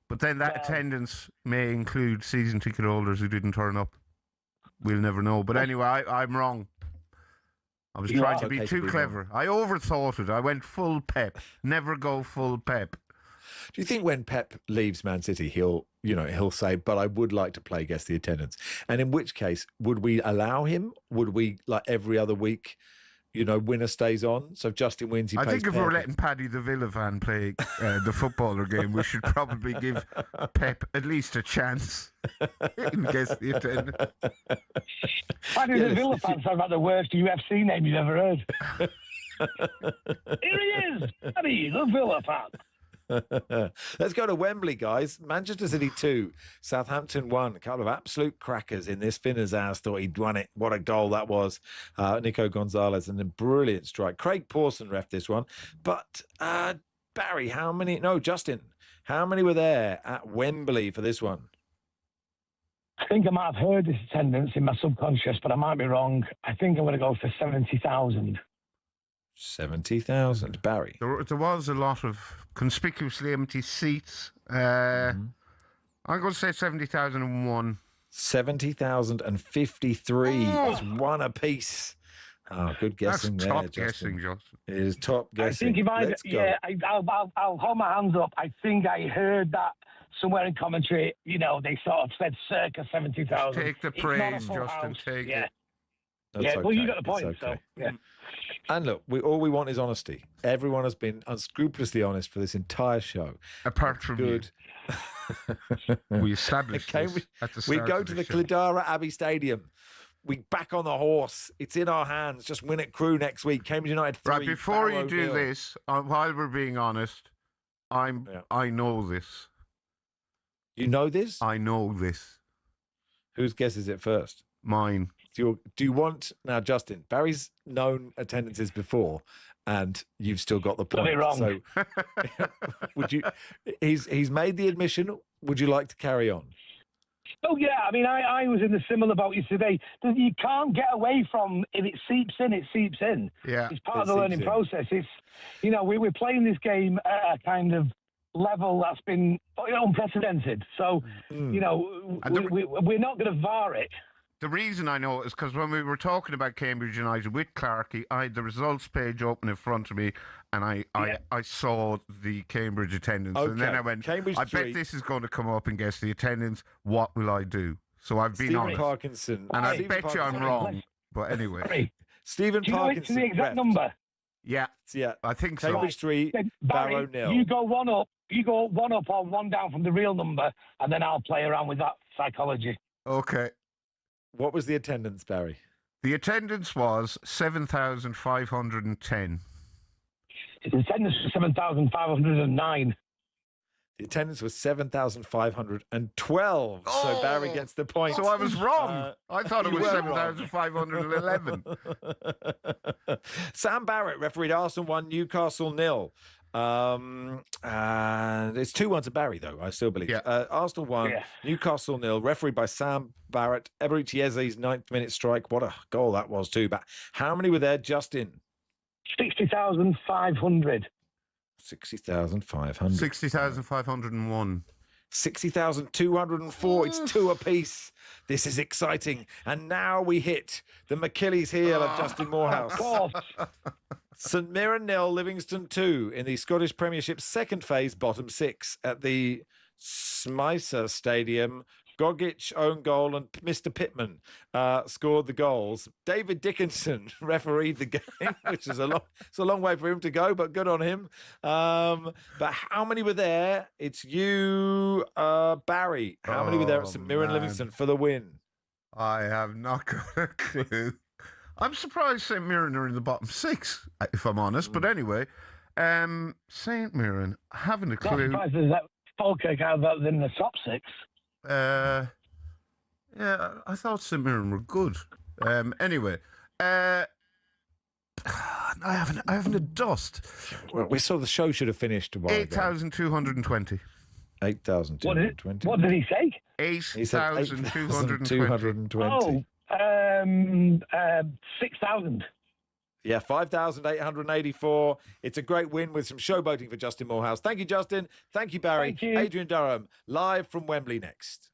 But then that attendance may include season ticket holders who didn't turn up. We'll never know. But anyway, I'm wrong. I was trying to be too clever. I overthought it. I went full Pep. Never go full Pep. Do you think when Pep leaves Man City, he'll say, but I would like to play against the attendance? And in which case, would we allow him? Would we, like every other week, winner stays on? So if Justin wins, he pays I think if Pep. we're letting Paddy the Villa fan play the footballer game, we should probably give Pep at least a chance in guess the attendance. Paddy the Villa fan sounds like the worst UFC name you've ever heard. Here he is, Paddy the Villa fan. Let's go to Wembley, guys. Manchester City 2, Southampton 1. A couple of absolute crackers in this. Finn Azaz thought he'd won it. What a goal that was. Nico Gonzalez, and a brilliant strike. Craig Pawson ref this one. But Barry, Justin, how many were there at Wembley for this one? I think I might have heard this attendance in my subconscious, but I might be wrong. I think I'm going to go for 70,000. 70,000. Barry? There was a lot of conspicuously empty seats. I'm going to say 70,001. 70,053. It's one apiece. Oh, good guessing. That's there, top Justin. guessing, Justin. It is top guessing. I think if Let's go. I'll hold my hands up. I think I heard that somewhere in commentary. They sort of said circa 70,000. Take the praise, Justin. Take it. That's well, you got the okay. point. It's okay. So yeah. And look, all we want is honesty. Everyone has been unscrupulously honest for this entire show. Apart from good. We established this at the start. We go to the Cladara Abbey Stadium. We back on the horse. It's in our hands. Just win at Crewe next week. Cambridge United 3. Right, before Barrow you do 0. this, while we're being honest, I know this. You know this? I know this. Whose guess is it first? Mine. Do you want now, Justin? Barry's known attendances before, and you've still got the point. Got it wrong. So, would you? He's made the admission. Would you like to carry on? Oh yeah, I mean, I was in the similar boat yesterday. You can't get away from if it seeps in, it seeps in. Yeah, it's part of the learning process. It's we're playing this game at a kind of level that's been unprecedented. So we're not going to VAR it. The reason I know it is because when we were talking about Cambridge United with Clarkey, I had the results page open in front of me, and I saw the Cambridge attendance, and then I went, Cambridge I 3. bet this is going to come up and guess the attendance. What will I do? So I've been Stephen honest. Parkinson. And I Stephen bet you I'm Parkinson. wrong. But anyway. Stephen Do you know Parkinson. the exact number? Yeah. I think so. Cambridge 3, Barrow 0. You go one up or one down from the real number, and then I'll play around with that psychology. Okay. What was the attendance, Barry? The attendance was 7,510. The attendance was 7,509. The attendance was 7,512. So Barry gets the point. So I was wrong. I thought it was 7,511. Sam Barrett refereed Arsenal 1, Newcastle 0. And it's 2-1 to Barry, though, I still believe. Arsenal 1, Newcastle 0, refereed by Sam Barrett. Eberici Eze's 9th minute strike. What a goal that was, too. But how many were there, Justin? 60,500. 60,500. 60,501. 60,204. It's 2 apiece. This is exciting. And now we hit the Achilles heel of Justin Morehouse. St Mirren 0, Livingston 2 in the Scottish Premiership second phase, bottom 6 at the Smyser Stadium. Gogic own goal and Mr. Pittman scored the goals. David Dickinson refereed the game, which is it's a long way for him to go, but good on him. But how many were there? It's you, Barry. How many were there at St Mirren Livingston for the win? I have not got a clue. I'm surprised St Mirren are in the bottom 6, if I'm honest. But anyway, St Mirren, haven't a clue. Not surprised there's that Falkirk out in the top 6. Yeah, I thought St Mirren were good. Anyway, I haven't a dust. Well, we saw the show should have finished a while ago. 8,220. 8,220. What did he say? 8,220. 8,220. Oh, 6,000. Yeah, 5,884. It's a great win with some showboating for Justin Morehouse. Thank you, Justin. Thank you, Barry. Thank you. Adrian Durham, live from Wembley next.